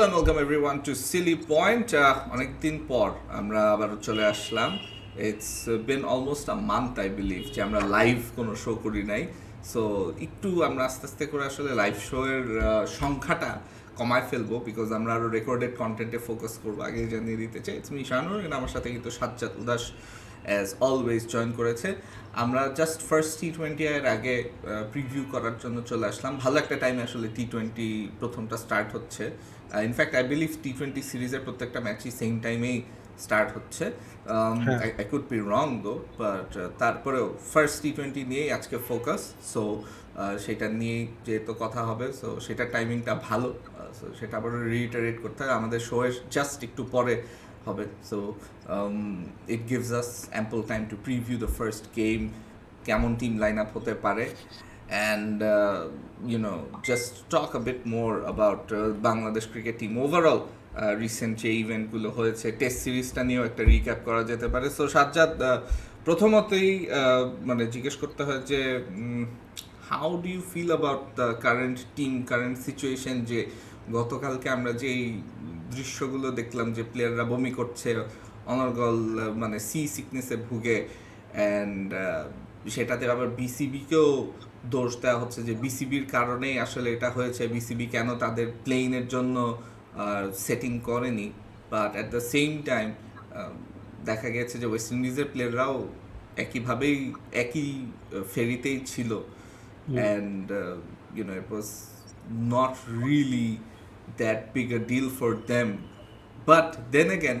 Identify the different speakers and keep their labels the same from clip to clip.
Speaker 1: Hello and welcome everyone to Silly Point. অনেকদিন পর আমরা আবার চলে আসলাম। It's been almost a month I believe যে আমরা লাইভ কোনো শো করি নাই। সো একটু আমরা আস্তে আস্তে করে আসলে লাইভ শো এর সংখ্যাটা কমায় ফেলবো বিকজ আমরা আরো রেকর্ডেড কন্টেন্টে ফোকাস করবো। আগে জানিয়ে দিতে চাই ইটস মি শানুর, আমার সাথে কিন্তু সাজ্জাদ উদাস অ্যাজ অলওয়েজ জয়েন করেছে। আমরা জাস্ট ফার্স্ট টি-20 এর আগে প্রিভিউ করার জন্য চলে আসলাম। ভালো একটা টাইমে আসলে টি-20 প্রথমটা স্টার্ট হচ্ছে। ইনফ্যাক্ট আই বিলিভ টি-20 সিরিজের প্রত্যেকটা ম্যাচই সেম টাইমেই স্টার্ট হচ্ছে। আই কুড বি রং দো, বাট তারপরেও ফার্স্ট টি-20 নিয়েই আজকে ফোকাস। সো সেটা নিয়েই যেহেতু কথা হবে, সো সেটার টাইমিংটা ভালো। সো সেটা আবার রিইটারেট করতে হবে, আমাদের শোয়ের জাস্ট একটু পরে হবে। So it gives us ample time to preview the first game, কেমন টিম লাইন আপ হতে পারে, and just talk a bit more about Bangladesh cricket team overall. Recent যে ইভেন্টগুলো হয়েছে, টেস্ট সিরিজটা নিয়েও একটা রিক্যাপ করা যেতে পারে। সো সাজ্জাদ, প্রথমতই মানে জিজ্ঞেস করতে হয় যে how do you feel about the current team, current situation? যে গতকালকে আমরা যেই দৃশ্যগুলো দেখলাম যে প্লেয়াররা বমি করছে, অনর্গল মানে সি সিকনেসে ভুগে, অ্যান্ড সেটাতে আবার বিসিবিকেও দোষ দেওয়া হচ্ছে যে বিসিবির কারণেই আসলে এটা হয়েছে, বিসিবি কেন তাদের প্লেইনের জন্য সেটিং করেনি। But at the same time দেখা গেছে যে ওয়েস্ট ইন্ডিজের প্লেয়াররাও একইভাবেই একই ফেরিতেই ছিল, and it was not really that big a deal for them. But then again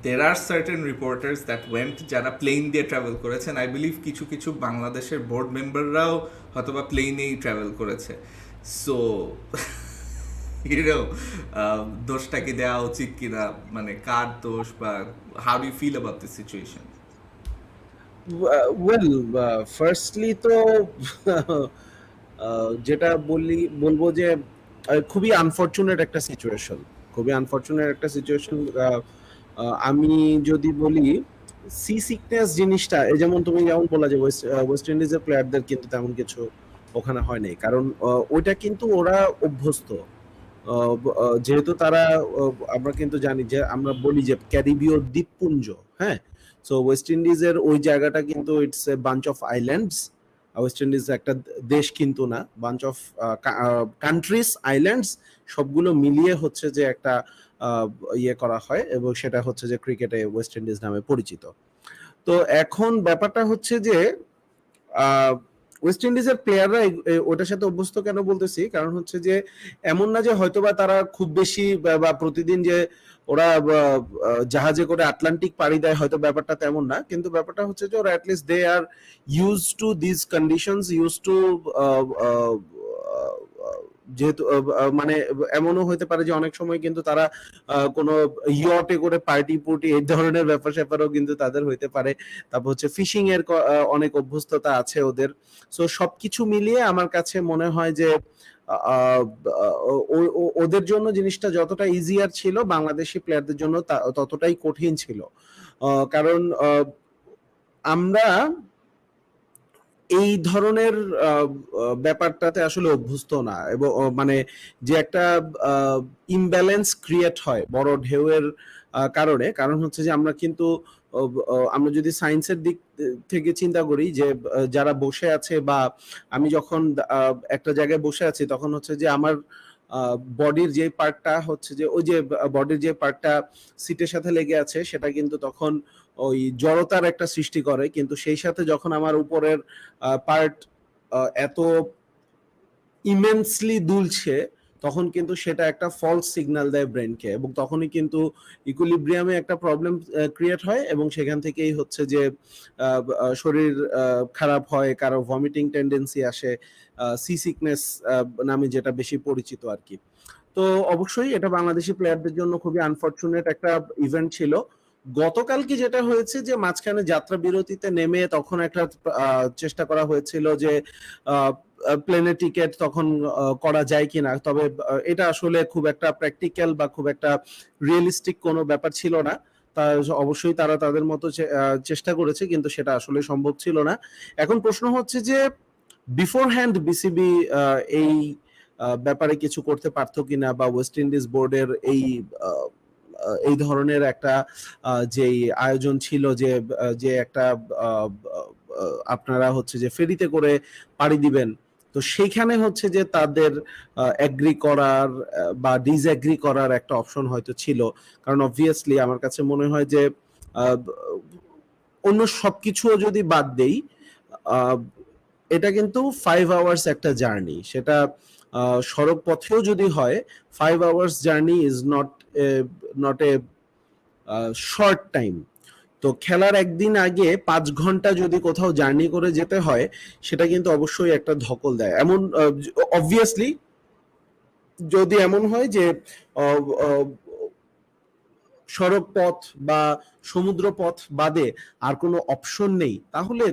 Speaker 1: there are certain reporters that went যারা প্লেন দিয়ে ট্রাভেল করেছেন। আই বিলিভ কিছু কিছু বাংলাদেশের বোর্ড মেম্বাররাও হয়তো বা প্লেনেই ট্রাভেল করেছে। সো দোষটা কি দেওয়া উচিত কিনা, মানে কার দোষ, বা how do you feel about this situation?
Speaker 2: Well, firstly তো যেটা বলবো যে খুবই আনফরচুনেট একটা সিচুয়েশন, আমি যদি বলি সি সিকনেস জিনিসটা, যেমন তুমি যেমন বললা যে ওয়েস্ট ইন্ডিজের প্লেয়ারদের কিন্তু তেমন কিছু ওখানে হয় নাই, কারণ ওইটা কিন্তু ওরা অভ্যস্ত, যেহেতু তারা আমরা কিন্তু জানি যে আমরা বলি যে ক্যারিবীয় দ্বীপপুঞ্জ, হ্যাঁ। সো ওয়েস্ট ইন্ডিজের ওই জায়গাটা কিন্তু it's a bunch of islands. West Indies একটা দেশ কিন্তু না, বাঞ্চ অফ কান্ট্রিজ, আইল্যান্ডস, সবগুলো মিলিয়ে হচ্ছে যে একটা ইয়ে করা হয়, এবং সেটা হচ্ছে যে ক্রিকেটে ওয়েস্ট ইন্ডিজ নামে পরিচিত। তো এখন ব্যাপারটা হচ্ছে যে ওয়েস্ট ইন্ডিজের প্লেয়াররা ওটার সাথে অভ্যস্ত কেন বলতেছি, কারণ হচ্ছে যে এমন না যে হয়তোবা তারা খুব বেশি বা প্রতিদিন যে ওরা জাহাজে করে আটলান্টিক পাড়ি দেয়, হয়তো ব্যাপারটা তেমন না, কিন্তু ব্যাপারটা হচ্ছে যে ওরা at least they are use to this conditions, use to, যেহেতু মানে এমনও হতে পারে যে অনেক সময় কিন্তু তারা কোনো ইয়টে করে পার্টি পুটি এই ধরনের ব্যাপার স্যাপারও কিন্তু তাদের হইতে পারে। তারপর হচ্ছে ফিশিং এর অনেক অভ্যস্ততা আছে ওদের। সো সবকিছু মিলিয়ে আমার কাছে মনে হয় যে ওদের জন্য জিনিসটা যতটা ইজিয়ার ছিল, বাংলাদেশি প্লেয়ারদের জন্য ততটাই কঠিন ছিল, কারণ আমরা এই ধরনের ব্যাপারটাতে আসলে অভ্যস্ত না, এবং মানে যে একটা ইমব্যালেন্স ক্রিয়েট হয় বড় ঢেউয়ের কারণে, কারণ হচ্ছে যে আমরা কিন্তু আমরা যদি সায়েন্সের দিক থেকে চিন্তা করি যে যারা বসে আছে, বা আমি যখন একটা জায়গায় বসে আছি, তখন হচ্ছে যে আমার বডির যে পার্টটা হচ্ছে যে ওই যে বডির যে পার্টটা সিটের সাথে লেগে আছে, সেটা কিন্তু তখন ওই জড়তার একটা সৃষ্টি করে, কিন্তু সেই সাথে যখন আমার উপরের পার্ট এত ইমেন্সলি দুলছে, তখন কিন্তু সেটা একটা ফলস সিগন্যাল দেয় ব্রেনকে, এবং তখনই কিন্তু ইকুইলিব্রিয়ামে একটা প্রবলেম ক্রিয়েট হয়, এবং সেখান থেকেই হচ্ছে যে শরীর খারাপ হয়, কারো ভমিটিং টেন্ডেন্সি আসে, সি সিকনেস নামে যেটা বেশি পরিচিত আর কি। তো অবশ্যই এটা বাংলাদেশি প্লেয়ারদের জন্য খুবই আনফরচুনেট একটা ইভেন্ট ছিল। গতকালকে যেটা হয়েছে যে মাঝখানে যাত্রা বিরতিতে নেমে তখন একটা চেষ্টা করা হয়েছিল যে প্লেনে টিকেট তখন করা যায় কিনা, তবে এটা আসলে খুব একটা প্র্যাকটিক্যাল বা খুব একটা রিয়েলিস্টিক কোনো ব্যাপার ছিল না। তা অবশ্যই তারা তাদের মতো চেষ্টা করেছে, কিন্তু সেটা আসলে সম্ভব ছিল না। এখন প্রশ্ন হচ্ছে যে বিফোর হ্যান্ড বিসিবি এই ব্যাপারে কিছু করতে পারতো কিনা, বা ওয়েস্ট ইন্ডিজ বোর্ডের এই ধরনের একটা যেই আয়োজন ছিল, যে একটা আপনারা হচ্ছে যে ফেরিতে করে পাড়ি দিবেন, তো সেইখানে হচ্ছে যে তাদের এগ্রি করার বা ডিসএগ্রি করার একটা অপশন হয়তো ছিল। কারণ অবভিয়াসলি আমার কাছে মনে হয় যে অন্য সবকিছুও যদি বাদ দেই, এটা কিন্তু 5 আওয়ার্স একটা জার্নি, সেটা সড়ক পথেও যদি হয় 5 hours journey is not a short time. তো খেলার একদিন আগে 5 ঘন্টা যদি কোথাও জার্নি করে যেতে হয়, সেটা কিন্তু অবশ্যই একটা ধকল দেয়। এমন অবভিয়াসলি যদি এমন হয় যে সড়ক পথ বা সমুদ্র পথ বাদে আর কোনো অপশন নেই, তাহলে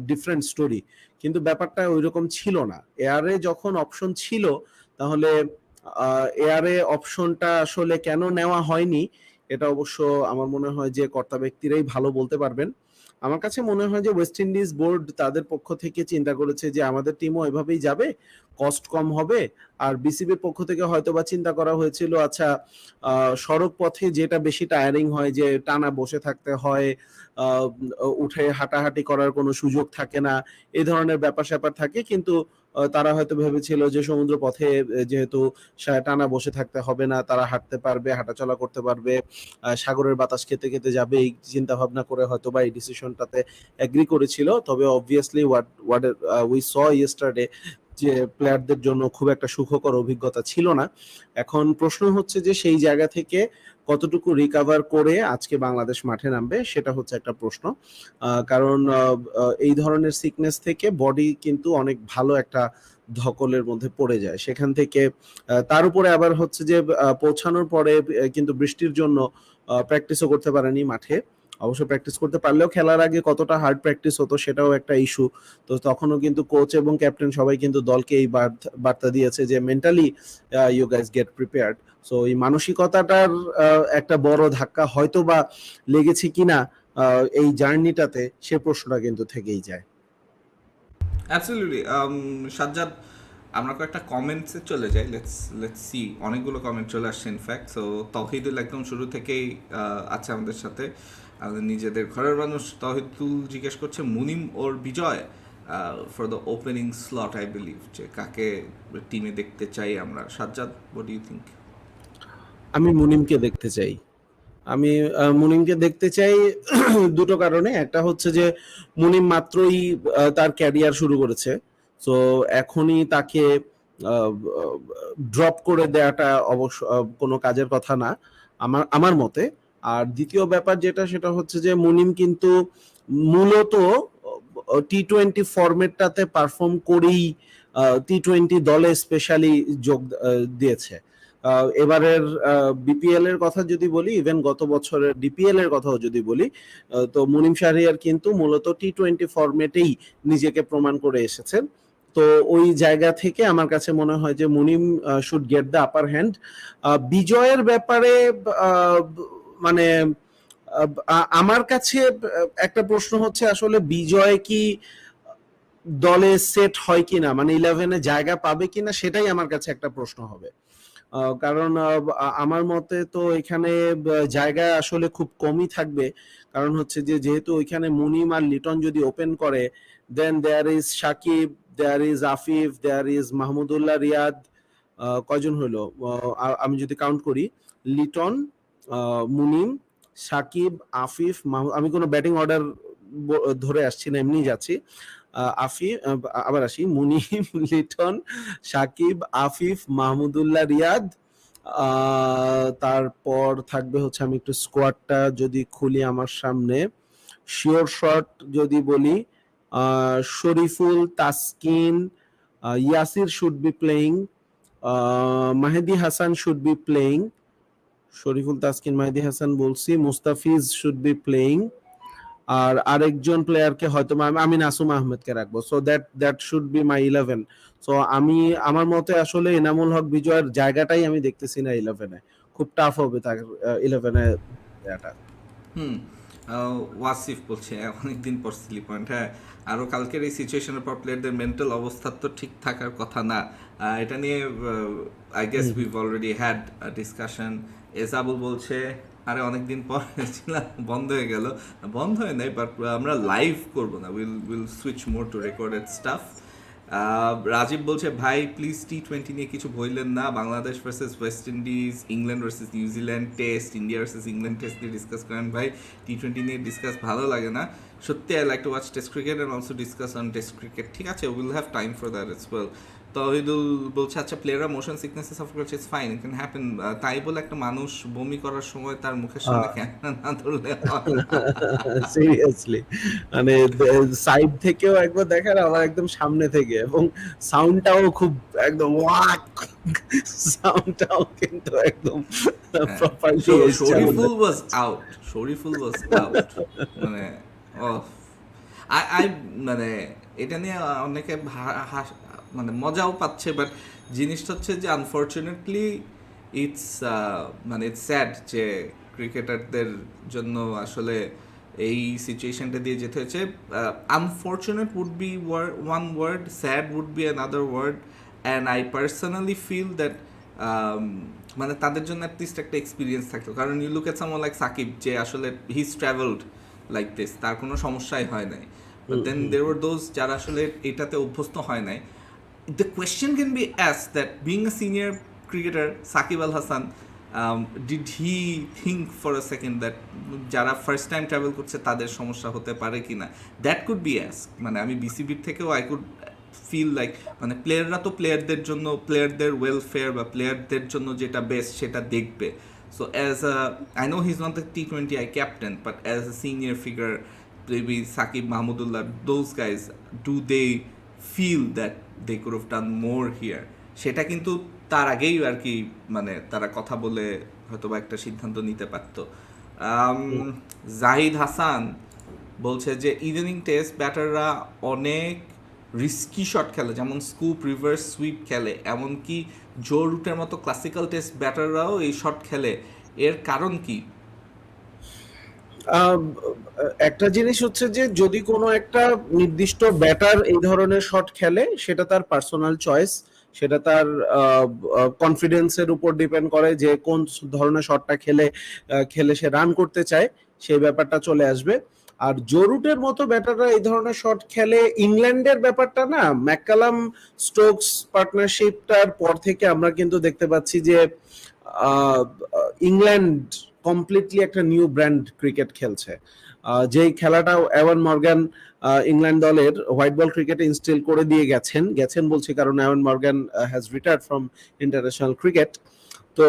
Speaker 2: ডিফারেন্ট স্টোরি। কিন্তু ব্যাপারটা ওইরকম ছিল না। এয়ারে যখন অপশন ছিল, তাহলে এয়ারে অপশনটা আসলে কেন নেওয়া হয়নি, এটা অবশ্য আমার মনে হয় যে কর্তা ব্যক্তিরাই ভালো বলতে পারবেন। আমার কাছে মনে হয় যে ওয়েস্ট ইন্ডিজ বোর্ড তাদের পক্ষ থেকে চিন্তা করেছে যে আমাদের টিমও এভাবেই যাবে, কস্ট কম হবে। আর বিসিবির পক্ষ থেকে হয়তো বা চিন্তা করা হয়েছিল, আচ্ছা সড়ক পথে যেটা বেশি টায়ারিং হয়, যে টানা বসে থাকতে হয়, উঠে হাঁটাহাঁটি করার কোনো সুযোগ থাকে না, এই ধরনের ব্যাপার স্যাপার থাকে। কিন্তু তারা হয়তো ভেবেছিল যে সমুদ্র পথে যেহেতু টানা বসে থাকতে হবে না, তারা হাঁটতে পারবে, হাঁটাচলা করতে পারবে, সাগরের বাতাস খেতে খেতে যাবে, এই চিন্তা ভাবনা করে হয়তো বা এই ডিসিশনটাতে এগ্রি করেছিল। তবে obviously what we saw yesterday, যে প্লেয়ারদের জন্য খুব একটা সুখকর অভিজ্ঞতা ছিল না। এখন প্রশ্ন হচ্ছে যে সেই জায়গা থেকে কতটুকু রিকভার করে আজকে বাংলাদেশ মাঠে নামবে, সেটা হচ্ছে একটা প্রশ্ন। কারণ এই ধরনের সিকনেস থেকে বডি কিন্তু অনেক ভালো একটা ধকলের মধ্যে পড়ে যায়। সেখান থেকে তার উপরে আবার হচ্ছে যে পৌঁছানোর পরে কিন্তু বৃষ্টির জন্য প্র্যাকটিসও করতে পারেনি মাঠে। অবশ্য প্র্যাকটিস করতে পারলেও খেলার আগে কতটা হার্ড প্র্যাকটিস হতো সেটাও একটা ইস্যু। তো তখনও কিন্তু কোচ এবং ক্যাপ্টেন সবাই কিন্তু দলকে এই বার্তা দিয়েছে যে mentally you guys get prepared. So এই মানসিকতাটার একটা বড় ধাক্কা হয়তো বা লেগেছে কিনা এই জার্নিটাতে, সে প্রশ্নটা কিন্তু থেকেই যায়।
Speaker 1: অ্যাবসলিউটলি। সাজ্জাদ, আমরা কয়েকটা কমেন্টসে চলে যাই। লেটস সি, অনেকগুলো কমেন্ট চলে আসছে ইনফ্যাক্ট। সো তৌহিদুল একদম শুরু থেকেই আছে আমাদের সাথে, আমাদের নিজেদের ঘরের মানুষ। তৌহিদুল জিজ্ঞেস করছে Munim or Bijoy for the opening slot, I believe, যে কাকে টিমে দেখতে চাই আমরা। Sajjad, what do you think?
Speaker 2: আমি মুনিমকে দেখতে চাই। আমি মুনিমকে দেখতে চাই দুটো কারণে। একটা হচ্ছে যে মুনিম মাত্রই তার ক্যারিয়ার শুরু করেছে, তো এখনই তাকে ড্রপ করে দেওয়াটা অবশ্য কোনো কাজের কথা না আমার মতে। আর দ্বিতীয় ব্যাপার যেটা, সেটা হচ্ছে যে মুনিম কিন্তু মূলত টি-20 ফরম্যাটটাতে পারফর্ম করেই টি-20 দলে স্পেশালি যোগ দিয়েছে। এবারের বিপিএল এর কথা যদি বলি, ইভেন গত বছরের ডিপিএল এর কথাও যদি বলি, তো মুনিম শাহরিয়ার কিন্তু মূলত টি-20 ফরম্যাটেই নিজেকে প্রমাণ করে এসেছেন। তো ওই জায়গা থেকে আমার কাছে মনে হয় যে Munim should get the upper hand. বিজয়ের ব্যাপারে মানে আমার কাছে একটা প্রশ্ন হচ্ছে, আসলে বিজয় কি দলে সেট হয় কিনা, মানে 11-এ জায়গা পাবে কিনা, সেটাই আমার কাছে একটা প্রশ্ন হবে। কারণ আমার মতে তো এখানে জায়গা আসলে খুব কমই থাকবে। কারণ হচ্ছে যে যেহেতু ওইখানে মুনিম আর লিটন যদি ওপেন করে, then there is Shakib, there is Afif, there is Mahmudullah Riyad, কয়জন হইলো, আমি যদি কাউন্ট করি, লিটন, মুনিম, সাকিব, আফিফ, আমি কোনো ব্যাটিং অর্ডার ধরে আসছি না, এমনি যাচ্ছি। আফিফ, আবার আসি, মুনিম, লিটন, সাকিব, আফিফ, মাহমুদুল্লাহ রিয়াদ, তারপর থাকবে হচ্ছে, আমি একটু স্কোয়াডটা যদি খুলি আমার সামনে, শিওর শট যদি বলি, Shariful, Taskin, Yasir should be playing, Mahedi Hasan should be playing, Shariful, Taskin, Mahedi Hasan বলছি, মুস্তাফিজ শুড বি প্লেইং, আর আরেকজন প্লেয়ারকে হয়তো আমি নাসুম আহমেদকে রাখবো। So that should be my 11। So আমি আমার মতে আসলে এনামুল হক বিজয়ের জায়গাটাই আমি দেখতেছি না 11-এ। খুব টাফ হবে তার 11-এ জায়গাটা।
Speaker 1: ওয়াসিফ বলছে অনেকদিন পর সিলি পয়েন্ট, হ্যাঁ আরও কালকের এই সিচুয়েশনের পর প্লেয়ারদের মেন্টাল অবস্থা তো ঠিক থাকার কথা না। এটা নিয়ে I guess we've already had discussion. Ejabul বলছে আরে অনেকদিন পর ছিলাম, বন্ধ হয়ে গেল। বন্ধ হয়ে নাই, বাট আমরা লাইভ করবো না, will switch more to recorded stuff. Rajib বলছে ভাই প্লিজ T20 নিয়ে কিছু বললেন না, Bangladesh versus West Indies, England versus New Zealand test, India versus England test নিয়ে ডিসকাস করেন ভাই, T20 নিয়ে ডিসকাস ভালো লাগে না সত্যি। I like to watch test cricket and also discuss on test cricket. ঠিক আছে, will have time for that as well. Tohidul বলছে আচ্ছা প্লেয়াররা মোশন সিকনেসে সাফার করছে, it's fine, it can happen. তাই বলে একটা মানুষ বমি করার সময় তার মুখের সামনে ক্যামেরা না ধরলে
Speaker 2: সিরিয়াসলি মানে সাইড থেকেও একবার দেখেন, আমার একদম সামনে থেকে, এবং সাউন্ডটাও খুব একদম ওয়াক, সাউন্ডটাও কিন্তু একদম properly.
Speaker 1: Shoriful was out, Shoriful was out, মানে আই মানে এটা নিয়ে অনেকে মানে মজাও পাচ্ছে, বাট জিনিসটা হচ্ছে যে আনফর্চুনেটলি ইটস মানে ইটস স্যাড যে ক্রিকেটারদের জন্য আসলে এই সিচুয়েশনটা দিয়ে যেতে হয়েছে। Unfortunate would be one word, sad would be another word, and I personally feel that মানে তাদের জন্য অ্যাটলিস্ট একটা এক্সপিরিয়েন্স থাকতো। কারণ you look at someone like Shakib, যে আসলে হিজ ট্রাভেলড লাইক দিস, তার কোনো সমস্যাই হয় নাই। But then there were those যারা আসলে এটাতে অভ্যস্ত হয় নাই। The question can be asked that being a senior cricketer, Sakib Al Hasan, did he think for a second that যারা ফার্স্ট টাইম ট্রাভেল করছে তাদের সমস্যা হতে পারে কিনা? That could B asked. মানে আমি বিসিবির থেকেও আই কুড ফিল লাইক মানে প্লেয়াররা তো প্লেয়ারদের জন্য, প্লেয়ারদের ওয়েলফেয়ার বা প্লেয়ারদের জন্য যেটা বেস্ট সেটা দেখবে। So as a, I know he's not the T20I captain, but as a senior figure, maybe Sakib, Mahmudullah, those guys, do they feel that they could have done more here? সেটা কিন্তু তার আগেই আর কি মানে তারা কথা বলে হয়তো বা একটা সিদ্ধান্ত নিতে পারতো। জাহিদ হাসান বলছে যে ইদানিং টেস্ট ব্যাটাররা অনেক রিস্কি শট খেলে, যেমন স্কুপ, রিভার্স সুইপ খেলে, এমনকি জো রুটের মতো ক্লাসিক্যাল টেস্ট ব্যাটাররাও এই শট খেলে, এর কারণ কি?
Speaker 2: একটা জিনিস হচ্ছে যে যদি কোনো একটা নির্দিষ্ট ব্যাটার এই ধরনের শট খেলে, সেটা তার পার্সোনাল চয়েস, সেটা তার কনফিডেন্সের উপর ডিপেন্ড করে যে কোন ধরনের শটটা খেলে সে রান করতে চায়, সেই ব্যাপারটা চলে আসবে। আর জোরুটের মতো ব্যাটাররা এই ধরনের শট খেলে, ইংল্যান্ডের ব্যাপারটা না, ম্যাককালাম স্টোকস পার্টনারশিপটার পর থেকে আমরা কিন্তু দেখতে পাচ্ছি যে ইংল্যান্ড কমপ্লিটলি একটা নিউ ব্র্যান্ড ক্রিকেট খেলছে। যেই খেলাটা এভান মর্গান ইংল্যান্ড দলের হোয়াইট বল ক্রিকেটে ইনস্টল করে দিয়ে গেছেন বলছি, কারণ even Morgan has retired from international cricket. তো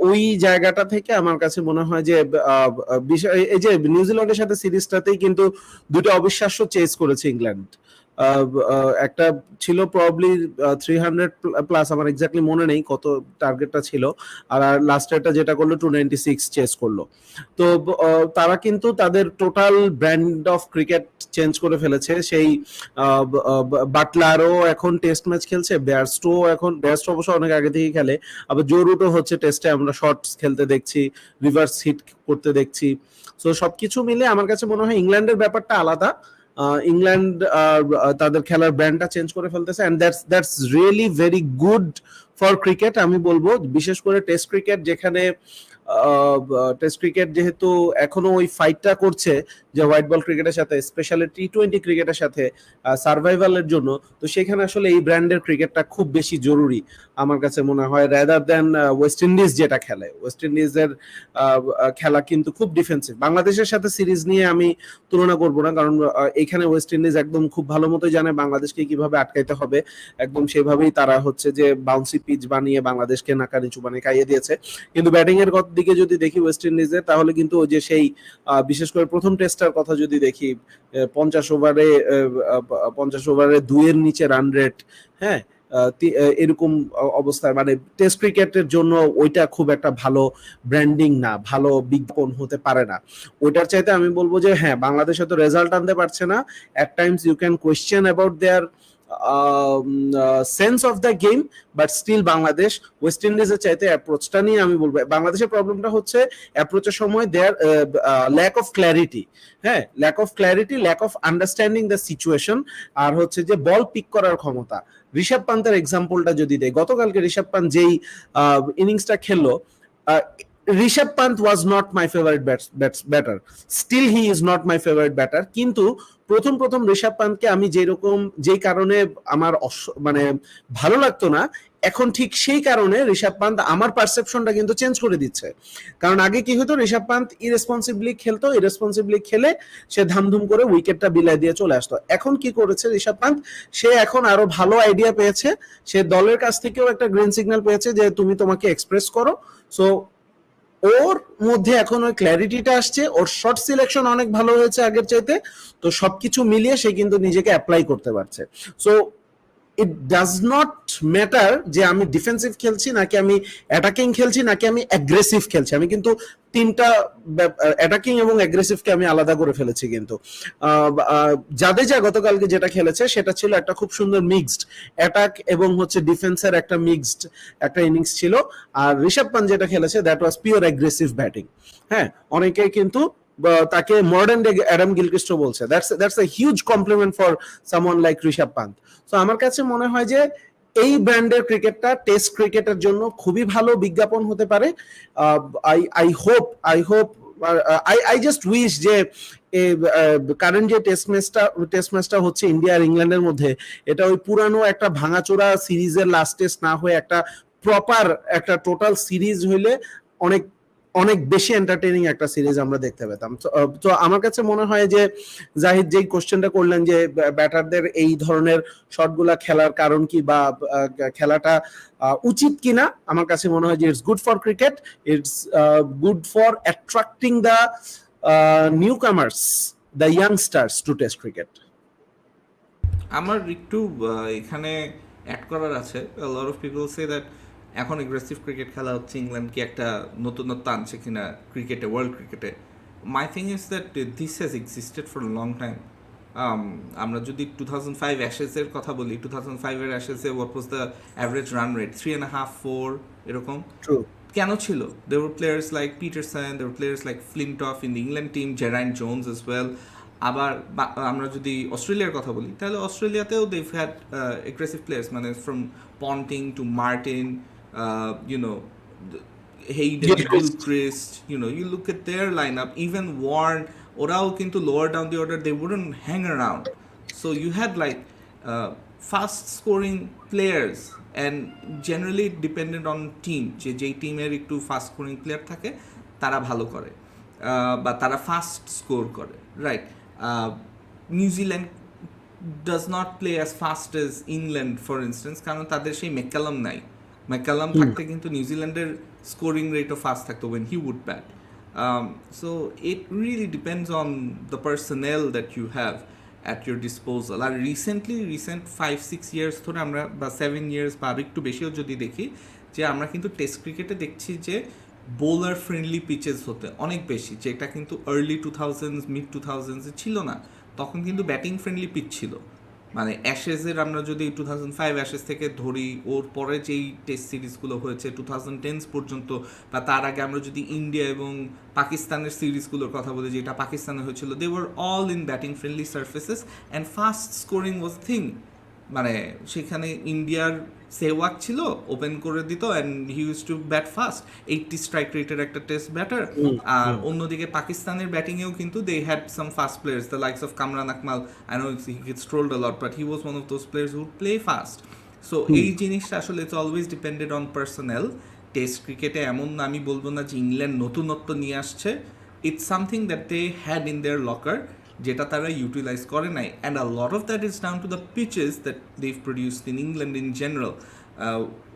Speaker 2: ওই জায়গাটা থেকে আমার কাছে মনে হয় যে এই যে নিউজিল্যান্ডের সাথে সিরিজটাতেই কিন্তু দুটো অবিশ্বাস্য চেস করেছে ইংল্যান্ড। একটা ছিল প্রবাবলি 300 প্লাস, আমার এক্স্যাক্টলি মনে নেই কত টার্গেটটা ছিল, আর লাস্টেরটা যেটা করলো 296 চেস করলো। তো তারা কিন্তু তাদের total brand of cricket change করে ফেলেছে। সেই বাটলারও এখন টেস্ট ম্যাচ খেলছে, বেয়ারস্টো অবশ্য অনেক আগে থেকে খেলে, আবার জো রুটও হচ্ছে টেস্টে আমরা শর্টস খেলতে দেখছি, রিভার্স হিট করতে দেখছি। সো সবকিছু মিলে আমার কাছে মনে হয় ইংল্যান্ডের ব্যাপারটা আলাদা। ইংল্যান্ড তাদের খেলার ব্র্যান্ডটা চেঞ্জ করে ফেলতেছে, and that's really very good for cricket আমি বলবো, বিশেষ করে টেস্ট ক্রিকেট, যেখানে টেস্ট ক্রিকেট যেহেতু এখনো ওই ফাইটটা করছে যে হোয়াইট বল ক্রিকেটের সাথে, স্পেশালি T20 ক্রিকেটের সাথে সার্ভাইভালের জন্য, তো সেখানে আসলে এই ব্র্যান্ডের ক্রিকেটটা খুব বেশি জরুরি আমার কাছে মনে হয়, রাদার দ্যান ওয়েস্ট ইন্ডিজ যেটা খেলে। ওয়েস্ট ইন্ডিজের খেলা কিন্তু খুব ডিফেন্সিভ। বাংলাদেশের সাথে সিরিজ নিয়ে আমি তুলনা করব না, কারণ এখানে ওয়েস্ট ইন্ডিজ একদম খুব ভালো মতোই জানে বাংলাদেশকে কিভাবে আটকাইতে হবে, একদম সেভাবেই তারা হচ্ছে যে বাউন্সি পিচ বানিয়ে বাংলাদেশকে নাকা নিচু বানিয়ে খাইয়ে দিয়েছে। কিন্তু ব্যাটিং এর দিকে যদি দেখি ওয়েস্ট ইন্ডিজের, তাহলে কিন্তু ওই যে সেই বিশেষ করে প্রথম টেস্টের কথা যদি দেখি, 50 ওভারে 2-এর নিচে রান রেট, হ্যাঁ এরকম অবস্থায়, মানে টেস্ট ক্রিকেটের জন্য ওইটা খুব একটা ভালো ব্র্যান্ডিং না, ভালো বিজ্ঞাপন হতে পারে না। ওইটার চাইতে আমি বলবো যে হ্যাঁ, বাংলাদেশ হয়তো রেজাল্ট আনতে পারছে না, at times you can question about their sense of the game, but still Bangladesh West ইন্ডিজের চাইতে অ্যাপ্রোচটা নিয়ে আমি বলবো বাংলাদেশের প্রবলেমটা হচ্ছে অ্যাপ্রোচের সময় দেয়ার ল্যাক অফ ক্ল্যারিটি, হ্যাঁ, lack of clarity, lack of understanding the situation, আর হচ্ছে যে বল পিক করার ক্ষমতা। ঋষভ পান্তের এক্সাম্পলটা যদি দেয়, গতকালকে ঋষভ পান্ত যেই ইনিংসটা খেললো, Rishabh Pant was not my favourite batter, still he is not my favourite batter, কিন্তু প্রথম প্রথম ঋষভ পান্তকে আমি যেই কারণে আমার মানে ভালো লাগতো না, এখন ঠিক সেই কারণে ঋষভ পান্ত আমার পারসেপশনটা কিন্তু চেঞ্জ করে দিচ্ছে। কারণ আগে কি হতো, ঋষভ পান্ত ইরেসপন্সিবলি খেলতো, ইরেসপন্সিবলি খেলে সে ধামধুম করে উইকেটটা বিলাই দিয়ে চলে আসতো। এখন কি করেছে ঋষভ পান্ত, সে এখন আরো ভালো আইডিয়া পেয়েছে, সে দলের কাছ থেকেও একটা গ্রিন সিগন্যাল পেয়েছে যে তুমি তোমাকে এক্সপ্রেস করো। সো ওর মধ্যে এখন ওই ক্ল্যারিটিটা আসছে, ওর শর্ট সিলেকশন অনেক ভালো হয়েছে আগের চাইতে, তো সবকিছু মিলিয়ে সে কিন্তু নিজেকে অ্যাপ্লাই করতে পারছে। So it does not matter যে আমি ডিফেন্সিভ খেলছি নাকি আমি অ্যাটাকিং খেলছি নাকি আমি অ্যাগ্রেসিভ খেলছি, আমি কিন্তু তিনটা অ্যাটাকিং এবং অ্যাগ্রেসিভকে আমি আলাদা করে ফেলেছি। কিন্তু জাদেজা গতকালকে যেটা খেলেছে সেটা ছিল একটা খুব সুন্দর মিক্সড অ্যাটাক এবং হচ্ছে ডিফেন্সের একটা মিক্সড একটা ইনিংস ছিল। আর ঋষভ পান্ত যেটা খেলেছে that was pure aggressive batting. হ্যাঁ, অনেকে কিন্তু তাকে মডার্ন ডে অ্যাডাম গিলক্রিস্ট বলছে। That's a huge compliment for someone like Rishabh Pant. তো আমার কাছে মনে হয় যে এই ব্র্যান্ডের ক্রিকেটটা টেস্ট ক্রিকেটের জন্য খুবই ভালো বিজ্ঞাপন হতে পারে। I hope I just wish যে কারেন্ট যে টেস্ট ম্যাচটা হচ্ছে ইন্ডিয়া আর ইংল্যান্ডের মধ্যে, এটা ওই পুরানো একটা ভাঙাচোরা সিরিজের লাস্ট টেস্ট না হয়ে একটা প্রপার একটা টোটাল সিরিজ হইলে অনেক অনেক বেশি এন্টারটেইনিং একটা সিরিজ আমরা দেখতে পেতাম। তো আমার কাছে মনে হয় যে জাহিদ যেই কোশ্চেনটা করলেন যে ব্যাটারদের এই ধরনের শটগুলা খেলার কারণ কি বা খেলাটা উচিত কিনা, আমার কাছে মনে হয় যে it's good for cricket, it's good for attracting the newcomers, the youngsters to test cricket.
Speaker 1: আমার একটু এখানে অ্যাড করার আছে। a lot of people say that এখন এগ্রেসিভ ক্রিকেট খেলা হচ্ছে, ইংল্যান্ড কি একটা নতুনত্ব আনছে কিনা ক্রিকেটে, ওয়ার্ল্ড ক্রিকেটে। My thing is that this has existed for long time. আমরা যদি 2005 অ্যাশেজের কথা বলি, 2005-এর অ্যাশেজে what was the average run rate 3.5 4 এরকম কেন ছিল? there were players like Peterson, there were players like Flintoff in the England team, Geraint Jones as well. আবার আমরা যদি অস্ট্রেলিয়ার কথা বলি, তাহলে অস্ট্রেলিয়াতেও they've had aggressive players, মানে from Ponting to Martin, Hayden, Gilchrist, you look at their lineup, even Warren, ওরাও কিন্তু lower down the order, they wouldn't hang around. So you had like fast scoring players, and generally dependent on team, যেই টিমের একটু fast scoring player থাকে তারা ভালো করে বা তারা ফাস্ট স্কোর করে, right? New Zealand does not play as fast as England for instance, কারণ তাদের সেই ম্যাকালাম নাই। ম্যাকালাম থাকতে কিন্তু নিউজিল্যান্ডের স্কোরিং রেটও ফাস্ট থাকতো when he would bat. So it really depends on the personnel that you have at your disposal. আর recent 5-6 years ধরে আমরা, বা 7 ইয়ার্স বা আর একটু বেশিও যদি দেখি, যে আমরা কিন্তু টেস্ট ক্রিকেটে দেখছি যে বোলার ফ্রেন্ডলি পিচেস হতে অনেক বেশি, যেটা কিন্তু আর্লি 2000s মিড 2000s ছিল না। তখন কিন্তু ব্যাটিং ফ্রেন্ডলি পিচ ছিল। মানে অ্যাশেজের আমরা যদি 2005 অ্যাশেজ থেকে ধরি, ওর পরে যেই টেস্ট সিরিজগুলো হয়েছে 2010 পর্যন্ত, বা তার আগে আমরা যদি ইন্ডিয়া এবং পাকিস্তানের সিরিজগুলোর কথা বলি, যেটা পাকিস্তানে হয়েছিল, they were all in batting friendly surfaces and fast scoring was thing. মানে সেখানে ইন্ডিয়ার সেওয়াক ছিল, ওপেন করে দিত and he use to bat fast, 80 strike রেটের একটা টেস্ট ব্যাটার। আর অন্যদিকে পাকিস্তানের ব্যাটিংয়েও কিন্তু they had some fast players, the likes of Kamran Akmal. I know he gets trolled a lot, but he was one of those players who play fast. So এই জিনিসটা আসলে it's always depended on personnel. Test ক্রিকেটে এমন আমি বলবো না যে England নতুনত্ব নিয়ে আসছে, it's something that they had in their locker, যেটা তারা ইউটিলাইজ করে নাই। And a lot of that is down to the pitches that they've produced in England in general.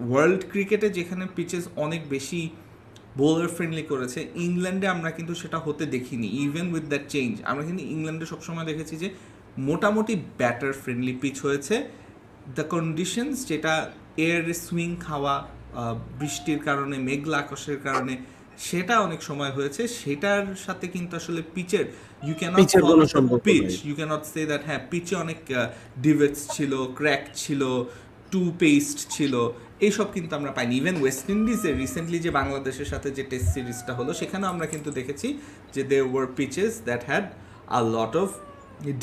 Speaker 1: World ক্রিকেটে যেখানে পিচেস অনেক বেশি বোলার ফ্রেন্ডলি করেছে, ইংল্যান্ডে আমরা কিন্তু সেটা হতে দেখিনি। ইভেন উইথ দ্যাট চেঞ্জ আমরা কিন্তু ইংল্যান্ডে সবসময় দেখেছি যে মোটামুটি ব্যাটার ফ্রেন্ডলি পিচ হয়েছে। দ্য কন্ডিশনস, যেটা এয়ার সুইং খাওয়া, বৃষ্টির কারণে, মেঘলা আকাশের কারণে, সেটা অনেক সময় হয়েছে, সেটার সাথে কিন্তু আসলে পিচের ইউ ক্যানট
Speaker 2: পিচের
Speaker 1: ফলো
Speaker 2: কোনো
Speaker 1: দ্য
Speaker 2: সম্পর্ক
Speaker 1: পিচ,
Speaker 2: নাই।
Speaker 1: ইউ ক্যানট সে দ্যাট হ্যাঁ পিচে অনেক ডিভেটস ছিল, ক্র্যাক ছিল, টু পেস্ট ছিল, এইসব কিন্তু আমরা পাইনি। ইভেন ওয়েস্ট ইন্ডিজে রিসেন্টলি যে বাংলাদেশের সাথে যে টেস্ট সিরিজটা হলো সেখানে আমরা কিন্তু দেখেছি যে they were pitches that had a lot of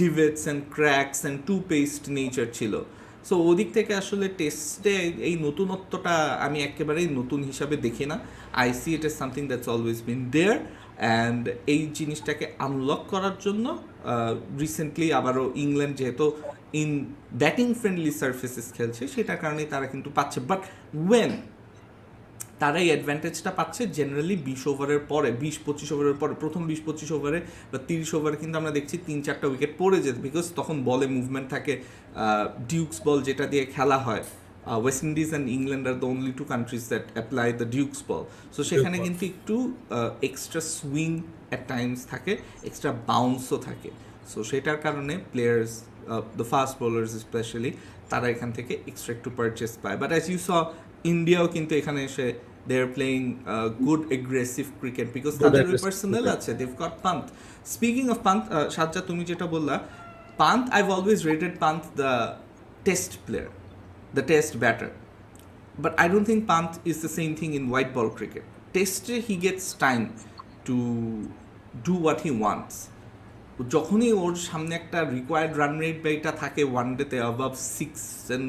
Speaker 1: divots and cracks and two paced nature ছিল। সো ওদিক থেকে আসলে টেস্টে এই নতুনত্বটা আমি একেবারেই নতুন হিসাবে দেখি না। I see it is something that's always been there, and এই জিনিসটাকে আনলক করার জন্য রিসেন্টলি আবারও ইংল্যান্ড যেহেতু ইন ব্যাটিং ফ্রেন্ডলি সার্ফেসেস খেলছে সেটার কারণেই তারা কিন্তু পাচ্ছে। বাট ওয়েন তারা এই অ্যাডভান্টেজটা পাচ্ছে জেনারেলি 20 ওভারের পরে, 20-25 ওভারের পরে, প্রথম 20-25 ওভারে বা 30 ওভারে কিন্তু আমরা দেখছি 3-4টা উইকেট পড়ে যেত, বিকজ তখন বলে মুভমেন্ট থাকে, ডিউকস বল যেটা দিয়ে খেলা হয়। West Indies and England are the only two countries that apply the Dukes ball. So সেখানে কিন্তু একটু এক্সট্রা সুইং অ্যাট টাইমস থাকে, এক্সট্রা বাউন্সও থাকে। সো সেটার কারণে players, the fast bowlers specially, তারা এখান থেকে এক্সট্রা একটু পারচেস পায়। বাট অ্যাজ ইউ স ইন্ডিয়াও কিন্তু এখানে এসে they are playing good aggressive cricket, because তাদের ওই পার্সোনাল আছে, they've got Pant. Speaking of Pant, সাজ্জা তুমি যেটা বললা, Pant, I've always rated Pant the test player, the test batter. But I don't think Pant is the same thing in white ball cricket. Test he gets time to do what he wants. যখনই ওর সামনে একটা required run rate বা এটা থাকে one ডেতে above 6 and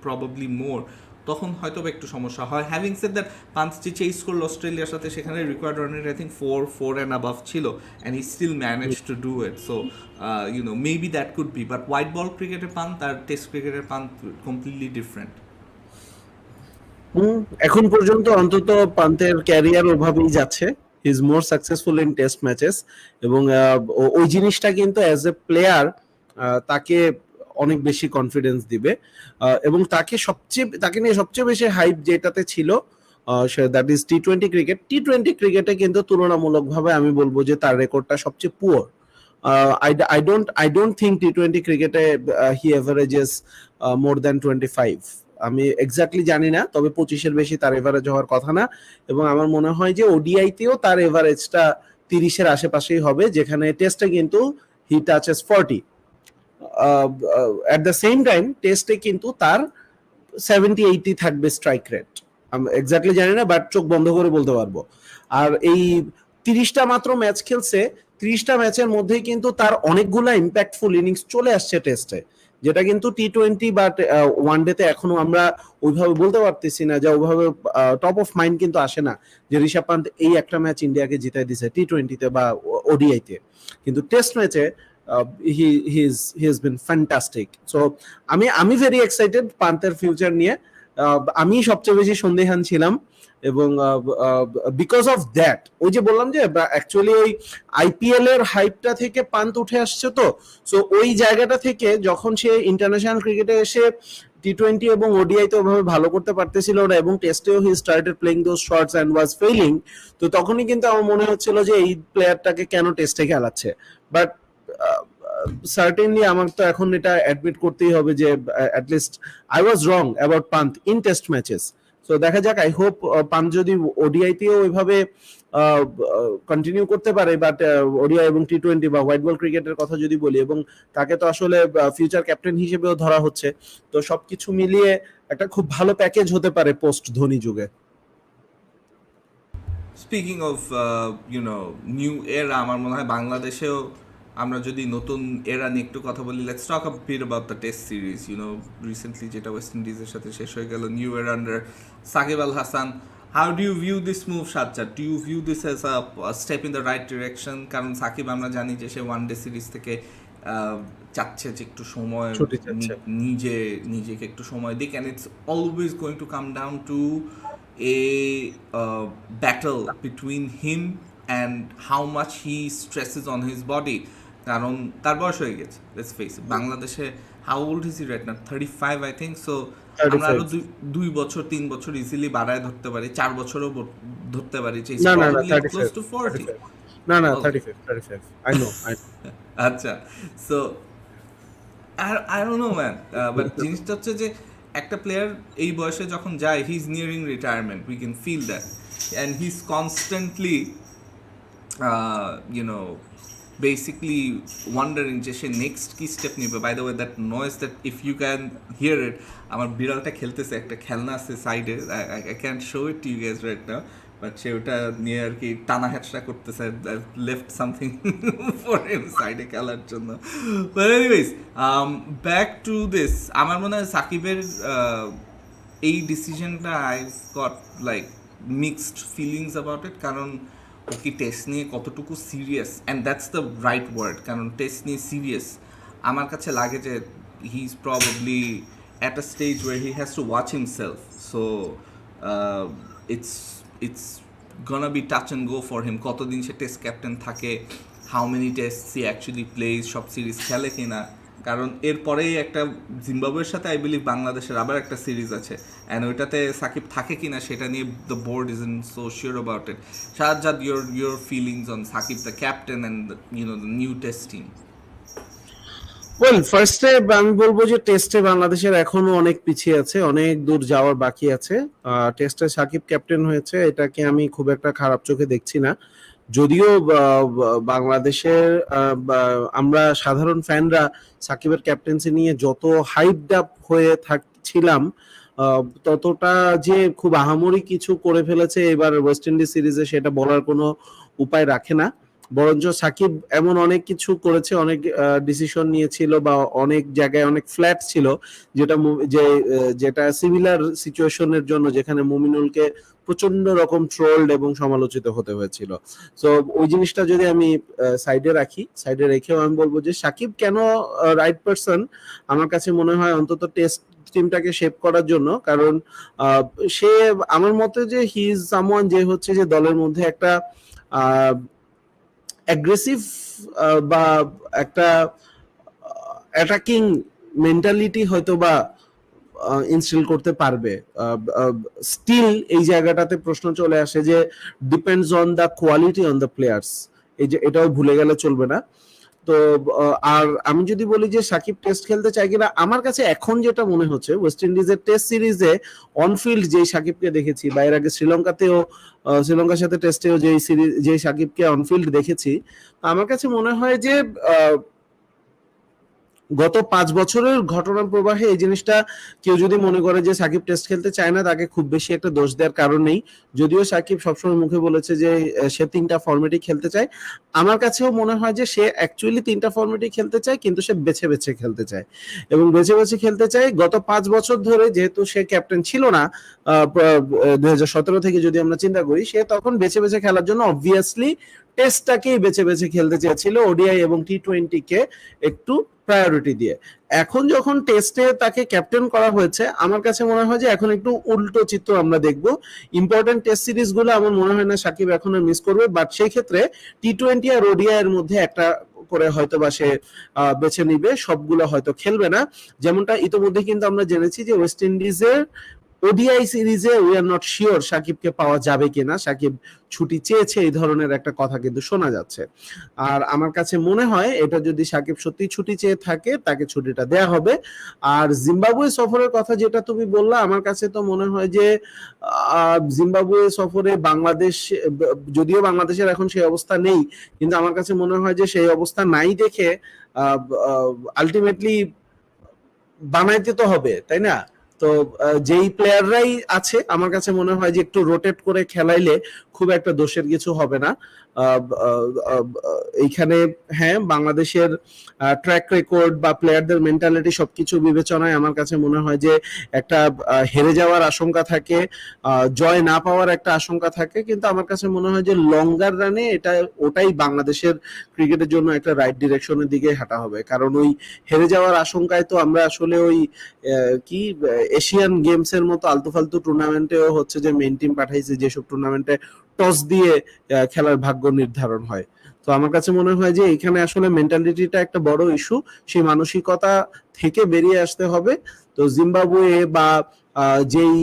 Speaker 1: probably মোর, তখন হয়তো একটু সমস্যা হয়। হ্যাভিং সেড দ্যাট, পান্ত যে চেস করলো অস্ট্রেলিয়ার সাথে, সেখানে required run rate I think 4 and above ছিল, and he still manage to do it. So maybe that could be, but white ball ক্রিকেটের পান্ত আর টেস্ট ক্রিকেটের পান্ত কমপ্লিটলি ডিফারেন্ট।
Speaker 2: এখন পর্যন্ত অন্তত পান্তের ক্যারিয়ার ওভাবেই যাচ্ছে, he is more successful in test matches, এবং ওই জিনিসটা কিন্তু অ্যাজ এ প্লেয়ার তাকে অনেক বেশি কনফিডেন্স দিবে, এবং তাকে নিয়ে সবচেয়ে বেশি হাইপ যেটাতে ছিল দ্যাট ইজ টি-20 ক্রিকেট। টি-20 ক্রিকেটে কিন্তু তুলনামূলকভাবে আমি বলবো যে তার রেকর্ডটা সবচেয়ে poor. I don't think T20 ক্রিকেটে he averages more than 25. আমি এক্স্যাক্টলি জানি না, তবে 25-এর বেশি তার এভারেজ হওয়ার কথা না, এবং আমার মনে হয় যে ওডিআইতেও তার এভারেজটা 30-এর আশেপাশেই হবে, যেখানে টেস্টে কিন্তু he touches 40। At the same time টেস্টে কিন্তু তার 70-80 থাকবে স্ট্রাইক রেট, আমি এক্স্যাক্টলি জানি না, বাট চোখ বন্ধ করে বলতে পারবো। আর এই 30টা মাত্র ম্যাচ খেলছে, 30টা ম্যাচের মধ্যেই কিন্তু তার অনেকগুলা ইম্প্যাক্টফুল ইনিংস চলে আসছে টেস্টে, যেটা কিন্তু টি-20 বা ওয়ান ডেতে এখনো আমরা ওইভাবে বলতে পারতেছি না, যে ওইভাবে টপ অফ মাইন্ড কিন্তু আসে না যে ঋষভ পান্ত এই একটা ম্যাচ ইন্ডিয়াকে জিতাই দিছে টি-20তে বা ওডিআইতে, কিন্তু টেস্ট ম্যাচে he has been fantastic. So আমি ভেরি এক্সাইটেড পান্তের ফিউচার নিয়ে। আমি সবচেয়ে বেশি সন্দেহান ছিলাম, এবং বিকজ অফ দ্যাট, ওই যে বললাম যে অ্যাকচুয়ালি ওই আইপিএল এর হাইপটা থেকে পান্ত উঠে আসছে, তো সো ওই জায়গাটা থেকে যখন সে ইন্টারন্যাশনাল ক্রিকেটে এসে টি-20 এবং ওডিআইতে ওভাবে ভালো করতে পারতেছিল না, এবং টেস্টেও he started playing those shots and was failing, তো তখনই কিন্তু আমার মনে হচ্ছিল যে এই প্লেয়ারটাকে কেন টেস্টে খেলাচ্ছে। বাট সার্টেনলি আমার তো এখন এটা অ্যাডমিট করতেই হবে যে at least I was wrong about Pant in test matches. So দেখা যাক, আই হোপ পান্ত যদি ওডিআইতেও ওইভাবে কন্টিনিউ করতে পারে, বাট ওডিআই এবং টি-20 বা হোয়াইট বল ক্রিকেটের কথা যদি বলি, এবং তাকে তো আসলে ফিউচার ক্যাপ্টেন হিসেবেও ধরা হচ্ছে, তো সবকিছু মিলিয়ে একটা খুব ভালো প্যাকেজ হতে পারে পোস্ট ধোনি যুগে।
Speaker 1: স্পিকিং অফ নিউ এরা, আমার মনে হয় বাংলাদেশেও আমরা যদি নতুন এরা নিয়ে একটু কথা বলি, let's talk a bit about the test series. Recently যেটা ওয়েস্ট ইন্ডিজের সাথে শেষ হয়ে গেল, new era under Shakib Al Hasan. How do you view this move, Sajjad? Do you view this as a step in the right direction? কারণ সাকিব আমরা জানি যে সে ওয়ান ডে সিরিজ থেকে চাচ্ছে যে একটু সময় নিজেকে একটু সময় দিক, and it's always going to come down to a battle between him and how much he stresses on his body, কারণ তার বয়স হয়ে গেছে, লেটস ফেস ইট। বাংলাদেশে how old is he right now? 35 I think. So আমরা আরো 2 বছর 3 বছর ইজিলি বাড়ায় ধরতে পারি, 4 বছরও ধরতে পারি, যে ইজ প্রবাবলি ক্লোজ টু 40।
Speaker 2: না 35 আই নো।
Speaker 1: আচ্ছা, so I don't know man, but জিনিসটা হচ্ছে যে একটা প্লেয়ার এই বয়সে যখন যায়, he is nearing retirement, we can feel that. and he's constantly you know basically wondering যে সে নেক্সট কি স্টেপ নিবে. By the way that noise that if you can hear it, আমার বিড়ালটা খেলতেছে, একটা খেলনা আছে সাইডে, I can show it to you guys right now, but সে ওটা নিয়ে আর কি টানা হ্যাচড়া করতেছে, লেফট সামথিং ফর হিম সাইডে খেলার জন্য. But anyways back to this, আমার মনে হয় সাকিবের এই ডিসিশনটা I got like mixed feelings about it. কারণ ও কি টেস্ট নিয়ে কতটুকু serious, and that's the right word, কারণ টেস্ট নিয়ে সিরিয়াস আমার কাছে লাগে যে he is probably at a stage where he has to watch himself. So it's gonna be touch and go for him, কতদিন সে টেস্ট ক্যাপ্টেন থাকে, how many test C actually plays, সব series খেলে কিনা. কারণ এরপরেই একটা জিম্বাবুয়ের সাথে আই বিলিভ বাংলাদেশের আবার একটা সিরিজ আছে, অ্যান্ড ওইটাতে সাকিব থাকে কিনা সেটা নিয়ে the board is in so sure about it. Shahzad, your feelings on Sakib the captain and the new test team?
Speaker 2: Well, ফার্স্টে আমি বলবো যে টেস্টে বাংলাদেশের এখনো অনেক পিছিয়ে আছে, অনেক দূর যাওয়ার বাকি আছে. টেস্টে সাকিব ক্যাপ্টেন হয়েছে, এটাকে আমি খুব একটা খারাপ চোখে দেখছি না. যদিও বাংলাদেশের আমরা সাধারণ ফ্যানরা সাকিবের ক্যাপ্টেন্সি নিয়ে যত হাইপড আপ হয়ে থাকছিলাম, ততটা যে খুব আহামরি কিছু করে ফেলেছে এবার ওয়েস্ট ইন্ডিজ সিরিজে সেটা বলার কোনো উপায় রাখে না. বরঞ্চ সাকিব এমন অনেক কিছু করেছে, অনেক ডিসিশন নিয়েছিল বা অনেক জায়গায় অনেক ফ্ল্যাট ছিল, যেটা সিমিলার সিচুয়েশনের জন্য যেখানে মুমিনুলকে প্রচন্ড রকম ট্রোলড এবং সমালোচিত হতে হয়েছিল. সো ওই জিনিসটা যদি আমি সাইডে রেখেও আমি বলবো যে সাকিব কেন রাইট পারসন আমার কাছে মনে হয়, অন্তত টেস্ট টিমটাকে শেপ করার জন্য. কারণ সে আমার মতে যে হি ইজ সামওয়ান যে হচ্ছে যে দলের মধ্যে একটা অ্যাগ্রেসিভ বা একটা অ্যাটাকিং মেন্টালিটি হয়তো বা ইনস্টল করতে পারবে. স্টিল এই জায়গাটাতে প্রশ্ন চলে আসে যে depends on the quality on the players, এই যে এটাও ভুলে গেলে চলবে না. তো আর আমি যদি বলি যে সাকিব টেস্ট খেলতে চাই কিনা, আমার কাছে এখন যেটা মনে হচ্ছে ওয়েস্ট ইন্ডিজের টেস্ট সিরিজে অনফিল্ড যেই সাকিবকে দেখেছি, বা এর আগে শ্রীলঙ্কার সাথে টেস্টেও যেই সাকিবকে অনফিল্ড দেখেছি, আমার কাছে মনে হয় যে গত 5 বছরের ঘটনার প্রবাহে এই জিনিসটা কেউ যদি মনে করে যে সাকিব টেস্ট খেলতে চায় না, তাকে খুব বেশি একটা দোষ দেওয়ার কারণ নেই. যদিও সাকিব সবসময় মুখে বলেছে যে সে 3টা ফরম্যাটই খেলতে চায়, আমার কাছেও মনে হয় যে সে অ্যাকচুয়ালি 3টা ফরম্যাটই খেলতে চায়, কিন্তু সে বেছে বেছে খেলতে চায়. এবং বেছে বেছে খেলতে চায় গত 5 বছর ধরে, যেহেতু সে ক্যাপ্টেন ছিল না 2017 থেকে যদি আমরা চিন্তা করি, সে তখন বেছে বেছে খেলার জন্য অবভিয়াসলি টেস্টটাকেই বেছে বেছে খেলতে চেয়েছিল, ওডিআই এবং টি20 কে একটু প্রায়োরিটি দিয়ে. এখন যখন টেস্টে তাকে ক্যাপ্টেন করা হয়েছে, আমার কাছে মনে হয় যে এখন একটু উল্টো চিত্র আমরা দেখব. ইম্পর্টেন্ট টেস্ট সিরিজ গুলো আমার মনে হয় না সাকিব এখন মিস করবে, বাট সেই ক্ষেত্রে টি20 আর ওডিআই এর মধ্যে একটা করে হয়তো বা সে বেছে নিবে, সবগুলো হয়তো খেলবে না. যেমনটা ইতোমধ্যে কিন্তু আমরা জেনেছি যে ওয়েস্ট ইন্ডিজের ওডিআই সিরিজে উই আর নট শিওর সাকিবকে পাওয়া যাবে কিনা, সাকিব ছুটি চেয়েছে এই ধরনের একটা কথা কিন্তু শোনা যাচ্ছে. আর আমার কাছে মনে হয় এটা যদি সাকিব সত্যি ছুটি চেয়ে থাকে, তাকে ছুটিটা দেয়া হবে. আর জিম্বাবুয়ে সফরের কথা যেটা তুমি বললা, আমার কাছে তো মনে হয় যে জিম্বাবুয়ে সফরে বাংলাদেশ, যদিও বাংলাদেশের এখন সেই অবস্থা নেই, কিন্তু আমার কাছে মনে হয় যে সেই অবস্থা নাই দেখে আলটিমেটলি বানাইতে তো হবে, তাই না? তো যেই প্লেয়াররাই আছে আমার কাছে মনে হয় যে একটু রোটেট করে খেলাইলে খুব একটা দোষের কিছু হবে না. এইখানে হ্যাঁ, বাংলাদেশের ট্র্যাক রেকর্ড বা প্লেয়ারদের মেন্টালিটি সবকিছু বিবেচনায় আমার কাছে মনে হয় যে একটা হেরে যাওয়ার আশঙ্কা থাকে, জয় না পাওয়ার একটা আশঙ্কা থাকে, কিন্তু আমার কাছে মনে হয় যে লঙ্গার রানে ওটাই বাংলাদেশের ক্রিকেটের জন্য একটা রাইট ডিরেকশনের দিকে হাঁটা হবে. কারণ ওই হেরে যাওয়ার আশঙ্কায় তো আমরা আসলে ওই কি এশিয়ান গেমস এর মতো আলতু ফালতু টুর্নামেন্টেও হচ্ছে যে মেইন টিম পাঠাইছে, যেসব টুর্নামেন্টে টস দিয়ে খেলার ভাগ্য নির্ধারণ হয়. তো আমার কাছে মনে হয় যে এখানে আসলে মেন্টালিটিটা একটা বড় ইস্যু, সেই মানসিকতা থেকে বেরিয়ে আসতে হবে. তো জিম্বাবুয়ে বা যেই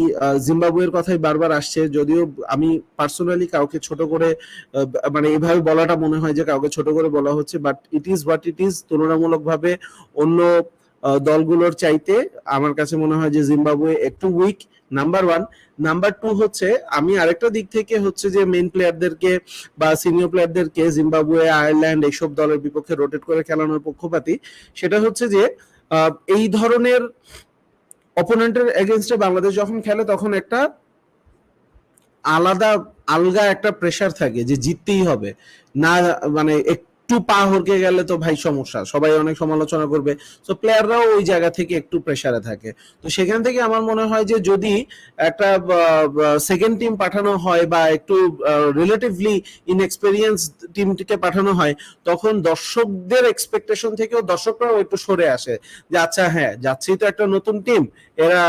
Speaker 2: জিম্বাবুয়ের কথাই বারবার আসছে, যদিও আমি পার্সোনালি কাউকে ছোট করে মানে এইভাবে বলাটা মনে হয় যে কাউকে ছোট করে বলা হচ্ছে, but it is what it is. তুলনামূলকভাবে অন্য দলগুলোর চাইতে আমার কাছে মনে হয় যে জিম্বাবুয়ে একটু উইক, নাম্বার 1। নাম্বার 2 হচ্ছে আমি আরেকটা দিক থেকে হচ্ছে যে মেইন প্লেয়ারদেরকে বা সিনিয়র প্লেয়ারদেরকে জিম্বাবুয়ে, আয়ারল্যান্ড এইসব দলের বিপক্ষে রোটেট করে খেলানোর পক্ষপাতী। সেটা হচ্ছে যে এই ধরনের অপোনেন্টের এগেইনস্টে বাংলাদেশ যখন খেলে তখন একটা আলগা একটা প্রেসার থাকে যে জিততেই হবে, না মানে একটু পা হরকে গেলে তো ভাই সমস্যা, সবাই অনেক সমালোচনা করবে। তো প্লেয়াররাও ওই জায়গা থেকে একটু প্রেসারে থাকে। তো সেখান থেকে আমার মনে হয় যে যদি একটা সেকেন্ড টিম পাঠানো হয় বা একটু রিলেটিভলি ইনএক্সপেরিয়েন্স টিমটিকে পাঠানো হয়, তখন দর্শকদের এক্সপেকটেশন থেকেও দর্শকরাও একটু সরে আসে যে আচ্ছা হ্যাঁ যাচ্ছেই তো একটা নতুন টিম, এরা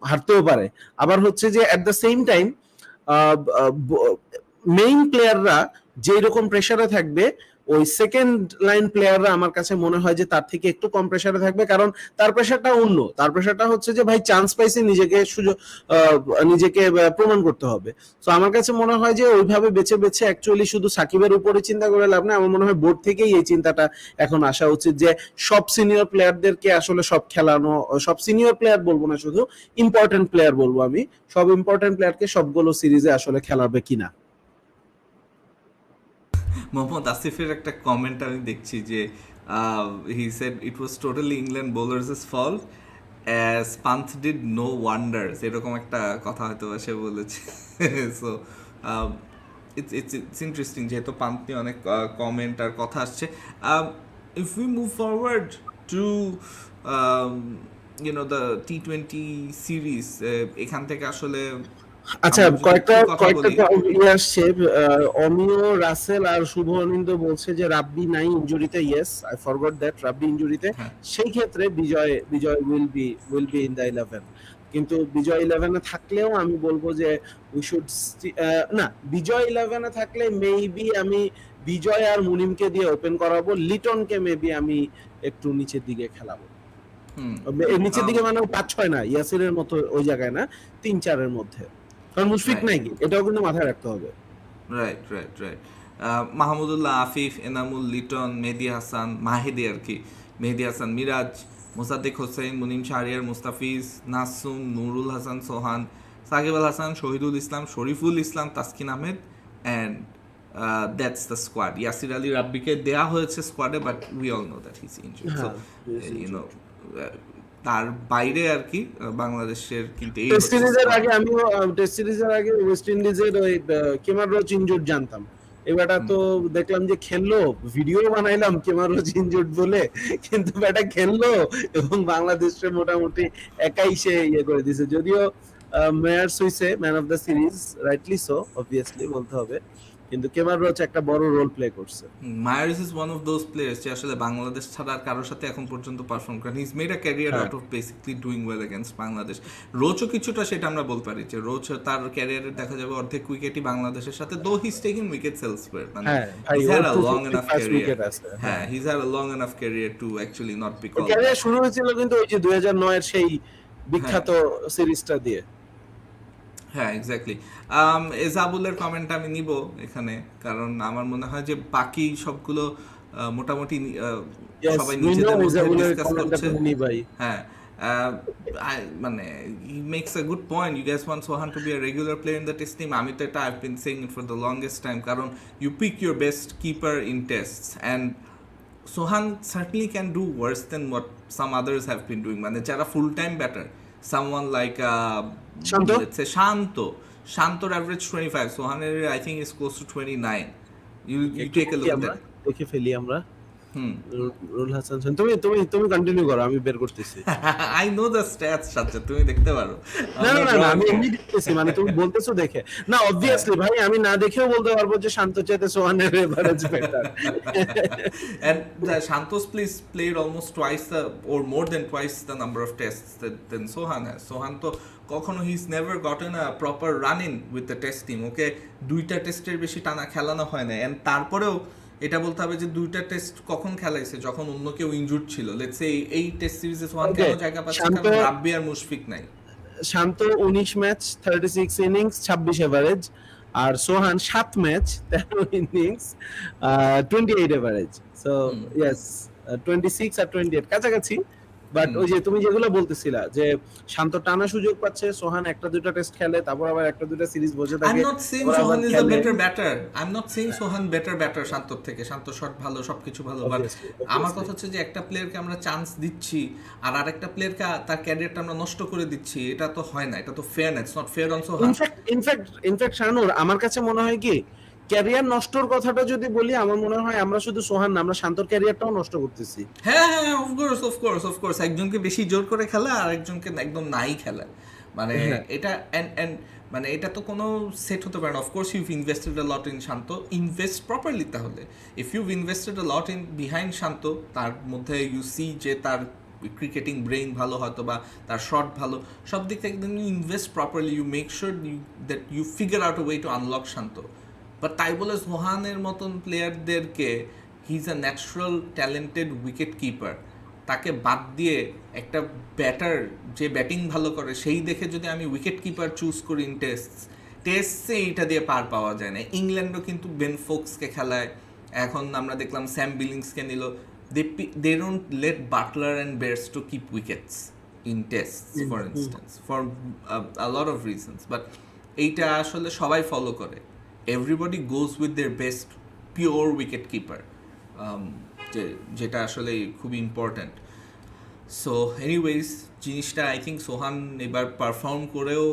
Speaker 2: হারতেও পারে। আবার হচ্ছে যে এট দ্য সেম টাইম মেইন প্লেয়াররা যেই রকম প্রেসারে থাকবে, ওই সেকেন্ড লাইন প্লেয়াররা আমার কাছে মনে হয় যে তার থেকে একটু কম প্রেসারে থাকবে, কারণ তার প্রেসারটা অন্য। তার প্রেসারটা হচ্ছে যে ভাই চান্স পাইছে, নিজেকে প্রমাণ করতে হবে। তো আমার কাছে মনে হয় যে ওইভাবে বেছে বেছে অ্যাকচুয়ালি শুধু সাকিবের উপরে চিন্তা করে লাভ নেই। আমার মনে হয় বোর্ড থেকেই এই চিন্তাটা এখন আসা উচিত যে সব সিনিয়র প্লেয়ারদেরকে আসলে সব খেলানো, সব সিনিয়র প্লেয়ার বলবো না, শুধু ইম্পর্টেন্ট প্লেয়ার বলবো আমি, সব ইম্পর্টেন্ট প্লেয়ারকে সবগুলো সিরিজে আসলে খেলাবে কিনা।
Speaker 1: মোহাম্মদ আসিফের একটা কমেন্ট আমি দেখছি যে he said it was totally England bowlers' fault as Pant did no wonders, এরকম একটা কথা হয়তো সে বলেছে। সো ইটস ইন্টারেস্টিং, যেহেতু পান্থ নিয়ে অনেক কমেন্ট আর কথা আসছে। If we move forward to the টি-20 সিরিজ, এখান থেকে আসলে
Speaker 2: আচ্ছা,
Speaker 1: আমরা যদি
Speaker 2: কয়েকটা
Speaker 1: একটু কথা বলি।
Speaker 2: ইয়ে আসছে। অমিয়, রাসেল আর শুভ অনিন্দ বলছে যে রাব্বি নাই ইনজুরিতে। ইয়েস, আই ফরগট দ্যাট, রাব্বি ইনজুরিতে।
Speaker 1: হ্যাঁ,
Speaker 2: সেই ক্ষেত্রে বিজয় উইল বি ইন দ্য 11। কিন্তু বিজয় 11 এ থাকলেও আমি বলবো যে উই শুড না, বিজয় 11 এ থাকলে মেবি আমি বিজয় আর মুনিমকে দিয়ে ওপেন করাবো, লিটনকে মেবি আমি একটু নিচের দিকে খেলাবো।
Speaker 1: হুম,
Speaker 2: এর নিচের দিকে মানে 5-6 না, ইয়াসিরের মতো ওই জায়গায় না, 3-4 এর মধ্যে। কারণ মুশফিক
Speaker 1: রাইট
Speaker 2: নাই কি, এটাও কিন্তু মাথায় রাখতে হবে।
Speaker 1: রাইট। মাহমুদুল্লাহ, আফিফ, এনামুল, লিটন, মেহেদী হাসান, মাহেদি আর কি, Mehedi Hasan, Miraz, Mosaddek Hossain, Munim Shahriar, Mustafiz, Nasum, Nurul Hasan, Sohan, Shakib Al Hasan, Shohidul Islam, Shoriful Islam, Taskin Ahmed, and that's the squad. Yasir Ali রাব্বিকে দেয়া হয়েছে স্কোয়াডে, but we all know that he is injured. So you know তার বাইরে আর কি বাংলাদেশের কিন্তু এই
Speaker 2: টেস্ট সিরিজের আগে আমিও টেস্ট সিরিজের আগে ওয়েস্ট ইন্ডিজের ওই কেমার রোচ ইনজুর্ড জানতাম। এবারটা তো দেখলাম যে খেললো, ভিডিও বানাইলাম কেমার রোচ ইনজুর্ড বলে, কিন্তু ব্যাটা খেললো এবং বাংলাদেশে মোটামুটি একাই সে ইয়ে করে দিয়েছে। যদিও মেয়ার্স হইছে man of the series, rightly so, obviously বলতে হবে, কিন্তু কেমার রোচ একটা বড় রোল প্লে করছে।
Speaker 1: Myers is one of those players যে আসলে বাংলাদেশ ছাড়া আর কারোর সাথে এখন পর্যন্ত পারফর্ম করেন। He is made a career out of basically doing well against Bangladesh. রোচও কিছুটা সেটা আমরা বলতে পারি যে রোচ তার ক্যারিয়ারে দেখা যাবে অর্ধেক উইকেটই বাংলাদেশের সাথে, though he's taking wickets elsewhere, মানে he's had a long enough career. হ্যাঁ, he's had a long enough career to actually not be called.
Speaker 2: Career শুরু হয়েছিল কিন্তু ওই যে 2009 এর সেই বিখ্যাত সিরিজটা দিয়ে।
Speaker 1: হ্যাঁ, এক্স্যাক্টলি। এজাবুলের কমেন্ট আমি নিব এখানে, কারণ আমার মনে হয় যে বাকি সবগুলো মোটামুটি সবাই নিজেদের মধ্যে ডিসকাস করছে। হ্যাঁ, মানে he makes a good point, you guys want Sohan to be a regular player in the test team. আমি তো এটা I have been saying it for the longest time, কারণ you pick your best keeper in tests and Sohan certainly can do worse than what some others have been doing. মানে যারা full time batter, someone like
Speaker 2: Shanto?
Speaker 1: let's say Shantoর average 25, Sohaner I think is close to 29. You take a look at that.
Speaker 2: দেখে ফেলি আমরা। Rule Hasan, তুমি তুমি তুমি continue করো, আমি বের করতেছি।
Speaker 1: I know the stats, Sajjad, তুমি দেখতে পারো।
Speaker 2: না না না, আমি এমনি দেখতেছি, মানে তুমি বলতেছো দেখে না। অবভিয়াসলি ভাই, আমি না দেখেও বলতে পারবো যে শান্ত চাইতে সোহানের average better.
Speaker 1: And Santos played almost twice or more than twice the number of tests than Sohan has. Sohan তো কখনো he's never gotten a proper run in with the test team. ওকে 2টা টেস্টের বেশি টানা খেলানো হয় না, and তারপরেও এটা বলতে হবে যে 2টা টেস্ট কখন খেলাইছে, যখন অন্য কেউ ইনজুর্ড ছিল। লেটস সে এই টেস্ট সিরিজে সোহান কেন জায়গা পাচ্ছে, কারণ রাব্বি আর মুশফিক নাই।
Speaker 2: শান্ত 19 ম্যাচ 36 ইনিংস 26 এভারেজ, আর সোহান 7 match 13 innings 28 average. So yes, 26 আর 28 কাছাকাছি, বাট ওই যে তুমি যেগুলো বলতেছিলা যে শান্ত টানা সুযোগ পাচ্ছে, সোহান একটা দুইটা টেস্ট খেলে, তারপর আবার একটা দুইটা সিরিজ বসে থাকে,
Speaker 1: I'm not saying
Speaker 2: তারপর আবার
Speaker 1: Sohan is a
Speaker 2: খেলে।
Speaker 1: better batter. I'm not saying Sohan better batter শান্তর থেকে। শান্ত শট ভালো, সবকিছু ভালো, বাট
Speaker 2: Obviously,
Speaker 1: আমার
Speaker 2: obviously.
Speaker 1: কথা হচ্ছে যে একটা প্লেয়ারকে আমরা চান্স দিচ্ছি আর আরেকটা প্লেয়ারকে তার ক্যারিয়ারটা আমরা নষ্ট করে দিচ্ছি, এটা তো হয় না, এটা তো ফেয়ার না, it's not fair on Sohan.
Speaker 2: In fact শানুর, আমার কাছে মনে হয় কি, ক্যারিয়ার নষ্টর কথাটা যদি বলি, আমার মনে হয় আমরা শুধু সোহান না, আমরা শান্তর ক্যারিয়ারটাও নষ্ট করতেছি।
Speaker 1: হ্যাঁ হ্যাঁ, অফকোর্স একজনকে বেশি জোর করে খেলা আর একজনকে একদম নাই খেলা, মানে
Speaker 2: হ্যাঁ।
Speaker 1: এটা এন্ড মানে এটা তো কোনো সেট হতে পারে না। Of course you've invested a lot in Shanto, invest properly. তাহলে if you've invested a lot in behind Shanto, তার মধ্যে ইউ সি যে তার ক্রিকেটিং ব্রেইন ভালো, হয়তো বা তার শট ভালো, সব দিক থেকে you invest properly, you make sure that you figure out a way to unlock Shanto. But তাই বলে সোহানের মতন প্লেয়ারদেরকে, he is a natural talented wicket keeper, তাকে বাদ দিয়ে একটা ব্যাটার যে ব্যাটিং ভালো করে সেই দেখে যদি আমি উইকেট কিপার চুজ করি ইন টেস্টে এইটা দিয়ে পার পাওয়া যায় না। ইংল্যান্ডও কিন্তু বেন ফোক্সকে খেলায়, এখন আমরা দেখলাম স্যাম বিলিংসকে নিল, they don't let Buttler and Bairstow to keep wickets in Test for instance, for a lot of reasons. But এইটা আসলে সবাই ফলো করে, everybody goes with their best pure wicket keeper, যেটা আসলে খুবই ইম্পর্ট্যান্ট। সো এনিওয়েজ, জিনিসটা I think Sohan এবার perform করেও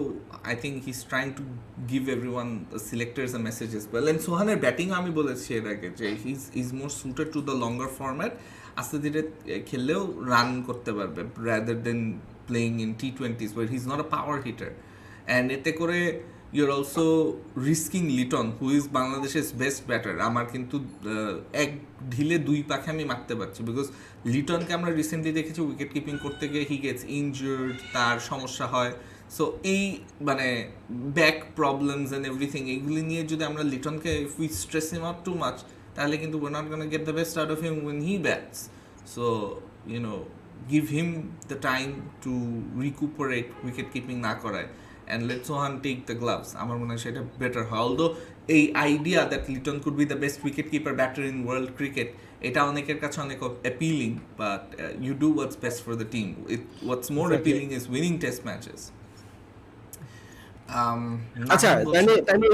Speaker 1: I think he is trying to give everyone selectors a message as well. And সোহানের ব্যাটিং আমি বলেছি এর আগে যে he is more suited to the longer format, আস্তে ধীরে খেললেও রান করতে পারবে rather than playing in T20s where he's not a power hitter. And এতে করে you're also risking Liton, who is বাংলাদেশের বেস্ট ব্যাটার। আমার কিন্তু এক ঢিলে দুই পাখে আমি মারতে পারছি, বিকজ লিটনকে আমরা রিসেন্টলি দেখেছি উইকেট কিপিং করতে গিয়ে হি গেটস ইনজার্ড, তার সমস্যা হয়। সো এই মানে ব্যাক প্রবলেমস অ্যান্ড এভরিথিং, এইগুলি নিয়ে যদি আমরা লিটনকে if we stress him out too much, তাহলে কিন্তু we're not going to get the best out of him when he bats. So you know, give him the time to recuperate wicket keeping না করায়, and let Sohan take the gloves. আমার মনে হয় সেটা better হয়। Although এই idea that Liton could be the best wicket keeper batter in world cricket, এটা অনেকের কাছে অনেক appealing, but you do what's best for the team. What's more appealing is winning test matches.
Speaker 2: আচ্ছা, তাহলে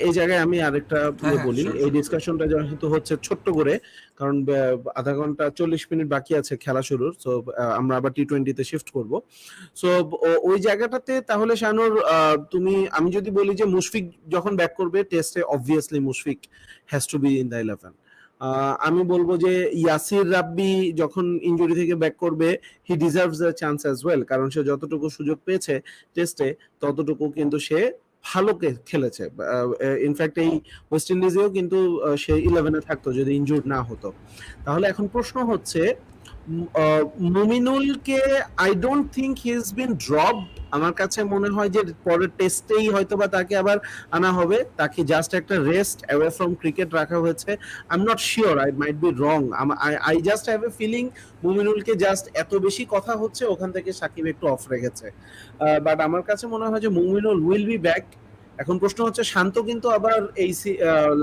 Speaker 2: এই জায়গায় আমি আরেকটা বলি, এই ডিসকাশনটা যেহেতু হচ্ছে ছোট্ট করে, কারণ আধা ঘন্টা 40 মিনিট বাকি আছে খেলা শুরুর, সো আমরা আবার T20 তে শিফট করব। সো ওই জায়গাটাতে তাহলে শানুর, আমি যদি বলি যে মুশফিক যখন ব্যাক করবে টেস্টে, obviously Mushfiq has to be in the 11। আমি বলবো যে ইয়াসির রাব্বি যখন ইনজুরি থেকে ব্যাক করবে, হি deserves the chance as well, কারণ সে যতটুকু সুযোগ পেয়েছে টেস্টে ততটুকু কিন্তু সে ভালো খেলেছে। ইনফ্যাক্ট এই ওয়েস্ট ইন্ডিজেও কিন্তু সে 11-এ থাকতো যদি ইনজুর্ড না হতো। তাহলে এখন প্রশ্ন হচ্ছে, মুমিনুলকে I don't think he is been dropped. আমার কাছে মনে হয় যে পরের টেস্টেই হয়তোবা তাকে আবার আনা হবে, তাকে জাস্ট একটা রেস্ট অ্যাওয়ে ফ্রম ক্রিকেট রাখা হয়েছে। I am not sure, I might be wrong, I just have a feeling মুমিনুলকে জাস্ট এত বেশি কথা হচ্ছে ওখান থেকে সাকিব একটু অফ রেখেছে। বাট আমার কাছে মনে হয় যে মুমিনুল উইল বি ব্যাক। এখন প্রশ্ন হচ্ছে, শান্ত কিন্তু আবার এই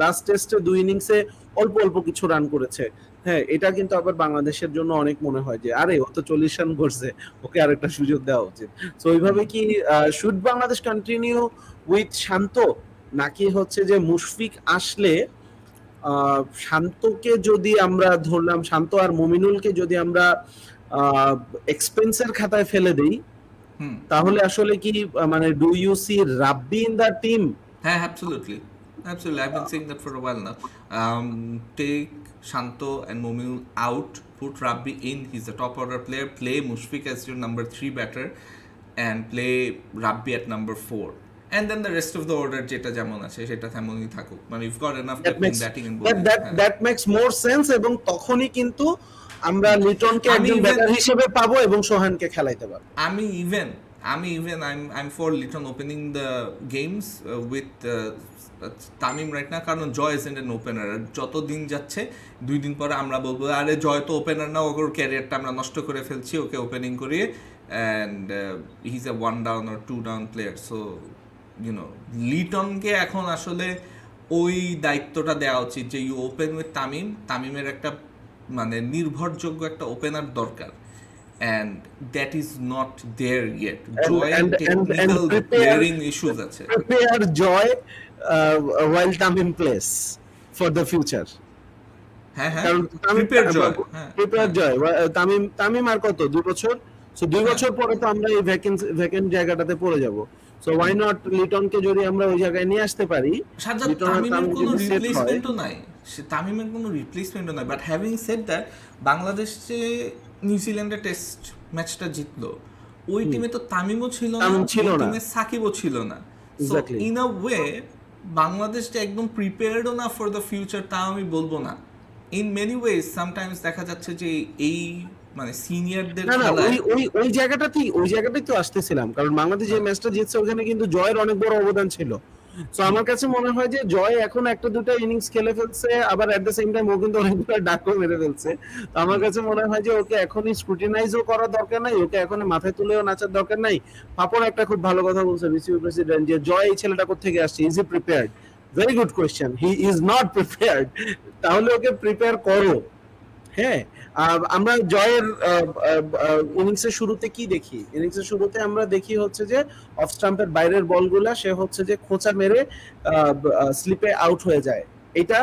Speaker 2: লাস্ট টেস্টে 2 ইনিংসে অল্প অল্প কিছু রান করেছে। হ্যাঁ, এটা কিন্তু আবার বাংলাদেশের জন্য অনেক মনে হয় যে আরে ও তো 40 রান করছে, ওকে আরেকটা সুযোগ দেওয়া উচিত। সো ওইভাবে কি শুড বাংলাদেশ কন্টিনিউ উইথ শান্ত, নাকি হচ্ছে যে মুশফিক আসলে শান্তকে যদি আমরা ধরলাম, শান্ত আর মুমিনুলকে যদি আমরা এক্সপেন্সের খাতায় ফেলে দেই, তাহলে আসলে কি মানে do you see Rabbi in the team?
Speaker 1: হ্যাঁ, absolutely. I've been saying that for a while now. Take Shanto and Mominul out, put Rabbi in, he's a top order player, play Mushfiq as your number 3 batter and play Rabbi at number 4. And then the rest of the order যেটা যেমন আছে সেটা তেমনই থাকুক, মানে you've got enough depth in batting and bowling.
Speaker 2: That makes more sense, এবং তখনই কিন্তু আমরা লিটনকে একজন ব্যাটার হিসেবে পাবো এবং সোহানকে খেলাইতে পারবো।
Speaker 1: I'm for Liton opening the games with Tamim right না, কারণ জয় ইজ এন ওপেনার। যত দিন যাচ্ছে 2 দিন পরে আমরা বলবো আরে জয় তো ওপেনার না, ওর ক্যারিয়ারটা আমরা নষ্ট করে ফেলছি ওকে ওপেনিং করিয়ে, and he is a 1 down or 2 down player. So লিটনকে এখন আসলে ওই দায়িত্বটা দেওয়া উচিত যে ইউ ওপেন উইথ তামিমের একটা মানে নির্ভরযোগ্য একটা ওপেনার দরকার। and that is not there yet.
Speaker 2: And-
Speaker 1: Joy
Speaker 2: and- and
Speaker 1: technical
Speaker 2: prepare-
Speaker 1: glaring issues আছে.
Speaker 2: prepare joy while Tamim plays for the future.
Speaker 1: হ্যাঁ হ্যাঁ
Speaker 2: কারণ
Speaker 1: prepare joy. হ্যাঁ,
Speaker 2: প্রিপেয়ার
Speaker 1: হ্যাঁ।
Speaker 2: জয় তামিম আর কত 2 বছর, সো 2
Speaker 1: হ্যাঁ।
Speaker 2: বছর পরে তো আমরা এই ভ্যাকেন্ট জায়গাটাতে পড়ে যাব। সো ওয়াই নট লিটনকে যদি আমরা ওই জায়গায় নিয়ে আসতে পারি,
Speaker 1: সাজ্জাদ,
Speaker 2: লিটন আর
Speaker 1: তামিমের
Speaker 2: তামিম
Speaker 1: কোনো
Speaker 2: যদি set হয়,
Speaker 1: রিপ্লেসমেন্টও নাই, সে তামিমের কোনো রিপ্লেসমেন্টও নাই। But having said that, Bangladesh যে নিউজিল্যান্ডের টেস্ট ম্যাচটা জিতলো, ওই টিমে তো তামিমও ছিল না,
Speaker 2: তামিম ছিল
Speaker 1: ওই
Speaker 2: না।
Speaker 1: টিমে সাকিবও ছিল না। So
Speaker 2: Exactly.
Speaker 1: In a way Bangladesh যে একদম প্রিপেয়ার্ডও না ফর দ্য ফিউচার, তা আমি বলবো না। ইন মেনি ওয়েজ সামটাইমস দেখা যাচ্ছে যে এই মানে সিনিয়রদের
Speaker 2: না না
Speaker 1: খেলায়
Speaker 2: ওই জায়গাটাই তো আসতেছিলাম, কারণ বাংলাদেশ যে ম্যাচটা জিতছে ওখানে কিন্তু জয়ের অনেক বড় অবদান ছিল। সো আমার কাছে মনে হয় যে জয় এখন একটা দুটো ইনিংস খেলে ফেলছে, আবার এট দ্য সেম টাইম ও কিন্তু অনেকগুলো ডাকও মেরে ফেলছে। তো আমার কাছে মনে হয় যে ওকে এখনই স্ক্রুটিনাইজও করার দরকার নাই, ওকে এখন মাথায় তুলেও নাচার দরকার নাই। পাপন একটা খুব ভালো কথা বলছে বিসিবি প্রেসিডেন্ট, যে জয় এই ছেলেটা কোত্থেকে আসছে, is he prepared? Very good question, he is not prepared. তাহলে ওকে প্রিপেয়ার করো। হ্যাঁ, আমরা জয়ের ইনিংসের শুরুতে কি দেখি? ইনিংসের শুরুতে আমরা দেখি হচ্ছে যে অফ স্টাম্পের বাইরের বলগুলা সে হচ্ছে যে খোঁচা মেরে স্লিপে আউট হয়ে যায়। এটা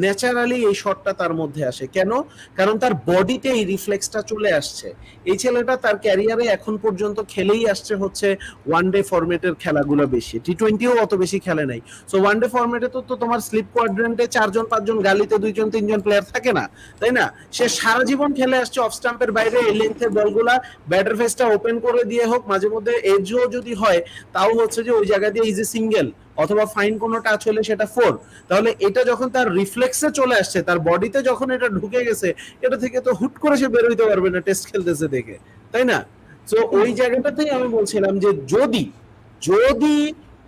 Speaker 2: ন্যাচারালি এই শটটা তার মধ্যে আসে কেন? কারণ তার বডিতে এই রিফ্লেক্সটা চলে আসছে। এই ছেলেটা তার ক্যারিয়ারে এখন পর্যন্ত খেলেই আসছে হচ্ছে ওয়ানডে ফরম্যাটের খেলাগুলো বেশি, টি20ও অত বেশি খেলে নাই। সো ওয়ানডে ফরম্যাটে তো তোমার স্লিপ কোয়াড্রেন্টে 4 জন 5 জন, গালিতে 2 জন 3 জন প্লেয়ার থাকে না, তাই না? সে সারা জীবন খেলে আসছে অফ স্টাম্পের বাইরে এই লেন্থের বলগুলা, ব্যাটার ফেসটা ওপেন করে দিয়ে হোক, মাঝে মধ্যে এজও যদি হয় তাও হচ্ছে যে ওই জায়গা দিয়ে ইজি সিঙ্গেল অথবা ফাইন কোনো টাচ হলে সেটা 4। তাহলে এটা যখন তার রিফ্লেক্সে চলে আসছে, তার বডিতে যখন এটা ঢুকে গেছে, এটা থেকে তো হুট করে সে বের হইতে পারবে না টেস্ট খেলতেছে দেখে, তাই না? সো ওই জায়গাটাতেই আমি বলছিলাম যে যদি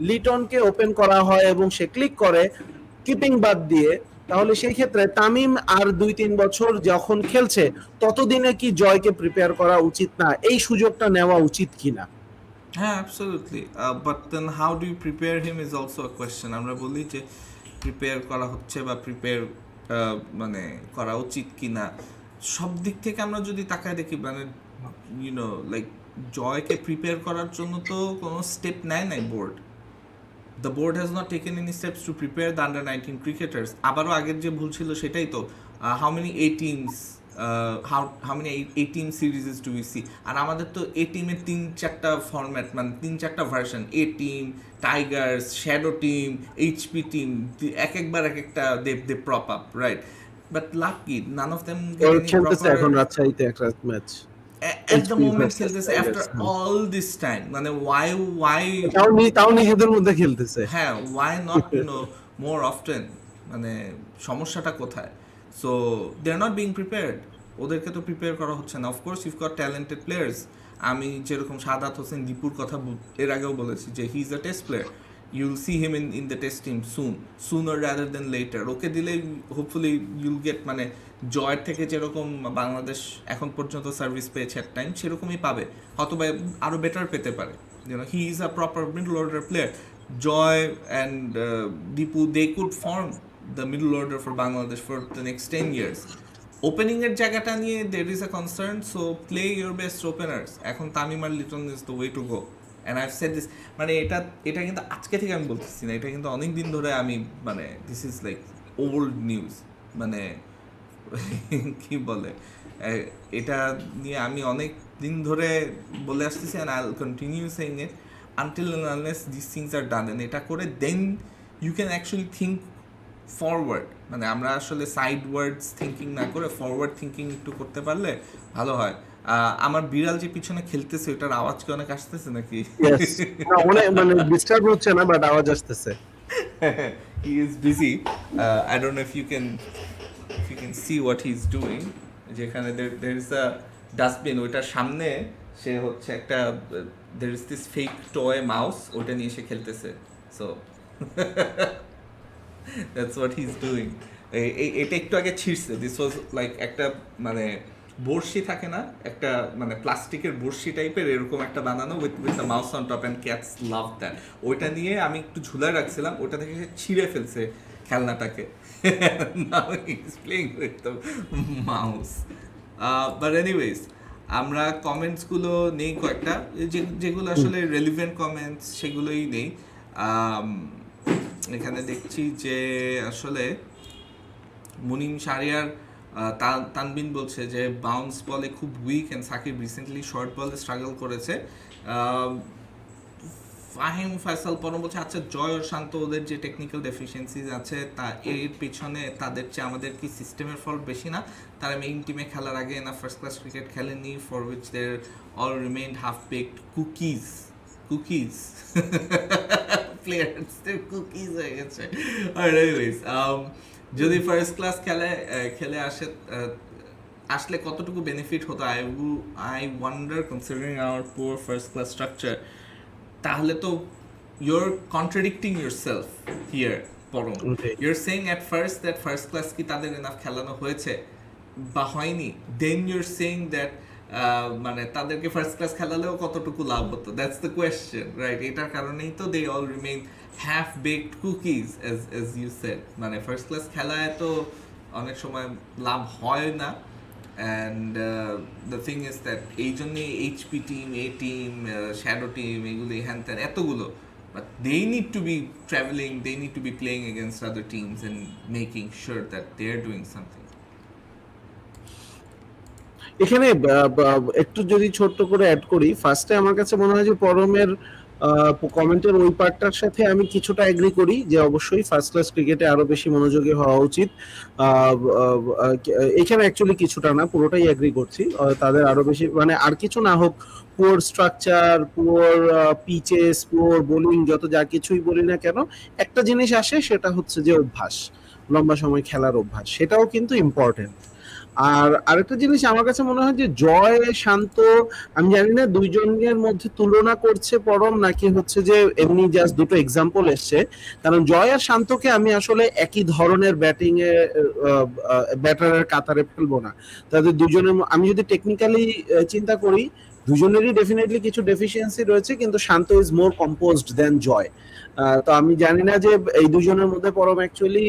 Speaker 2: লিটনকে ওপেন করা হয় এবং সে ক্লিক করে কিপিং বাদ দিয়ে, তাহলে সেই ক্ষেত্রে তামিম আর 2-3 বছর যখন খেলছে ততদিনে কি জয়কে প্রিপেয়ার করা উচিত না? এই সুযোগটা নেওয়া উচিত কিনা?
Speaker 1: হ্যাঁ, absolutely. But then how do you prepare him is also a question. আমরা বলি যে প্রিপেয়ার করা হচ্ছে বা প্রিপেয়ার মানে করা উচিত কি না, সব দিক থেকে আমরা যদি তাকায় দেখি, মানে ইউনো লাইক জয়কে প্রিপেয়ার করার জন্য তো কোনো স্টেপ নেয় নাই board. The board has not taken any steps to prepare the under nineteen cricketers. আবারও আগের যে ভুল ছিল সেটাই তো, how many A teams, how many A team series do we see? আর আমাদের তো এ টিমের 3-4টা ফরম্যাট, মানে 3-4টা version, A team, Tigers, shadow team, HP team, একবার এক একটা they prop up, right? But lucky none of them
Speaker 2: খেলতেছে এখন রাজশাহীতে একটা ম্যাচ
Speaker 1: at the moment খেলতেছে after all this time, মানে why
Speaker 2: তাও নিজেদের মধ্যে খেলতেছে।
Speaker 1: হ্যাঁ, why not more often? মানে সমস্যাটা কোথায়? So they are not being prepared. ওদেরকে তো প্রিপেয়ার করা হচ্ছে না। Of course you've got talented players. আমি যেরকম সাদাত হোসেন দীপুর কথা এর আগেও বলেছি যে he is a test player, you'll see him in the test team sooner rather than later. ওকে দিলে হোপফুলি you'll get, মানে জয়ের থেকে যেরকম বাংলাদেশ এখন পর্যন্ত সার্ভিস পেয়েছে এট টাইম, সেরকমই পাবে, হয়তোবা আরও বেটার পেতে পারে। He is a proper middle order player. Joy and Dipu, they could form the middle order for Bangladesh for the next 10 years. ওপেনিংয়ের জায়গাটা নিয়ে there is a concern, so play your best openers. এখন তামিম আর Litton is the way to go. And I've said this, মানে এটা কিন্তু আজকে থেকে আমি বলতেছি না, এটা কিন্তু অনেক দিন ধরে আমি, মানে this is like old news, মানে কি বলে, এটা নিয়ে আমি অনেক দিন ধরে বলে আসতেছি, and I will continue saying it until and unless this things are done. অ্যান্ড এটা করে then you can actually think forward. মানে আমরা আসলে সাইডওয়ার্ডস থিঙ্কিং না করে ফরওয়ার্ড থিঙ্কিং একটু করতে পারলে ভালো হয়। আমার বিড়াল যে পিছনে খেলতেছে ওটার আওয়াজ কি অনেক আসতেছে নাকি?
Speaker 2: মানে ডিস্টার্ব হচ্ছে না, বাট আওয়াজ আসতেছে।
Speaker 1: He is busy. I don't know if you can see what he's doing. যেখানে there is a dustbin, ওইটার সামনে সে হচ্ছে একটা there is this fake toy mouse, ওটা নিয়ে সে খেলতেছে। So that's what he's doing. এটা একটু আগে ছিঁড়ছে। This was like একটা, মানে বড়শি থাকে না, একটা মানে প্লাস্টিকের বড়শি টাইপের, এরকম একটা বানানো with the mouse on top, and cats love that. ওইটা নিয়ে আমি একটু ঝুলায় রাখছিলাম, ওটা থেকে সে ছিঁড়ে ফেলছে খেলনাটাকে। Now he's playing with the mouse. But anyways, আমরা কমেন্টসগুলো নেই কয়েকটা, যেগুলো আসলে রেলিভেন্ট কমেন্টস সেগুলোই নেই। এখানে দেখছি যে আসলে মুনিম শাহরিয়ার তানবিন বলছে যে বাউন্স বলে খুব weak and Shakib recently short বলে স্ট্রাগল করেছে। ফাহিম ফয়সাল পরম বলছে আচ্ছা জয় ও শান্ত ওদের যে টেকনিক্যাল ডেফিসিয়েন্সিজ আছে তা এর পিছনে তাদের চেয়ে আমাদের কি সিস্টেমের ফল্ট বেশি না? তারা মেইন টিমে খেলার আগে না ফার্স্ট ক্লাস ক্রিকেট খেলেনি, for which there all remained half baked cookies প্লেয়ার্সদের কুকিজ হয়ে গেছে। যদি ফার্স্ট ক্লাস খেলে আসলে কতটুকু বেনিফিট হতো? I wonder considering our poor first class structure. তাহলে তো you're contradicting yourself here Param. You're saying at first that first class কি তাদের এনাফ খেলানো হয়েছে বা হয়নি, দেন ইউর সেইং দ্যাট মানে তাদেরকে ফার্স্ট ক্লাস খেলালেও কতটুকু লাভ হতো। That's the question, right? এটার কারণেই তো they all remain half baked cookies as you said. মানে ফার্স্ট ক্লাস খেলায় তো অনেক সময় লাভ হয় না। And the thing is that এই জন্যই HP team, A team, shadow team, এগুলো হ্যান ত্যান এতগুলো, but they need to be travelling, they need to be playing against other teams and making sure that they are doing something.
Speaker 2: এখানে একটু যদি ছোট্ট করে অ্যাড করি, ফার্স্টে আমার কাছে মনে হয় যে পরমের কমেন্টের ওই পার্টটার সাথে আমি কিছুটা এগ্রি করি যে অবশ্যই ফার্স্ট ক্লাস ক্রিকেটে আরো বেশি মনোযোগী হওয়া উচিত। এখানে অ্যাকচুয়ালি কিছুটা না, পুরোটাই এগ্রি করছি। তাদের আরো বেশি মানে আর কিছু না হোক, poor structure, poor peaches, poor bowling, যত যা কিছুই বলি না কেন, একটা জিনিস আসে, সেটা হচ্ছে যে অভ্যাস, লম্বা সময় খেলার অভ্যাস, সেটাও কিন্তু ইম্পর্টেন্ট। আর আরেকটা জিনিস আমার কাছে মনে হয় যে জয় শান্ত, আমি জানি না দুইজনের মধ্যে তুলনা করছে পরম নাকি হচ্ছে যে এমনি জাস্ট দুটো এক্সাম্পল এসছে, কারণ জয় আর শান্তকে আমি আসলে একই ধরনের ব্যাটিং এ ব্যাটারের কাতারে ফেলবো না। তাদের দুজনের আমি যদি টেকনিক্যালি চিন্তা করি, দুজনেরই ডেফিনেটলি কিছু ডেফিসিয়েন্সি রয়েছে, কিন্তু শান্ত ইজ মোর কম্পোজড দেন জয়। তো আমি জানি না যে এই দুজনের মধ্যে পরম অ্যাকচুয়ালি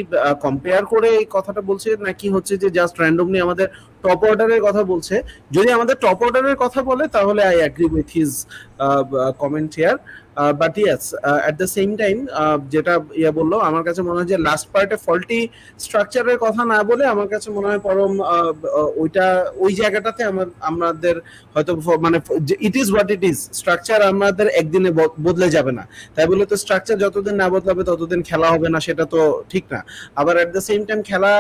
Speaker 2: কম্পেয়ার করে এই কথাটা বলছে নাকি হচ্ছে যে জাস্ট র্যান্ডমলি আমাদের টপ অর্ডারের কথা বলছে। যদি আমাদের টপ অর্ডারের কথা বলে তাহলে I agree with his comment here, but yes at the same time যেটা বললো, আমার কাছে মনে হয় যে লাস্ট পার্টে ফল্টি স্ট্রাকচারের কথা না বলে আমার কাছে মনে হয় পরম ওইটা ওই জায়গাটাতে আমাদের হয়তো মানে it is what it is, structure আমাদের একদিনে বদলে যাবে না, তাই বলে তো স্ট্রাকচার যতদিন না বদলাবে ততদিন খেলা হবে না, সেটা তো ঠিক না। আবার এট দ্য সেম টাইম খেলা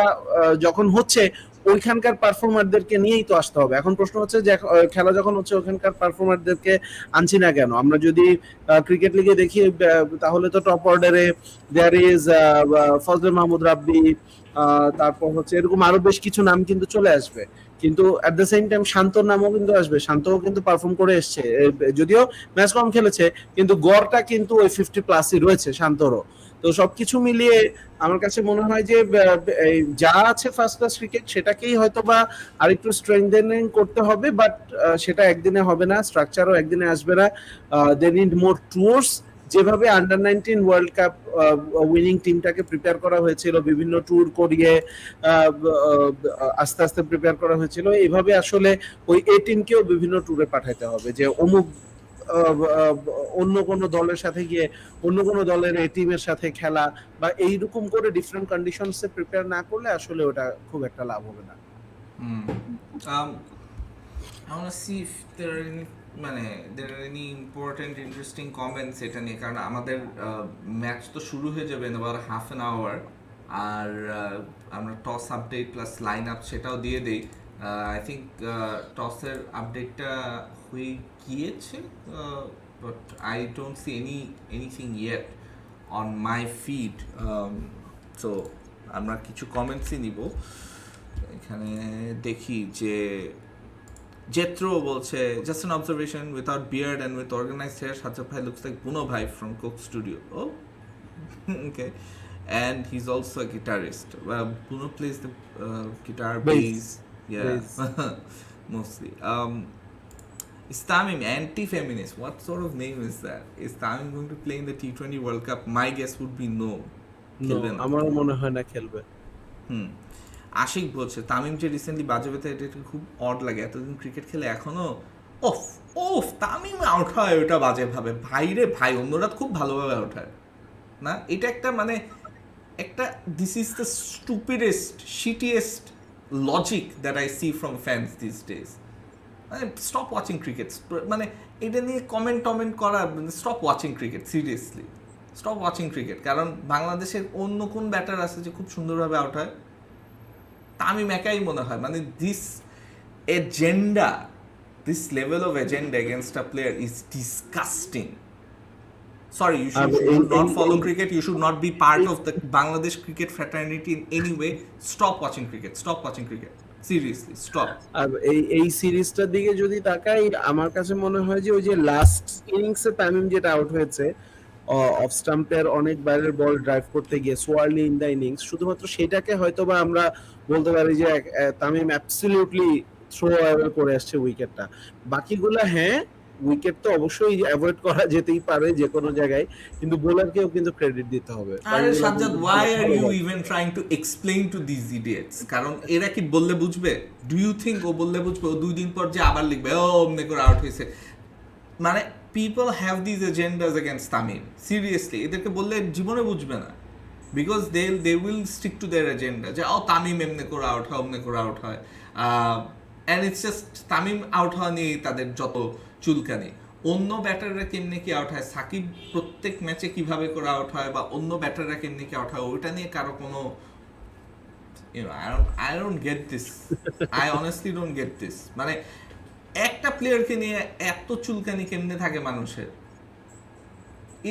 Speaker 2: যখন হচ্ছে ওইখানকার পারফর্মারদেরকে নিয়েই তো আসতে হবে। এখন প্রশ্ন হচ্ছে যে খেলা যখন হচ্ছে ওখানকার পারফর্মারদেরকে আনছি না কেন? আমরা যদি ক্রিকেট লিগে দেখি তাহলে তো টপ অর্ডারে দেয়ার ইজ ফজলে মাহমুদ রাব্বি, তারপর হচ্ছে এরকম আরো বেশ কিছু নাম কিন্তু চলে আসবে, কিন্তু এট দ্য সেম টাইম শান্তর নামও কিন্তু আসবে। শান্তও কিন্তু পারফর্ম করে এসছে, যদিও ম্যাচ কম খেলেছে, কিন্তু গড়টা কিন্তু ওই 50+ রয়েছে শান্তরও। তো সবকিছু মিলিয়ে আমার কাছে মনে হয় যে যা আছে ফার্স্ট ক্লাস ক্রিকেট সেটাকেই হয়তো বা আরেকটু স্ট্রেংথেনিং করতে হবে, বাট সেটা একদিনে হবে না, স্ট্রাকচারও একদিনে আসবে না। They need more tours. যেভাবে আন্ডার 19 ওয়ার্ল্ড কাপ উইনিং টিমটাকে প্রিপেয়ার করা হয়েছিল, বিভিন্ন ট্যুর করিয়ে আস্তে আস্তে প্রিপেয়ার করা হয়েছিল, এইভাবে আসলে ওই এ টিমকেও বিভিন্ন ট্যুরে পাঠাতে হবে, যে অমুক অন্য কোনো দলের সাথে গিয়ে অন্য কোনো দলের এই টিমের সাথে খেলা বা এইরকম করে ডিফারেন্ট কন্ডিশনসে প্রিপেয়ার না করলে আসলে ওটা খুব একটা লাভ হবে না।
Speaker 1: I want to see if there are any important interesting comments এটা নিয়ে, কারণ আমাদের ম্যাচ তো শুরু হয়ে যাবে in about half an hour, আর আমরা toss update plus line up সেটাও দিয়ে দেই। আই থিঙ্ক টসের আপডেটটা হয়ে গিয়েছে, but I don't see anything yet on my feed. So আমরা কিছু কমেন্টসই নিব। এখানে দেখি যে জেত্রো বলছে, just an observation, without beard and with organized hair, Sajjad Bhai looks like Buno Bhai from Coke Studio. Oh, okay. And he's also a guitarist. Buno plays the guitar, bass. Yeah, mostly. Istamim, anti-feminist. What sort of name is that? Is Istamim going to play in the T20 World Cup? My guess would be no.
Speaker 2: আমারও মনে হয় না খেলবে।
Speaker 1: আশিক বলছে তামিম যে recently বাজে বেতে, এটা খুব অড লাগে, এতদিন ক্রিকেট খেলে এখনো ওফ ওফ তামিম আউট হয় ওটা বাজে ভাবে। ভাই রে ভাই, অন্যরা খুব ভালোভাবে আউট হয় না, এটা একটা মানে একটা this is the stupidest shittiest logic that I see from fans this days. মানে স্টপ ওয়াচিং ক্রিকেট, মানে এটা নিয়ে কমেন্ট করা, stop watching cricket, seriously stop watching cricket. কারণ বাংলাদেশের অন্য কোন ব্যাটার আছে যে খুব সুন্দরভাবে আউট হয়? তামিম একাই মনে হয়। মানে this agenda, this level of agenda against a player is disgusting. Sorry, you should not follow cricket. You should not be part of the Bangladesh cricket fraternity in any way. Stop watching cricket. Stop watching cricket. Seriously, stop.
Speaker 2: আর এই সিরিজটার দিকে যদি তাকাই, আমার কাছে মনে হয় যে ওই যে লাস্ট ইনিংসে তামিম যেটা আউট হয়েছে অফ স্টাম্পের অনেক বাইরের বল ড্রাইভ করতে গিয়ে সোয়ার্লি ইন দ্য ইনিংস, শুধুমাত্র সেটাকে হয়তো বা আমরা বলতে পারি যে তামিম অ্যাবসলিউটলি থ্রো অ্যাওয়ে করে আসছে উইকেটটা। বাকিগুলা হ্যাঁ, উইকেট তো অবশ্যই অ্যাভয়েড করা যেতেই পারে যে কোনো জায়গায়, কিন্তু বোলারকেও কিন্তু ক্রেডিট দিতে হবে।
Speaker 1: আরে Sajjad, why are you even trying to explain to these idiots? কারণ এরা কি বললে বুঝবে? Do you think ও বললে বুঝবে? ও 2 দিন পর যে আবার লিখবে ও অমনে করে আউট হয়েছে। মানে people have these agendas against Tamim. Seriously, এদেরকে বললে জীবনে বুঝবে না। Because they will stick to their agenda. যে ও তামিম এমনে করে আউট হয়, অমনে করে আউট হয়। And it's just Tamim out হওয়া নিয়ে তাদের যত চুলকানি। অন্য ব্যাটাররা কেমনে কি আউট হয়, সাকিব প্রত্যেক ম্যাচে কিভাবে করে আউট হয়, বা অন্য ব্যাটাররা কেমনে কি আউট হয়, ওইটা নিয়ে কারো কোনো I don't get this. I honestly don't get this. মানে একটা প্লেয়ারকে নিয়ে এত চুলকানি কেমনে থাকে মানুষের?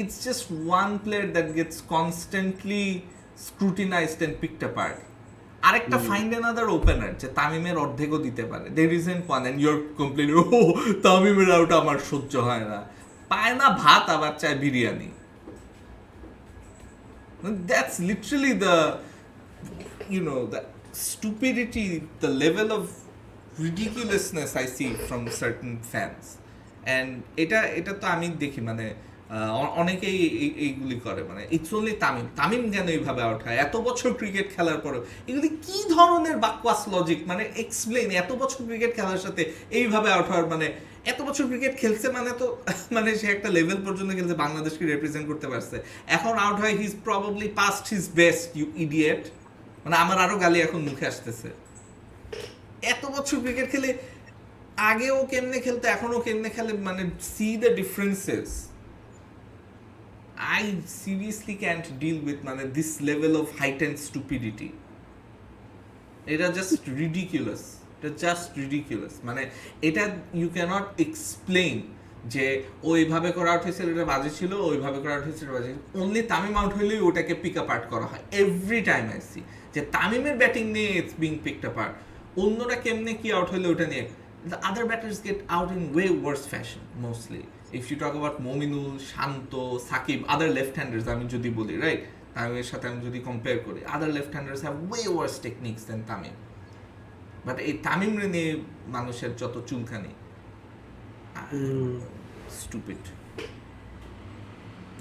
Speaker 1: It's just one player that gets constantly scrutinized and picked apart. আরেকটা ফাইন্ড অ্যানাদার ওপেনার যে তামিমের অর্ধেকও দিতে পারে, there isn't one and you're complaining oh তামিমের আউট আমার সহ্য হয় না। পায় না ভাত, আবার চায় biryani. That's literally the the stupidity, the level of ridiculousness I see from certain fans. And এটা তো আমি দেখি, মানে অনেকেই এইগুলি করে, মানে ইটস অনলি তামিম কেন এইভাবে আউট হয় এত বছর ক্রিকেট খেলার পরেও? এগুলি কি ধরনের বাকওয়াস লজিক? মানে এক্সপ্লেইন, এত বছর ক্রিকেট খেলার সাথে এইভাবে আউট হওয়ার, মানে এত বছর ক্রিকেট খেলছে মানে তো মানে সে একটা লেভেল পর্যন্ত খেলছে, বাংলাদেশকে রিপ্রেজেন্ট করতে পারছে, এখন আউট হয় he is probably past his best, you idiot. মানে আমার আরো গালি এখন মুখে আসতেছে। এত বছর ক্রিকেট খেলে আগেও কেমনে খেলতে, এখনো কেমনে খেলে, মানে C the differences. I seriously can't deal with মানে this level of heightened stupidity. এটা just ridiculous. এটা just ridiculous. মানে এটা you cannot explain যে ওইভাবে করে আউট হয়েছিল এটা বাজে ছিল, ওইভাবে করে আউট হয়েছিল বাজে। অনলি তামিম আউট হইলেই ওটাকে পিক আপার্ট করা হয় এভরি টাইম। আই সি যে তামিমের ব্যাটিং নিয়ে ইটস বিং পিকড আপার্ট, অন্যরা কেমনে কি আউট হইলে ওটা নিয়ে। The other batters get out in way worse fashion mostly. If you talk about Mominul, Shanto, Sakib, other left-handers, আমি যদি বলি, right? তামিমের সাথে আমি যদি কম্পেয়ার করি, other left-handers have way worse techniques than Tamim. But এই তামিম নিয়ে মানুষের যত চুলখানি, stupid.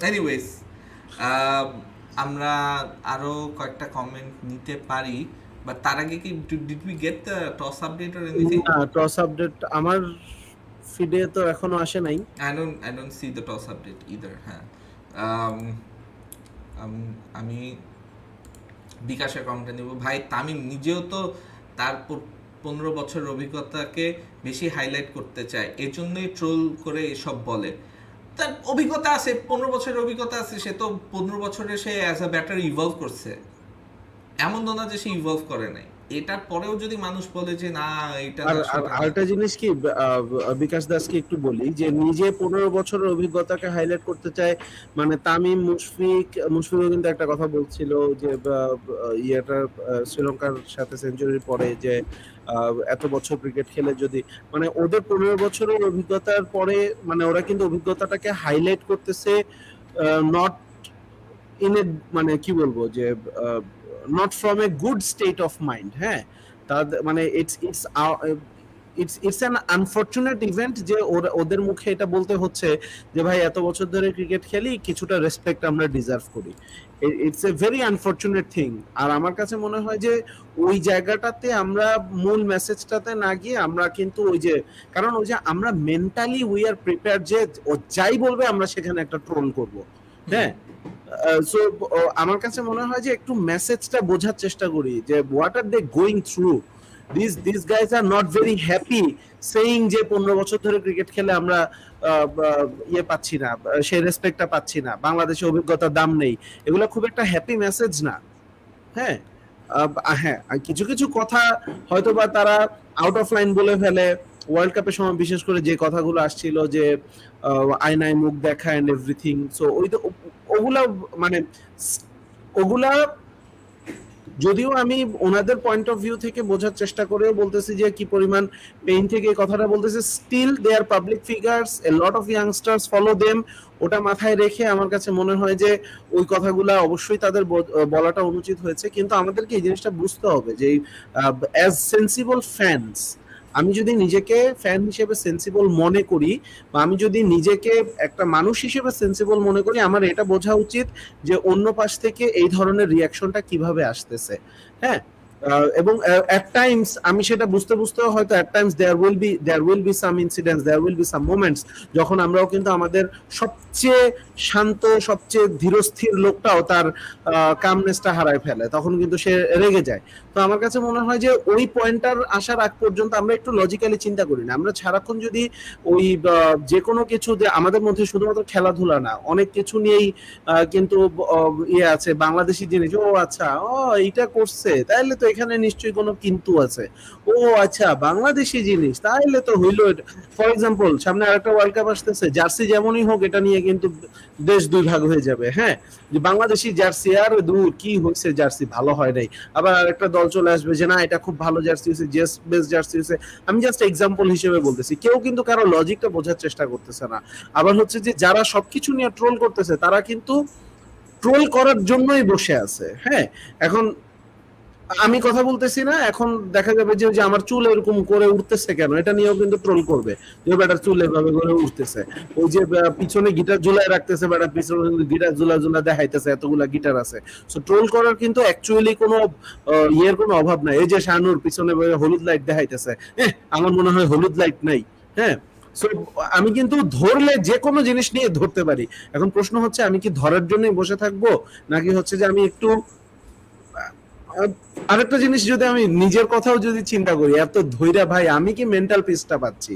Speaker 1: Anyways, আমরা আরো কয়েকটা কমেন্ট নিতে পারি, বাট তার আগে কি did we get the toss update or anything?
Speaker 2: না, টস আপডেট আমার ফিডে তো এখনো আসে নাই।
Speaker 1: I don't see the toss update either. হ্যাঁ, আমি বিকাশের কমেন্ট নেব। ভাই তামিম নিজেও তো তার 15 বছরের অভিজ্ঞতাকে বেশি হাইলাইট করতে চায়, এজন্যই ট্রোল করে এসব বলে। তার অভিজ্ঞতা আছে, 15 বছরের অভিজ্ঞতা আছে, সে তো 15 বছরে সে অ্যাজ আ ব্যাটার ইভলভ করছে, এমন না যে সে ইভলভ করে নাই। এটার পরেও যদি মানুষ বলে যে না এটা,
Speaker 2: আরেকটা জিনিস কি বিকাশ দাসকে একটু বলি যে নিজে 15 বছরের অভিজ্ঞতাকে হাইলাইট করতে চায়, মানে তামিম মুশফিকও কিন্তু একটা কথা বলছিল যে শ্রীলঙ্কার সাথে সেঞ্চুরির পরে যে এত বছর ক্রিকেট খেলে যদি, মানে ওদের 15 বছরের অভিজ্ঞতার পরে, মানে ওরা কিন্তু অভিজ্ঞতাটাকে হাইলাইট করতেছে নট ইন এ, মানে কি বলবো যে not from a good state of mind. হ্যাঁ, তার মানে ইটস অ্যান আনফরচুনেট ইভেন্ট যে ওদের মুখে এটা বলতে হচ্ছে যে ভাই এত বছর ধরে ক্রিকেট খেলি, কিছুটা রেসপেক্ট আমরা ডিজার্ভ করি। It's a very unfortunate thing. আর আমার কাছে মনে হয় যে ওই জায়গাটাতে আমরা মূল মেসেজটাতে না গিয়ে আমরা কিন্তু ওই যে, কারণ ওই যে আমরা মেন্টালি উই আর প্রিপেয়ার যে ও যাই বলবে আমরা সেখানে একটা ট্রোল করব, হ্যাঁ। সো আমার কাছে মনে হয় যে একটু মেসেজটা বোঝার চেষ্টা করি যে what are they going through. This guys are not very happy saying যে 15 বছর ধরে ক্রিকেট খেলে আমরা ইয়ে পাচ্ছি না, সেই রেসপেক্টটা পাচ্ছি না, বাংলাদেশে অভিজ্ঞতার দাম নেই, এগুলো খুব একটা হ্যাপি মেসেজ না। হ্যাঁ, হ্যাঁ, কিছু কিছু কথা হয়তো বা তারা আউট অফ লাইন বলে ফেলে। ওয়ার্ল্ড কাপের সময় বিশেষ করে যে কথাগুলো আসছিল যে আয়নায় মুখ দেখা এন্ড এভরিথিং, সো ওগুলা মানে ওগুলা যদিও আমি ওনাদের পয়েন্ট অফ ভিউ থেকে বোঝার চেষ্টা করেও বলতেছি যে কি পরিমাণ পেইন থেকে এই কথাটা বলতেছে, still they are public figures, a lot of youngsters follow them. ওটা মাথায় রেখে আমার কাছে মনে হয় যে ওই কথাগুলো অবশ্যই তাদের বলাটা অনুচিত হয়েছে। কিন্তু আমাদেরকে এই জিনিসটা বুঝতে হবে যে অ্যাজ সেন্সিবল ফ্যান্স, আমি যদি নিজেকে ফ্যান হিসেবে সেন্সিবল মনে করি বা আমি যদি নিজেকে একটা মানুষ হিসেবে সেন্সিবল মনে করি, আমার এটা বোঝা উচিত যে অন্য পাশ থেকে এই ধরনের রিয়াকশনটা কিভাবে আসতেছে। হ্যাঁ, এবং অ্যাট টাইমস আমি সেটা বুঝতে বুঝতে হয়তো at times there will be some incidents, there will be some moments যখন আমরাও কিন্তু আমাদের সবচেয়ে শান্ত সবচেয়ে ধীরস্থির লোকটাও তার কামনেসটা হারায় ফেলে, তখন কিন্তু সে রেগে যায়। তো আমার কাছে মনে হয় যে ওই পয়েন্টটার আসার আগ পর্যন্ত আমরা একটু লজিক্যালি চিন্তা করি না। আমরা সারাক্ষণ যদি ওই যে কোনো কিছু, যে আমাদের মধ্যে শুধুমাত্র খেলাধুলা না, অনেক কিছু নিয়েই কিন্তু ইয়ে আছে, বাংলাদেশি জিনিস, ও আচ্ছা ও এইটা করছে তাইলে তো এখানে নিশ্চয়ই কোনো কিন্তু আছে, ও আচ্ছা বাংলাদেশি জিনিস তাইলে তো হইলো। ফর এক্সাম্পল সামনে আরেকটা ওয়ার্ল্ড কাপ আসতেছে, জার্সি যেমনই হোক এটা নিয়ে কিন্তু দেশ দুই ভাগ হয়ে যাবে। হ্যাঁ, যে বাংলাদেশি জার্সি আর দূর কি হয়েছে, জার্সি ভালো হয় নাই, আবার আরেকটা দল চলে আসবে যে না এটা খুব ভালো জার্সি হয়েছে, জেস বেস জার্সি হয়েছে। আমি জাস্ট এক্সাম্পল হিসেবে বলতেছি, কেউ কিন্তু কারো লজিকটা বোঝার চেষ্টা করতেছে না। আবার হচ্ছে যে যারা সবকিছু নিয়ে ট্রোল করতেছে তারা কিন্তু ট্রোল করার জন্যই বসে আছে। হ্যাঁ, এখন আমি কথা বলতেছি না, এখন দেখা যাবে যে আমার চুল এরকম করে উঠতেছে কেন, এটা নিয়েও কিন্তু ট্রোল করবে যে বেটার চুল এভাবে করে উঠতেছে, ওই যে পিছনে গিটার ঝুলায় রাখতেছে, বেটার পিছনে গিটার ঝুলা দেখাইতেছে, এতগুলা গিটার আছে। সো ট্রোল করার কিন্তু অ্যাকচুয়ালি কোনো ইয়ের কোনো অভাব নাই। এই যে শানুর পিছনে হলুদ লাইট দেখাইতেছে, আমার মনে হয় হলুদ লাইট নাই। হ্যাঁ, সো আমি কিন্তু ধরলে যে কোনো জিনিস নিয়ে ধরতে পারি। এখন প্রশ্ন হচ্ছে আমি কি ধরার জন্যই বসে থাকবো, নাকি হচ্ছে যে আমি একটু আরেকটা জিনিস যদি আমি নিজের কথাও যদি চিন্তা করি, এত ধৈর্য ভাই আমি কি মেন্টাল পিসটা পাচ্ছি?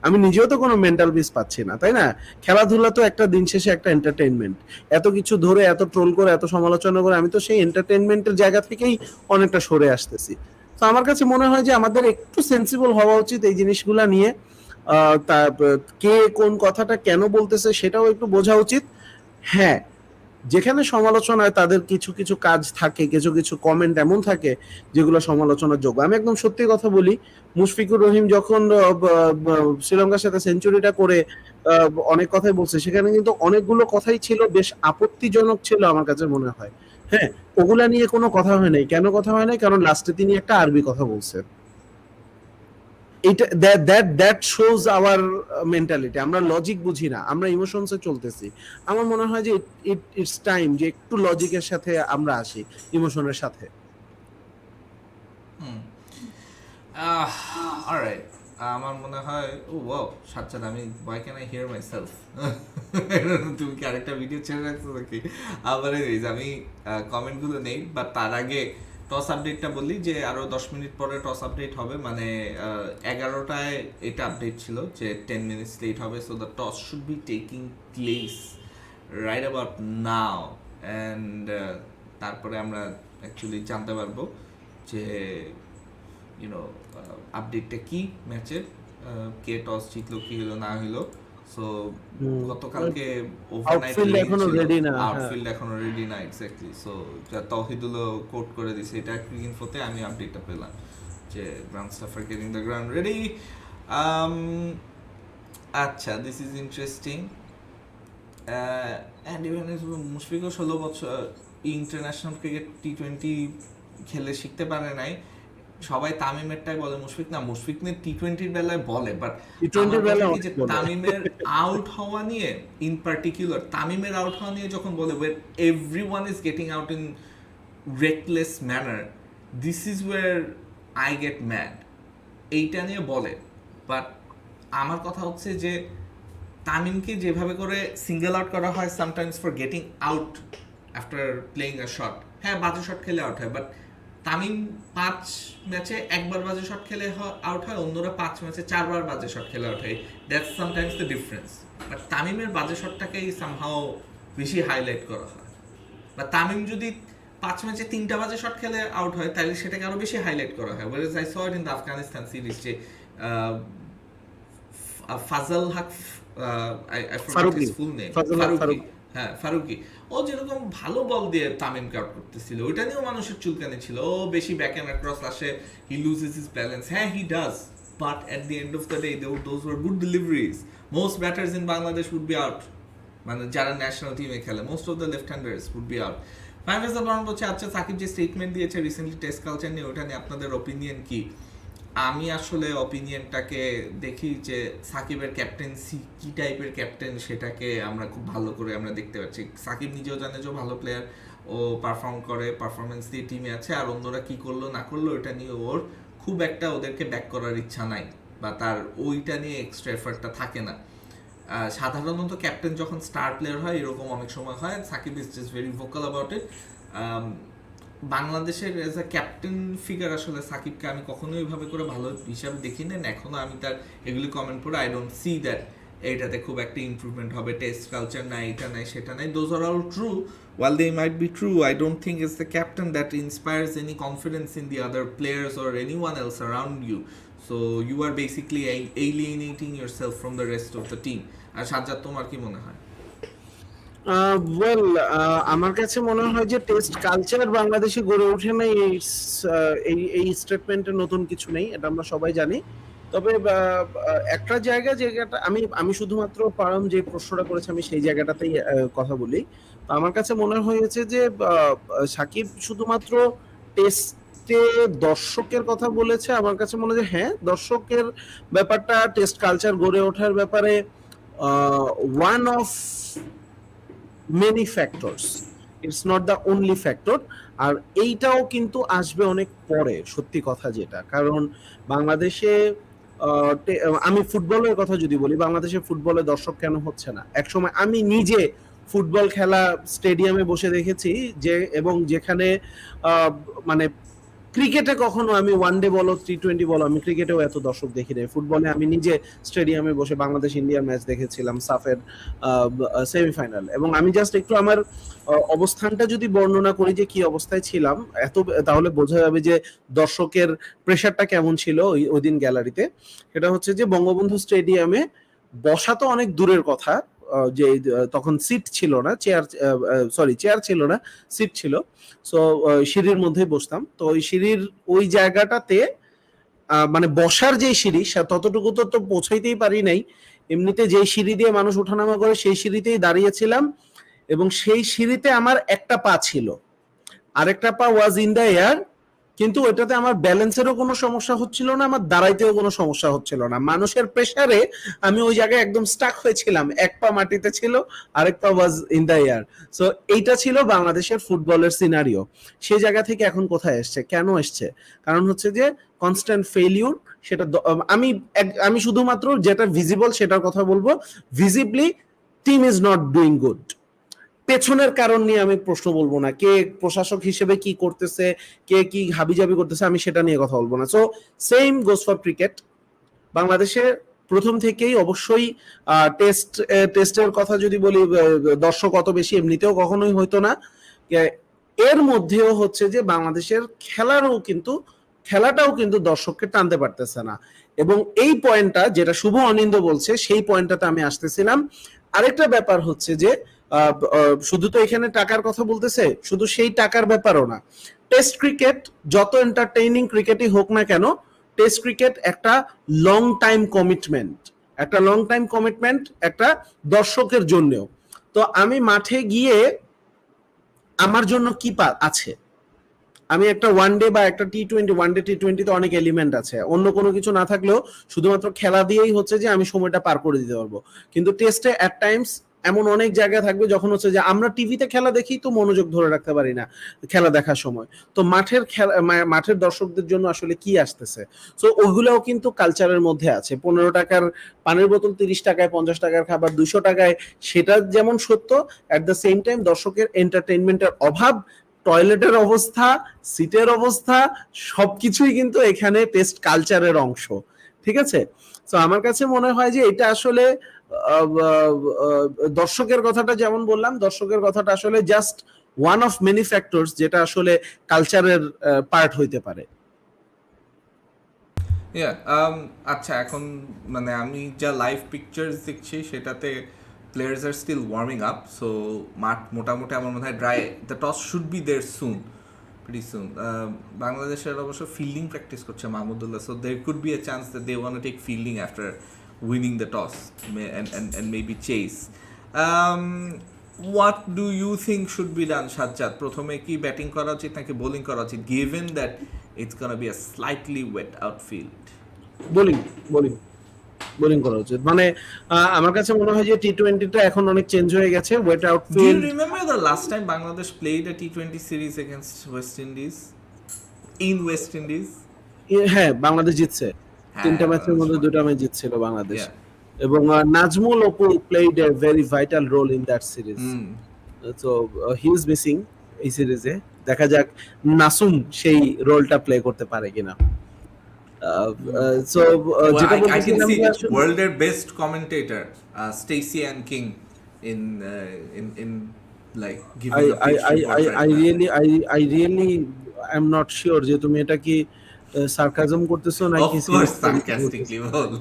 Speaker 2: আমি নিজেও তো কোনো মেন্টাল পিস পাচ্ছি না, তাই না? খেলাধুলা তো একটা দিন শেষে একটা এন্টারটেইনমেন্ট। এত কিছু ধরে এত ট্রোল করে এত সমালোচনা করে আমি তো সেই এন্টারটেইনমেন্টের জায়গা থেকেই অনেকটা সরে আসতেছি। তো আমার কাছে মনে হয় যে আমাদের একটু সেন্সিবল হওয়া উচিত এই জিনিসগুলা নিয়ে। কে কোন কথাটা কেন বলতেছে সেটাও একটু বোঝা উচিত। হ্যাঁ, যেখানে সমালোচনা হয় তাদের কিছু কিছু কাজ থাকে, কিছু কিছু কমেন্ট এমন থাকে যেগুলো সমালোচনার যোগ্য। আমি একদম সত্যি কথা বলি, মুশফিকুর রহিম যখন শ্রীলঙ্কার সাথে সেঞ্চুরিটা করে অনেক কথাই বলছে, সেখানে কিন্তু অনেকগুলো কথাই ছিল বেশ আপত্তিজনক ছিল আমার কাছে মনে হয়। হ্যাঁ, ওগুলা নিয়ে কোনো কথা হয় নাই। কেন কথা হয় নাই? কারণ লাস্টে তিনি একটা আরবি কথা বলছেন। এটা দ্যাট শোজ আওয়ার মেন্টালিটি। আমরা লজিক বুঝি না, আমরা ইমোশনসে চলতেছি। আমার মনে হয় যে ইটস টাইম যে একটু লজিকের সাথে আমরা আসি, ইমোশনের সাথে।
Speaker 1: অলরাইট, আমার মনে হয় ও ওয়াও সাজ্জাদ, আমি why can I hear myself? তুমি কি আরেকটা ভিডিও ছেড়ে রাখছো নাকি? আবার আমি কমেন্টগুলো নেই, বাট তার আগে টস আপডেটটা বলি যে আরো 10 মিনিট পরে টস আপডেট হবে, মানে 11টায় এটা আপডেট ছিল যে 10 মিনিটস লেট হবে, so the toss should be taking place right about now, and তারপরে আমরা অ্যাকচুয়ালি জানতে পারবো যে ইউনো আপডেটটা কি ম্যাচের, কে টস জিতলো কি হলো না হলো। সো গতকালকে
Speaker 2: আউটফিল্ড এখনো রেডি না,
Speaker 1: আউটফিল্ড এখনো রেডি না, এক্স্যাক্টলি। সো তৌহিদুলও কোট করে দিছে এটা ক্রিকইনফোতে, আমি আপডেটটা পেলাম যে ground staff are getting the ground ready. আচ্ছা, this is interesting. And even মুশফিকও 16 বছর ইন্টারন্যাশনাল ক্রিকেট T20 খেলে শিখতে পারে নাই, সবাই তামিমেরটাই বলে, মুশফিক না, মুশফিক নিয়ে টি-20 বেলায় বলে, বাট
Speaker 2: টি-20 বেলায়
Speaker 1: যে
Speaker 2: অনেক বলে।
Speaker 1: তামিমের আউট হওয়া নিয়ে ইন পার্টিকুলার, তামিমের আউট হওয়া নিয়ে যখন বলে where everyone is getting out in reckless manner, this is where I get mad, এইটা নিয়ে বলে। বাট আমার কথা হচ্ছে যে তামিমকে যেভাবে করে সিঙ্গেল আউট করা হয় sometimes for getting out after playing a shot, হ্যাঁ বাজে শট খেলে আউট হয়, বাট তামিম 5 ম্যাচে একবার বাজে শট খেলে আউট হয়, অন্যরা 5 ম্যাচে 4বার বাজে শট খেলে আউট হয়, that's sometimes the difference. But তামিমের বাজে শটটাকেই সামহাও বেশি হাইলাইট করা হয়, বা তামিম যদি 5 ম্যাচে 3টা বাজে শট খেলে আউট হয় তাহলে সেটাকে আরো বেশি হাইলাইট করা হয়। Whereas I saw it in the Afghanistan series যে ফাজল হক, I forgot his full name, Faruqui, হ্যাঁ ফারুকি, ও যেরকম ভালো বল দিয়ে তামিমকে আউট করতেছিল, ওইটা নিয়েও মানুষের চুলকানি ছিল, ও বেশি ব্যাক এন্ড অ্যাক্রস আসে, হি লুজেস হিজ ব্যালেন্স, হ্যাঁ he does, but at the end of the day those were good deliveries. Most batters in Bangladesh would be out, মানে যারা ন্যাশনাল টিমে খেলে most of the left handers would be out. ফাইনাল বরং বলছে, আচ্ছা সাকিব যে স্টেটমেন্ট দিয়েছে রিসেন্টলি টেস্ট কালচার নিয়ে, ওটা নিয়ে আপনাদের অপিনিয়ন কি? আমি আসলে অপিনিয়নটাকে দেখি যে সাকিবের ক্যাপ্টেন্সি কি টাইপের ক্যাপ্টেন, সেটাকে আমরা খুব ভালো করে আমরা দেখতে পাচ্ছি। সাকিব নিজেও জানে যে ভালো প্লেয়ার, ও পারফর্ম করে, পারফরমেন্স দিয়ে টিমে আছে, আর অন্যরা কি করলো না করলো এটা নিয়ে ওর খুব একটা ওদেরকে ব্যাক করার ইচ্ছা নাই, বা তার ওইটা নিয়ে এক্সট্রা এফার্টটা থাকে না। সাধারণত ক্যাপ্টেন যখন স্টার প্লেয়ার হয় এরকম অনেক সময় হয়, Shakib is just very vocal about it. বাংলাদেশের এজ আ ক্যাপ্টেন ফিগার আসলে সাকিবকে আমি কখনোই ওইভাবে করে ভালো হিসাবে দেখি না, এখনও আমি তার এগুলি কমেন্ট করে আই ডোন্ট সি দ্যাট এইটাতে খুব একটা ইমপ্রুভমেন্ট হবে, টেস্ট কালচার নাই, এটা নাই, সেটা নাই, those are all true, while they might be true, I don't think it's the captain that inspires any confidence in the other players or anyone else around you, so you are basically alienating yourself from the rest of the team. আর সাজ্জাদ, তোমার কি মনে হয়?
Speaker 2: Well, আমার কাছে মনে হয় যে test culture বাংলাদেশে গড়ে ওঠে নাই, এই স্টেটমেন্টে নতুন কিছু নেই, এটা আমরা সবাই জানি। তবে একটা জায়গাটা আমি শুধুমাত্র পারম যে প্রশ্নটা করেছে আমি সেই জায়গাটাতেই কথা বলি। তো আমার কাছে মনে হয়েছে যে সাকিব শুধুমাত্র টেস্টে দর্শকের কথা বলেছে। আমার কাছে মনে হয় হ্যাঁ, দর্শকের ব্যাপারটা টেস্ট কালচার গড়ে ওঠার ব্যাপারে one of many factors, it's not the only factor, আর এইটাও কিন্তু আসবে অনেক পরে, সত্যি কথা যেটা, কারণ বাংলাদেশে আমি ফুটবলের কথা যদি বলি, বাংলাদেশে ফুটবলে দর্শক কেন হচ্ছে না, একসময় আমি নিজে ফুটবল খেলা স্টেডিয়ামে বসে দেখেছি যে, এবং যেখানে মানে ক্রিকেটে কখনো আমি ওয়ানডে বলো টি-20 বলো, আমি ক্রিকেটেও এত দর্শক দেখি নাই, ফুটবলে আমি নিজে স্টেডিয়ামে বসে বাংলাদেশ ইন্ডিয়ার ম্যাচ দেখেছিলাম, সাফের সেমিফাইনাল, এবং আমি জাস্ট একটু আমার অবস্থানটা যদি বর্ণনা করি যে কি অবস্থায় ছিলাম, তাহলে বোঝা যাবে যে দর্শকের প্রেশারটা কেমন ছিল ওই দিন গ্যালারিতে। সেটা হচ্ছে যে বঙ্গবন্ধু স্টেডিয়ামে বসা তো অনেক দূরের কথা, যে তখন সিট ছিল না, চেয়ার ছিল না, সিট ছিল, সো সিঁড়ির মধ্যে বসতাম। তো ওই সিঁড়ির ওই জায়গাটাতে মানে বসার যে সিঁড়ি ততটুকু তো পৌঁছাইতেই পারি নাই, এমনিতে যে সিঁড়ি দিয়ে মানুষ ওঠানামা করে সেই সিঁড়িতেই দাঁড়িয়েছিলাম, এবং সেই সিঁড়িতে আমার একটা পা ছিল, আরেকটা পা ওয়াজ ইন দ্য এয়ার, কিন্তু ওইটাতে আমার ব্যালেন্সেরও কোনো সমস্যা হচ্ছিল না, আমার দাঁড়াইতেও কোনো সমস্যা হচ্ছিল না, মানুষের প্রেসারে আমি ওই জায়গায় একদম স্টাক হয়েছিলাম, এক পা মাটিতে ছিল, আরেক পা was in the air. So এইটা ছিল বাংলাদেশের ফুটবলের সিনারিও। সেই জায়গা থেকে এখন কোথায় এসছে, কেন এসছে? কারণ হচ্ছে যে কনস্ট্যান্ট ফেলিউর। সেটা আমি শুধুমাত্র যেটা ভিজিবল সেটার কথা বলবো, visibly team is not doing good. পেছনের কারণ নিয়ে আমি প্রশ্ন বলবো না, কে প্রশাসক হিসেবে কি করতেছে, কে কি হাবিজাবি করতেছে, আমি সেটা নিয়ে কথা বলবো না। So same goes for cricket. বাংলাদেশে প্রথম থেকেই অবশ্যই টেস্টের কথা যদি বলি, দর্শক অত বেশি এমনিতেও কখনোই হইতো না, এর মধ্যেও হচ্ছে যে বাংলাদেশের খেলাটাও কিন্তু দর্শককে টানতে পারতেছে না, এবং এই পয়েন্টটা যেটা শুভ অনিন্দ বলছে সেই পয়েন্টটাতে আমি আসতেছিলাম। আরেকটা ব্যাপার হচ্ছে যে শুধু তো এখানে টাকার কথা বলতেছে, শুধু সেই টাকার ব্যাপারও না, টেস্ট ক্রিকেট যত এন্টারটেইনিং ক্রিকেটই হোক না কেন, টেস্ট ক্রিকেট একটা লং টাইম কমিটমেন্ট, একটা দর্শকের জন্যও। তো আমি মাঠে গিয়ে আমার জন্য কি আছে, আমি একটা ওয়ানডে বা একটা টি-20, ওয়ানডে টি-20 তে অনেক এলিমেন্ট আছে, অন্য কোনো কিছু না থাকলেও শুধুমাত্র খেলা দিয়েই হচ্ছে যে আমি সময়টা পার করে দিতে পারবো। কিন্তু টেস্টে অ্যাট টাইমস এমন অনেক জায়গায় থাকবে যখন হচ্ছে যে আমরা টিভিতে খেলা দেখি তো মনোযোগ ধরে রাখতে পারি না খেলা দেখার সময়। তো মাঠের খেলা, মাঠের দর্শকদের জন্য আসলে কি আসতেছে, সো ওগুলোও কিন্তু কালচারের মধ্যে আছে। 15 টাকার পানির বোতল 30 টাকায়, 50 টাকার খাবার 200 টাকায়, সেটা যেমন সত্য, অ্যাট দ্য সেম টাইম দর্শকের এন্টারটেইনমেন্টের অভাব, টয়লেটের অবস্থা, সিটের অবস্থা, সবকিছুই কিন্তু এখানে টেস্ট কালচারের অংশ। ঠিক আছে, তো আমার কাছে মনে হয় যে এটা আসলে দর্শকের কথাটা যেমন বললাম, দর্শকের কথাটা আসলে just one of many factors যেটা আসলে কালচারের পার্ট হইতে পারে।
Speaker 1: আচ্ছা, এখন মানে আমি যা লাইভ পিকচার্স দেখছি সেটাতে players are still warming up, so মাঠ মোটামুটি আমার মনে হয় dry, the toss should be there soon, pretty soon. বাংলাদেশের অবশ্য ফিল্ডিং প্র্যাকটিস করছে Mahmudullah, so there could be a chance that they want to take fielding after winning the toss and maybe chase. What do you think should be done, Sajjad? প্রথমে কি batting করা উচিত নাকি bowling করা উচিত, given that it's gonna be a slightly wet outfield?
Speaker 2: Bowling, bowling, bowling করা উচিত। মানে আমার কাছে মনে হয় যে টি-20টা এখন অনেক চেঞ্জ হয়ে গেছে, wait
Speaker 1: Do you
Speaker 2: outfield.
Speaker 1: remember the last time Bangladesh played a T20 series against West Indies? In West Indies?
Speaker 2: হ্যাঁ, বাংলাদেশ জিতছে,
Speaker 1: হ্যাঁ,
Speaker 2: 3টা ম্যাচের মধ্যে
Speaker 1: বাংলাদেশ
Speaker 2: 2টা ম্যাচ জিতছিল বাংলাদেশ।
Speaker 1: Yeah.
Speaker 2: এবং Nazmul Apu played a very vital role in that series. So he is missing এই সিরিজে। দেখা যাক নাসুম সেই রোলটা প্লে করতে পারে কিনা। সো
Speaker 1: Well,
Speaker 2: যেটা
Speaker 1: I can
Speaker 2: বলতেছিলাম
Speaker 1: see
Speaker 2: যে আসলে
Speaker 1: world best commentator, Stacey and King, in like giving a pitch report right now.
Speaker 2: I really am not sure যে তুমি এটা কি সার্কাজম করতেছো নাকি
Speaker 1: Of course, sarcastically, bol.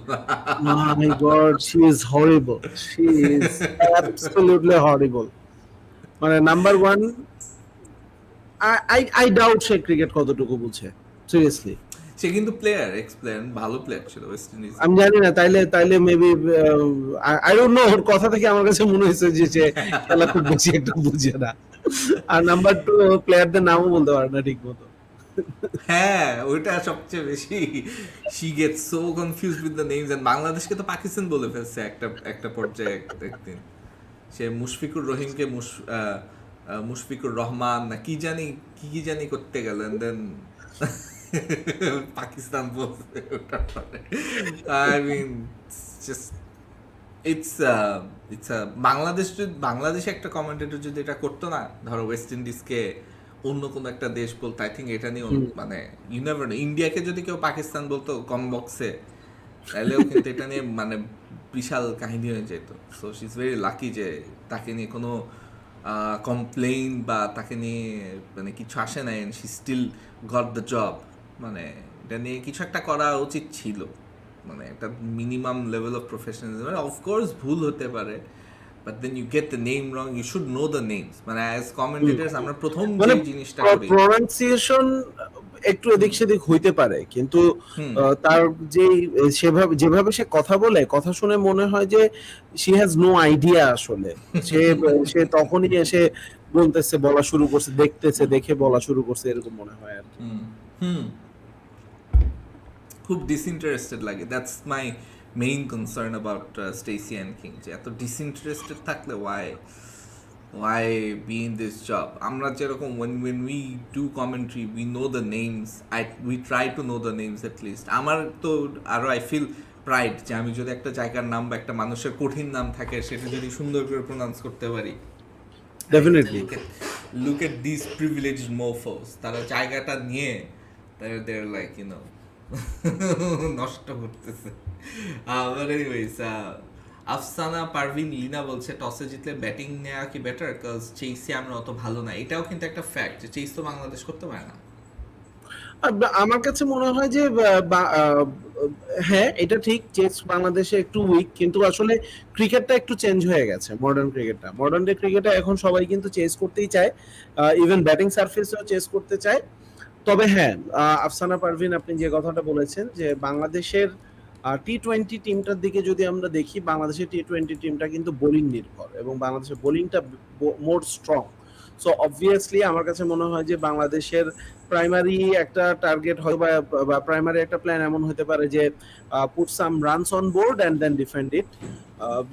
Speaker 2: My God, she is horrible. She is absolutely horrible. মানে number one, I doubt say cricket কতটুকু বুঝে, seriously.
Speaker 1: সে কিন্তু প্লেয়ার, এক্স প্লেয়ার, ভালো প্লেয়ার ছিল ওয়েস্ট ইন্ডিজ।
Speaker 2: আমি জানি না, তাইলে মেবি আই ডোন্ট নো, ওর কথা থেকে আমার কাছে মনে হয়েছে যে সে খেলা খুব বেশি একটা বুঝে না। আর নাম্বার টু, প্লেয়ারদের নামও বলতে পারে না ঠিক মতো।
Speaker 1: হ্যাঁ, ওইটা সবচেয়ে বেশি, she gets so confused with the names, and বাংলাদেশকে তো পাকিস্তান বলে ফেলছে একটা পর্যায়ে একদিন। সে মুশফিকুর রহিমকে মুশফিকুর রহমান না কি জানি করতে গেলেন, দেন পাকিস্তান বলছে ওটা। আই মিন জাস্ট ইটস বাংলাদেশে একটা কমেন্টেটর যদি এটা করতো না, ধরো ওয়েস্ট ইন্ডিজকে অন্য কোনো একটা দেশ বলতো, আই থিঙ্ক এটা নিয়ে মানে ইউ নেভার নো, ইন্ডিয়াকে যদি কেউ পাকিস্তান বলতো কম বক্সে, তাহলেও কিন্তু এটা নিয়ে মানে বিশাল কাহিনী হয়ে যেত। So she is very lucky যে তাকে নিয়ে কোনো কমপ্লেইন বা তাকে নিয়ে মানে কিছু আসে নাই, and she still got the job. মানে এটা নিয়ে কিছু একটা করা উচিত ছিল, মানে একটা minimum level of professionalism. Of course ভুল হতে পারে, but then you get the name wrong, you should know the names. মানে অ্যাজ কমেন্টেটরস আমরা প্রথম যে জিনিসটা করি,
Speaker 2: প্রনাউন্সিয়েশন একটু এদিক সেদিক হইতে পারে, কিন্তু তার যে যেভাবে সে কথা বলে, কথা শুনে মনে হয় যে শি হ্যাজ নো আইডিয়া আসলে। সে তখনই এসে বলতেছে, বলা শুরু করছে, দেখে বলা শুরু করছে, এরকম মনে হয় আর কি।
Speaker 1: খুব ডিসইন্টারেস্টেড লাগে। That's my main concern about Stacey and King, যে এত ডিসইন্টারেস্টেড থাকলে why be in this job? আমরা যেরকম when we do commentary, we know the names, we try to know the names at least. আমার তো আরো I feel pride যে আমি যদি একটা জায়গার নাম বা একটা মানুষের কঠিন নাম থাকে সেটা যদি সুন্দর করে প্রনাউন্স করতে পারি।
Speaker 2: Definitely
Speaker 1: look at these privileged mofos, তারা জায়গাটা নিয়ে they're like, you know, নষ্ট করতেছে। But anyways, আফসানা পারভিন লিনা বলছে টসে জিতলে ব্যাটিং নেওয়া কি বেটার, কাজ চেসে আমরা অত ভালো না। এটাও কিন্তু একটা ফ্যাক্ট যে চেস তো বাংলাদেশ করতে পারে না।
Speaker 2: আমার কাছে মনে হয় যে হ্যাঁ, এটা ঠিক, চেস বাংলাদেশে একটু উইক, কিন্তু আসলে ক্রিকেটটা একটু চেঞ্জ হয়ে গেছে। মডার্ন ডে ক্রিকেটে এখন সবাই কিন্তু চেস করতেই চায়, ইভেন ব্যাটিং সারফেসেও চেস করতে চায়। তবে হ্যাঁ, আফসানা পারভিন আপনি যে কথাটা বলেছেন যে বাংলাদেশের টি-20 টিমটার দিকে যদি আমরা দেখি, বাংলাদেশের টি-20 টিমটা কিন্তু বোলিং নির্ভর, এবং বাংলাদেশের বোলিংটা মোর স্ট্রং। সো অবভিয়াসলি আমার কাছে মনে হয় যে বাংলাদেশের প্রাইমারি একটা টার্গেট হয় বা প্রাইমারি একটা প্ল্যান এমন হতে পারে যে put some runs on board and then defend it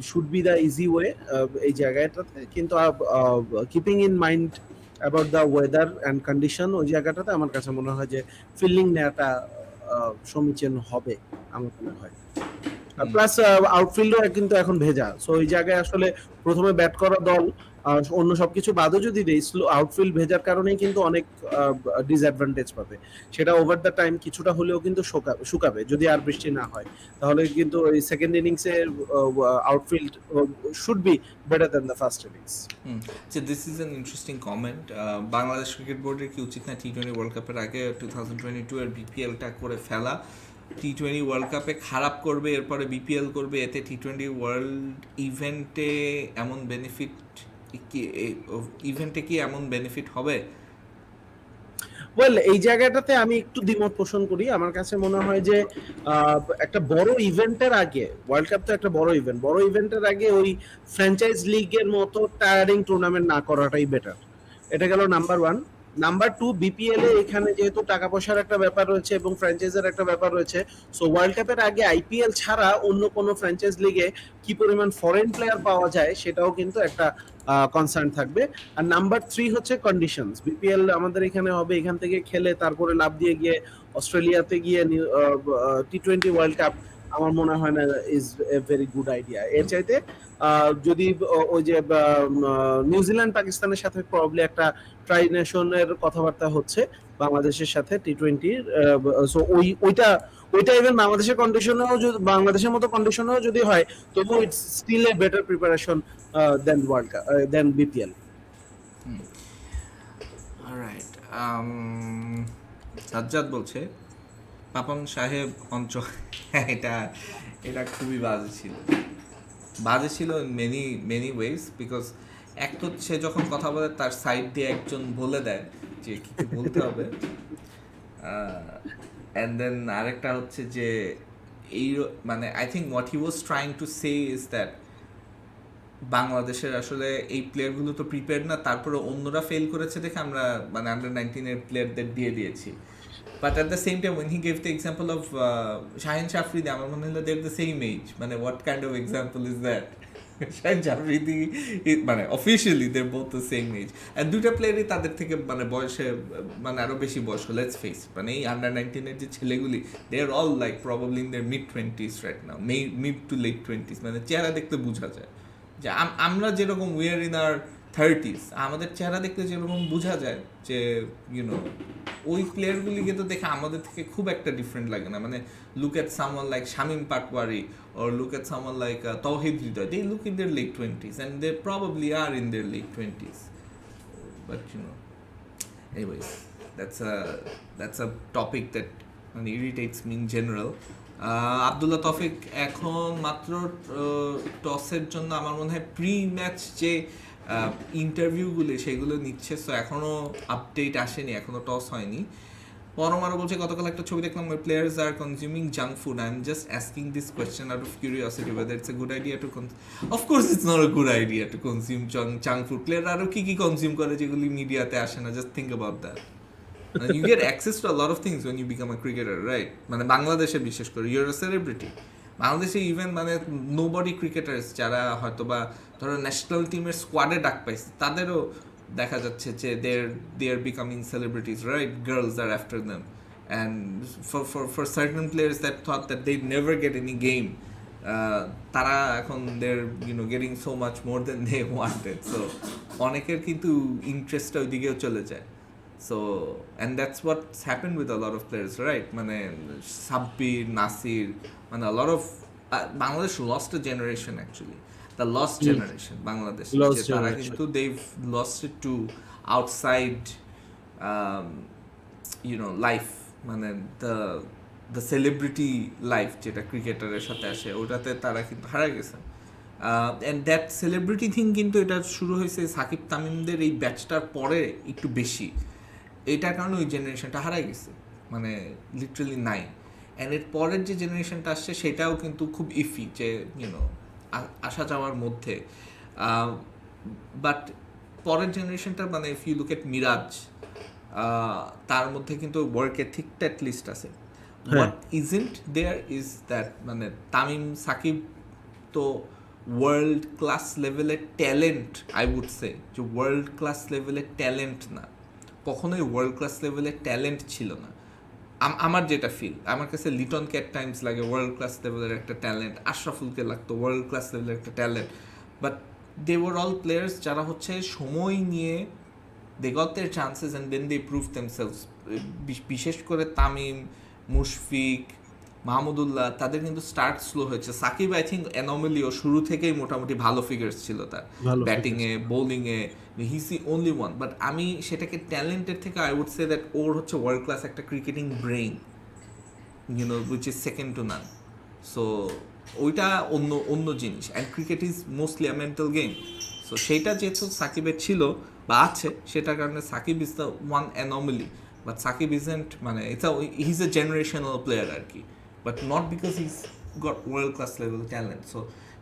Speaker 2: should be the easy way এই জায়গাটাতে, কিন্তু keeping in mind about the weather and condition, ওই জায়গাটাতে আমার কাছে মনে হয় যে ফিল্ডিং নেওয়াটা সমীচীন হবে আমার মনে হয়। প্লাস আউটফিল্ডও কিন্তু এখন ভেজা, সো ওই জায়গায় আসলে প্রথমে ব্যাট করা দল অন্য সবকিছু বাদও যদি দেয়, স্লো আউটফিল্ড ভেজার কারণেই কিন্তু অনেক ডিসঅ্যাডভান্টেজ পাবে। সেটা ওভার দ্য টাইম কিছুটা হলেও কিন্তু শুকাবে যদি আর বৃষ্টি না হয়, তাহলে কিন্তু ওই সেকেন্ড ইনিংসে outfield should be better than the first innings.
Speaker 1: So this is an interesting comment. Bangladesh cricket বোর্ডের কি উচিত না টি-20 ওয়ার্ল্ড কাপের আগে 2022 এর বিপিএলটা করে ফেলা? টি-20 ওয়ার্ল্ড কাপে খারাপ করবে, এরপরে বিপিএল করবে, এতে টি-20 ওয়ার্ল্ড ইভেন্টে এমন বেনিফিট কি এমন বেনিফিট হবে?
Speaker 2: ওয়েল, এই জায়গাটাতে আমি একটু দ্বিমত পোষণ করি। আমার কাছে মনে হয় যে একটা বড় ইভেন্টের আগে, ওয়ার্ল্ড কাপ তো একটা বড় ইভেন্টের আগে ওই ফ্র্যাঞ্চাইজ লিগের মতো টায়ারিং টুর্নামেন্ট না করাটাই বেটার। এটা গেল number one. Number two, BPL এ এখানে যেহেতু টাকা পয়সার একটা ব্যাপার রয়েছে এবং ফ্র্যাঞ্চাইজের একটা ব্যাপার রয়েছে, সো ওয়ার্ল্ড কাপের আগে আইপিএল ছাড়া অন্য কোনো ফ্র্যাঞ্চাইজ লিগে কি পরিমাণ ফরেন প্লেয়ার পাওয়া যায় সেটাও কিন্তু একটা কনসার্ন থাকবে। আর নাম্বার থ্রি হচ্ছে কন্ডিশনস। বিপিএল আমাদের এখানে হবে, এখান থেকে খেলে তারপরে লাভ দিয়ে গিয়ে অস্ট্রেলিয়াতে গিয়ে টি-20 ওয়ার্ল্ড কাপ আমার মনে হয় না is a very good idea. এর চাইতে যদি ওই যে নিউজিল্যান্ড পাকিস্তানের সাথে প্রবাবলি একটা ট্রাই নেশনের কথাবার্তা হচ্ছে বাংলাদেশের সাথে টি-20, সো ওইটা ইভেন বাংলাদেশের কন্ডিশনেও যদি বাংলাদেশের মতো কন্ডিশনেও যদি হয়, তবু it's still a better preparation than World Cup than BPL.
Speaker 1: Alright, Sajjad বলছে পাপন সাহেব অঞ্চল এটা খুবই বাজে ছিল ইন মেনি ওয়েজ, বিকজ এক তো সে যখন কথা বলে তার সাইড দিয়ে একজন বলে দেয় যে কি কি বলতে হবে, অ্যান্ড দেন আরেকটা হচ্ছে যে এই মানে I think what he was trying to say is that বাংলাদেশের আসলে এই প্লেয়ারগুলো তো প্রিপেয়ার না, তারপরে অন্যরা ফেল করেছে দেখে আমরা মানে আন্ডার-19 এর প্লেয়ারদের দিয়ে দিয়েছি। But at the same time, when he gave the example of Shaheen Shafridi, আমার মনে হলো they're the same age. মানে what kind of example is that? Shaheen Shafridi, মানে officially they're both the same age. And দুইটা প্লেয়ারই তাদের থেকে মানে বয়সে মানে আরো বেশি বয়স, let's face it. মানে এই আন্ডার-19 এর যে ছেলেগুলি, they are all like probably in their mid-20s right now, mid to late 20s. মানে চেহারা দেখতে বোঝা যায় যে আমরা যেরকম we are in our 30s, আমাদের চেহারা দেখতে যেরকম বোঝা যায় যে ইউনো ওই প্লেয়ারগুলিকে তো দেখে আমাদের থেকে খুব একটা ডিফারেন্ট লাগে না। মানে look at someone like Shamim Patwari or look at someone like Tawhid Hridoy, they look in their late 20s and they probably are in their late 20s, but anyways, that's a topic that irritates me in general. Abdullah তৌফিক এখন মাত্র টসের জন্য আমার মনে হয় pre match যে ইন্টারভিউগুলি সেগুলো নিচ্ছে, সো এখনও আপডেট আসেনি, এখনও টস হয়নি। পরম আরও বলছে গতকাল একটা ছবি দেখলাম players are consuming junk food, I am just asking this question out of curiosity whether it's a good idea to of course it's not a good idea to consume junk food. প্লেয়াররা আরও কী কনজিউম করে যেগুলি মিডিয়াতে আসে না, just think about that. You get access to a lot of things when you become a cricketer, right? মানে বাংলাদেশে বিশেষ করে you're a celebrity. বাংলাদেশে ইভেন মানে নোবডি ক্রিকেটার্স যারা হয়তো বা ধরো ন্যাশনাল টিমের স্কোয়াডে ডাক পাইছে তাদেরও দেখা যাচ্ছে যে they are becoming celebrities, right? Girls are after them, and for certain players that thought that they'd never get any game, তারা এখন they're getting so much more than they wanted, so অনেকের কিন্তু ইন্টারেস্টটা ওই দিকেও চলে যায়। So, and that's what's happened with a lot of players, right? মানে সাব্বির, নাসির, মানে a lot of Bangladesh lost a generation actually. The lost generation, Bangladesh. তারা কিন্তু they've lost it to outside, life. মানে the celebrity life যেটা ক্রিকেটারের সাথে আসে ওটাতে তারা কিন্তু হারিয়ে গেছে। অ্যান্ড দ্যাট সেলিব্রিটি থিং কিন্তু এটা শুরু হয়েছে সাকিব তামিমদের এই ব্যাচটার পরে একটু বেশি। এটার কারণে ওই জেনারেশনটা হারাই গেছে, মানে লিটারালি নাই। অ্যান্ড এর পরের যে জেনারেশনটা আসছে সেটাও কিন্তু খুব ইফি, যে আসা যাওয়ার মধ্যে। বাট পরের জেনারেশনটা মানে if you look at Miraz, তার মধ্যে কিন্তু ওয়ার্ক এথিকটা অ্যাটলিস্ট আছে। What isn't there is that মানে তামিম সাকিব তো ওয়ার্ল্ড ক্লাস লেভেলের ট্যালেন্ট, আই উড সে যে ওয়ার্ল্ড ক্লাস লেভেলের ট্যালেন্ট না, কখনোই ওয়ার্ল্ড ক্লাস লেভেলের ট্যালেন্ট ছিল না। আমার যেটা ফিল, আমার কাছে লিটনকে অ্যাট টাইমস লাগে ওয়ার্ল্ড ক্লাস লেভেলের একটা ট্যালেন্ট, আশরাফুলকে লাগতো ওয়ার্ল্ড ক্লাস লেভেলের একটা talent, but they were all players যারা হচ্ছে সময় নিয়ে they got their chances and then they prove themselves. বিশেষ করে তামিম, মুশফিক, মাহমুদুল্লাহ, তাদের কিন্তু স্টার্ট স্লো হয়েছে। সাকিব আই থিঙ্ক অ্যানোমালিও, শুরু থেকেই মোটামুটি ভালো ফিগার্স ছিল তার ব্যাটিংয়ে বোলিংয়ে, he is the only one. But আমি সেটাকে ট্যালেন্টের থেকে আই উড সে দ্যাট ওর হচ্ছে ওয়ার্ল্ড ক্লাস একটা cricketing brain, you know which is second to none. So ওইটা অন্য অন্য জিনিস, and cricket is mostly a mental game. So সেইটা যেহেতু সাকিবের ছিল বা আছে, সেটার কারণে Shakib is the one anomaly. But Shakib isn't মানে he is a generational player আর কি, but not because he is goat world class level talent. So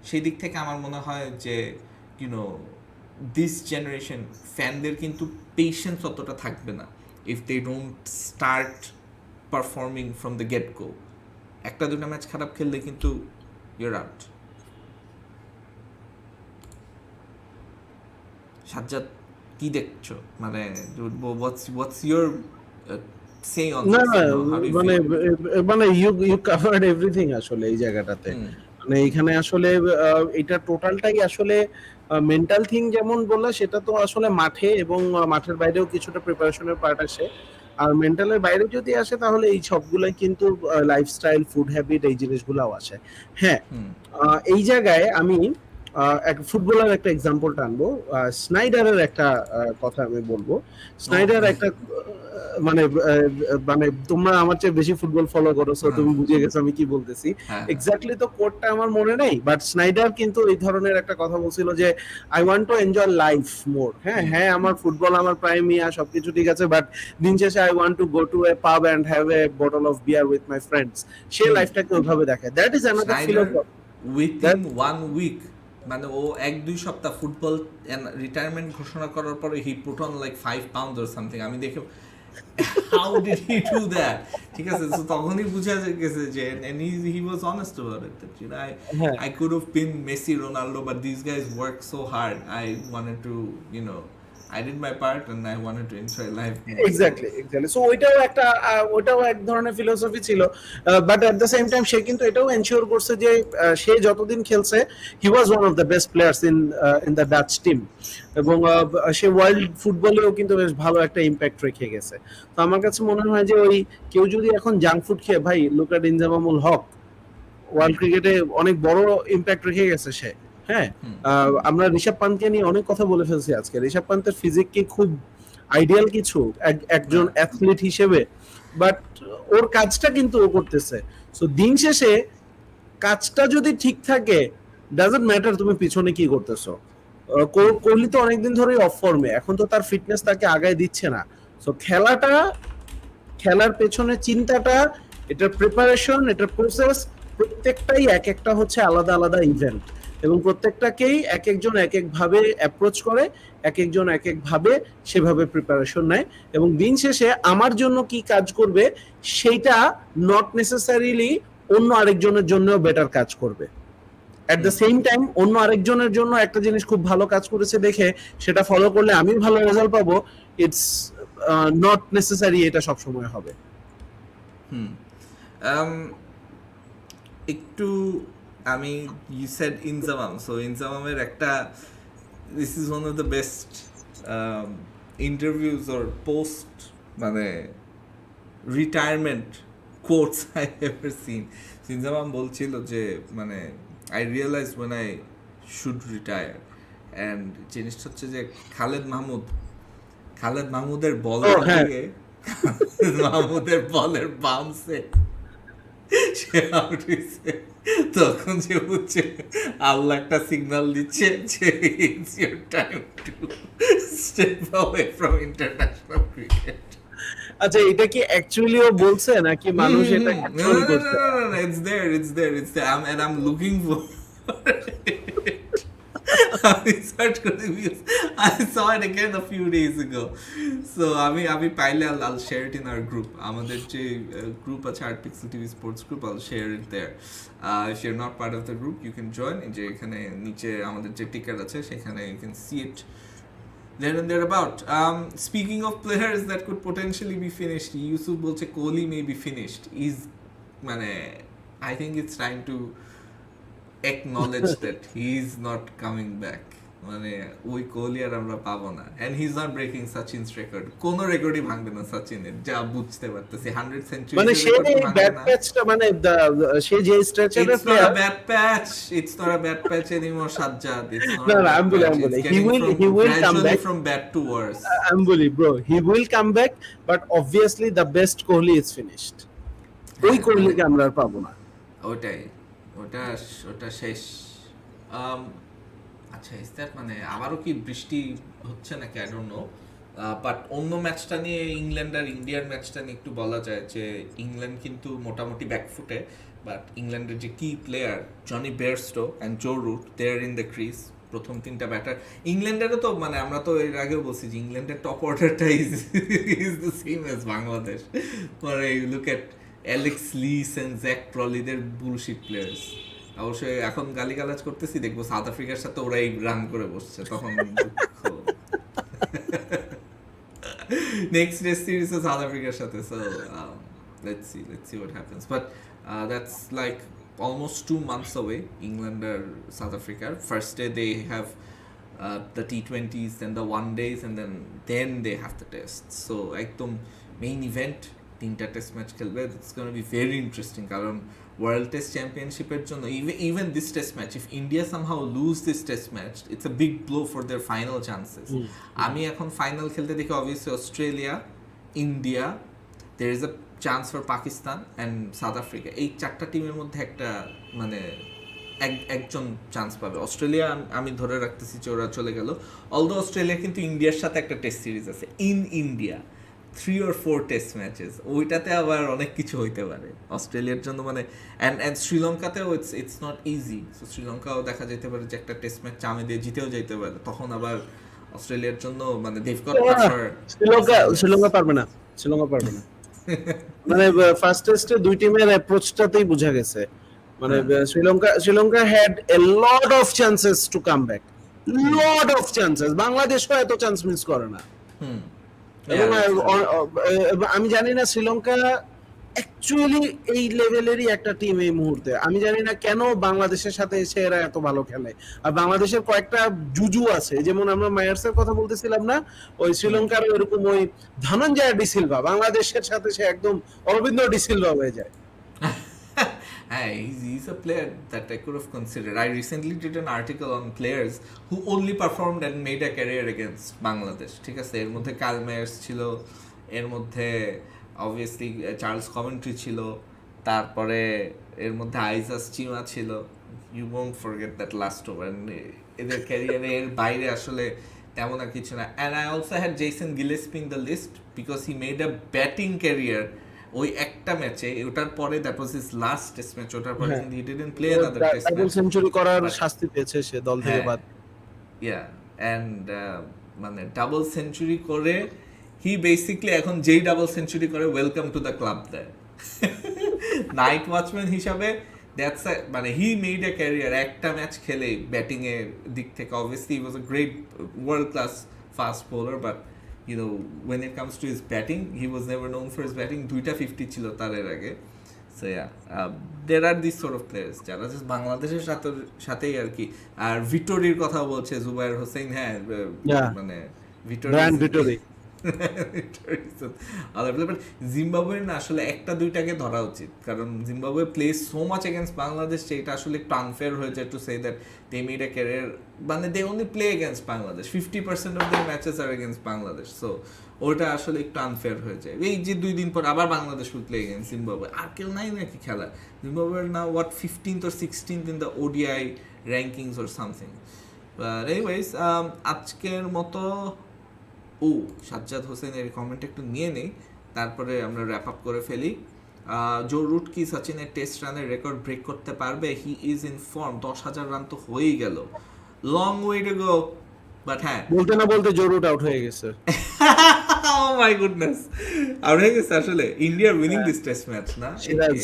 Speaker 1: সেই দিক থেকে আমার মনে হয় যে ইউনো দিস জেনারেশন ফ্যানদের কিন্তু পেশেন্স অতটা থাকবে না if they don't start performing from the get go. একটা দুটা ম্যাচ খারাপ খেললে কিন্তু ইউর আউট। সাজ্জাদ, কি দেখছো মানে what's your say on
Speaker 2: না
Speaker 1: this,
Speaker 2: না
Speaker 1: you know, how do you
Speaker 2: মানে
Speaker 1: feel?
Speaker 2: মানে ইউ কভার্ড এভরিথিং আসলে এই জায়গাটাতে। মানে এখানে আসলে এটা টোটালটাই আসলে মেন্টাল থিং যেমন বললা, সেটা তো আসলে মাঠে এবং মাঠের বাইরেও কিছুটা প্রিপারেশনের পার্ট আসে। আর মেন্টালের বাইরে যদি আসে তাহলে এই সবগুলাই কিন্তু লাইফস্টাইল, ফুড হ্যাবিট, এই জিনিসগুলোও আসে। হ্যাঁ, এই জায়গায় আমি এক ফুটবলার একটা এক্সাম্পল টানবো, স্নাইডারের একটা কথা আমি বলবো। স্নাইডার একটা মানে মানে তোমরা আমার চেয়ে বেশি ফুটবল ফলো করো, সো তুমি বুঝে গেছো আমি কি বলতেছি। এক্স্যাক্টলি তো কোডটা আমার মনে নেই, বাট স্নাইডার কিন্তু এই ধরনের একটা কথা বলছিল যে I want to enjoy life more. হ্যাঁ হ্যাঁ, আমার ফুটবল, আমার প্রাইম ইয়ার সবকিছু ঠিক আছে, বাট দিন শেষে I want to go to a pub and have a bottle of beer with my friends. সে লাইফটাকে ওইভাবে দেখে। That is another philosophy.
Speaker 1: Within 1 week মানে ও 1-2 সপ্তাহ ফুটবল রিটায়ারমেন্ট ঘোষণা করার পরে he put on like 5 pound or something. আমি দেখি how did he do that, ঠিক আছে। সো তখনই বুঝা গেছে যে and he was honest about it that you know I could have been Messi, Ronaldo, but this guys work so hard, I wanted to you know I did my part and I wanted to enjoy life more.
Speaker 2: Exactly so ওইটাও এক ধরনের philosophy ছিল, but at the same time সে কিন্তু এটাও ensure করছে যে সে যতদিন খেলছে he was one of the best players in the Dutch team, এবং সে ওয়ার্ল্ড ফুটবলেও কিন্তু বেশ ভালো একটা ইম্প্যাক্ট রেখে গেছে। তো আমার কাছে মনে হয় যে ওই কেউ যদি এখন জাঙ্ক ফুড খেয়ে, ভাই look at Inzamamul Haq, world ক্রিকেটে অনেক বড় ইম্প্যাক্ট রেখে গেছে সে। হ্যাঁ, আমরা ঋষভ পান্তকে নিয়ে অনেক কথা বলে ফেলছি আজকে। ঋষভ পান্তের ফিজিক কি খুব আইডিয়াল কিছু একজন অ্যাথলিট হিসেবে, বাট ওর কাজটা কিন্তু ও করতেছে। সো দিন শেষে কাজটা যদি ঠিক থাকে, ডাজন্ট ম্যাটার তুমি পিছনে কি করতেছো। কোহলি তো অনেকদিন ধরেই অফ ফর্মে, এখন তো তার ফিটনেস তাকে আগায় দিচ্ছে না। সো খেলার পেছনে চিন্তাটা, এটার প্রিপারেশন, এটার প্রসেস, প্রত্যেকটাই এক একটা হচ্ছে আলাদা আলাদা ইভেন্ট, এবং প্রত্যেকটাকেই এক একজন এক এক ভাবে অ্যাপ্রোচ করে, এক একজন এক এক ভাবে সেভাবে প্রিপারেশন নেয়, এবং দিন শেষে আমার জন্য কি কাজ করবে সেইটা নট নেসেসারিলি অন্য আরেকজনের জন্য বেটার কাজ করবে। এট দ্য সেম টাইম অন্য আরেকজনের জন্য একটা জিনিস খুব ভালো কাজ করেছে দেখে সেটা ফলো করলে আমি ভালো রেজাল্ট পাবো, ইটস নট নেসেসারি এটা সব সময় হবে।
Speaker 1: একটু আমি ইউ সেড ইনজামাম, সো ইনজামামের একটা this is one of the best interviews or post মানে retirement quotes I ever seen. Inzamam বলছিল যে মানে I realize when I should retire, and জিনিসটা হচ্ছে যে খালেদ মাহমুদের বল থেকে মাহমুদের বলের বাউন্সে সে আউট হয়েছে, তখন যে হচ্ছে আল্লাহ একটা সিগন্যাল দিচ্ছে যে it's your time to step away from international cricket.
Speaker 2: আচ্ছা, এটা কি অ্যাকচুয়ালি ও বলছে নাকি মানুষ এটা অ্যাকচুয়ালি করছে?
Speaker 1: No, it's there and I'm looking for it. আমি সার্চ করে views. I saw it again a few days ago. So আমি পাইলে I'll share it in our group. আমাদের যে group আছে Hardpixel TV Sports Group, I'll share it there. If you're not part of the group, you can join. যে এখানে নিচে আমাদের যে ticket আছে সেখানে you can see it there and thereabout. Speaking of players that could potentially be finished, Yusuf বলছে Kohli may be finished. মানে I think it's time to acknowledge that he is not coming back. মানে ওই কোহলি আর আমরা পাবো না, and he's not breaking Sachin's record. কোন রেকর্ডই ভাঙবে না সচিনের, যা বুঝতে পারতেছি। 100 সেঞ্চুরি
Speaker 2: মানে সে ব্যাট প্যাচটা মানে সে যে স্ট্রাকচারে
Speaker 1: It's not a bad patch. It's not a bad patch anymore, Sajjad. It's not.
Speaker 2: No,
Speaker 1: a
Speaker 2: no,
Speaker 1: bad
Speaker 2: I'm
Speaker 1: patch.
Speaker 2: believing.
Speaker 1: It's
Speaker 2: He
Speaker 1: getting
Speaker 2: will come
Speaker 1: gradually
Speaker 2: back
Speaker 1: from bad to worse.
Speaker 2: I'm believe, bro. He will come back, but obviously the best Kohli is finished. ওই কোহলিকে আমরা আর পাবো না।
Speaker 1: ওটা শেষ। আচ্ছা, is that মানে আবারও কি বৃষ্টি হচ্ছে নাকি, আই ডোন্ট নো। বাট অন্য ম্যাচটা নিয়ে, ইংল্যান্ড আর ইন্ডিয়ার ম্যাচটা নিয়ে একটু বলা যায় যে ইংল্যান্ড কিন্তু মোটামুটি ব্যাকফুটে, বাট ইংল্যান্ডের যে কি player Jonny Bairstow and Joe Root, they are in the crease. প্রথম তিনটা ব্যাটার ইংল্যান্ডেরও তো মানে আমরা তো এর আগেও বলছি যে ইংল্যান্ডের টপ অর্ডারটা is the same as Bangladesh. পরে you look at Alex Lees and Zak ট্রলিদের বুলশিট প্লেয়ার্স। অবশ্যই এখন গালিগালাজ করতেছি, দেখবো সাউথ আফ্রিকার সাথে ওরাই রান করে বসছে, তখন নেক্সট টেস্ট সিরিজ সাউথ আফ্রিকার সাথে। So let's see what happens, but that's like almost 2 months away, England or South Africa. First day they have the T20s, then the one days, and then they have the tests. So ekdom main event, তিনটা test match খেলবে। It's going to be very interesting কারণ world test চ্যাম্পিয়নশিপের জন্য even this test match, if India somehow lose this test match, it's a big blow for their final chances. আমি এখন final খেলতে দেখি obviously Australia, India, there is a chance for Pakistan and South Africa. এই চারটা টিমের মধ্যে একটা মানে একজন চান্স পাবে। অস্ট্রেলিয়া আমি ধরে রাখতেছি যে ওরা চলে গেল, অলদো অস্ট্রেলিয়া কিন্তু ইন্ডিয়ার সাথে একটা টেস্ট সিরিজ আছে in India, 3 or 4 Test matches, ওইটাতে আবার অনেক কিছু হইতে পারে অস্ট্রেলিয়ার জন্য। মানে অ্যান্ড শ্রীলঙ্কাতেও ইটস নট ইজি। সো শ্রীলঙ্কাও দেখা যেতে পারে যে একটা টেস্ট ম্যাচ চামে দিয়ে জিতেও যেতে পারে, তখন আবার অস্ট্রেলিয়ার জন্য মানে they've got pressure.
Speaker 2: শ্রীলঙ্কা পারবে না, মানে ফার্স্ট টেস্টে দুই টিমের অ্যাপ্রোচটাতেই বোঝা গেছে। মানে Sri Lanka had a lot of chances to come back, lot of chances. বাংলাদেশও এত চান্স মিস করে না। এবং আমি জানি না শ্রীলঙ্কা অ্যাকচুয়ালি এই লেভেলেরই একটা টিম এই মুহূর্তে। আমি জানি না কেন বাংলাদেশের সাথে এসে এরা এত ভালো খেলে। আর বাংলাদেশের কয়েকটা জুজু আছে, যেমন আমরা মায়ার্সের কথা বলতেছিলাম না, ওই শ্রীলঙ্কার ওইরকম ওই ধনঞ্জয় ডিসিলভা বাংলাদেশের সাথে সে একদম অরবিন্দ ডিসিলভা হয়ে যায়।
Speaker 1: Hey, he's a player that I could have considered. I recently did an article on players who only performed and made a career against Bangladesh. ঠিক আছে, এর মধ্যে কার্ল মেয়ার্স ছিল, এর মধ্যে অবভিয়াসলি চার্লস কমেন্ট্রি ছিল, তারপরে এর মধ্যে আইজাস চিমা ছিল। You won't forget that last over. এদের ক্যারিয়ারে এর বাইরে আসলে তেমন আর কিছু না। And I also had Jason Gillespie in the list because he made a batting career ওই একটা ম্যাচে। ওটার পরে that was his last test match. ওটার পরে কিন্তু he didn't play another test match.
Speaker 2: Double century করার শাস্তি পেয়েছে সে দল থেকে বাদ।
Speaker 1: ইয়া, অ্যান্ড মানে ডাবল সেঞ্চুরি করে হি বেসিক্যালি এখন যেই ডাবল সেঞ্চুরি করে ওয়েলকাম টু দ্য ক্লাব দেয়। নাইট ওয়াচম্যান হিসাবে দ্যাটস মানে হি মেড এ ক্যারিয়ার একটা ম্যাচ খেলে ব্যাটিং এর দিক থেকে। Obviously he was a great world class fast bowler, but you know when it comes to his batting, he was never known for his batting. 2টা 50 ছিল তার এর আগে। So yeah, there are these sort of players যারা just বাংলাদেশের সাথেই আর কি। আর ভিক্টোরির কথা বলছে জুবায়ের হোসেন। হ্যাঁ, মানে ভিক্টোরি জিম্বাবুয়ের না আসলে একটা দুইটাকে ধরা উচিত, কারণ Zimbabwe plays so much against Bangladesh যে এটা আসলে একটু আনফেয়ার হয়ে যায় to say that they made a career. মানে they only play against Bangladesh, 50% of their matches are against Bangladesh. So ওটা আসলে একটু আনফেয়ার হয়ে যায়। এই যে 2 দিন পর আবার Bangladesh will play against Zimbabwe, আর কেউ নাই নাকি খেলা? জিম্বাবুয়ের না what 15th or 16th in the ODI rankings or something. But anyways, আজকের মতো সাজ্জাদ হোসেনের কমেন্ট একটু নিয়ে নেই, তারপরে আমরা র্যাপ আপ করে ফেলি। জো রুট কি সচিনের টেস্ট রানের রেকর্ড ব্রেক করতে পারবে? He is in form, 10,000 run তো হয়েই গেল। Long way to go, but হ্যাঁ
Speaker 2: বলতে না বলতে জরুর আউট হয়ে গেছে।
Speaker 1: oh my goodness, আউট হয়ে গেছে আসলে। ইন্ডিয়ার উইনিং দিস টেস্ট ম্যাচ না,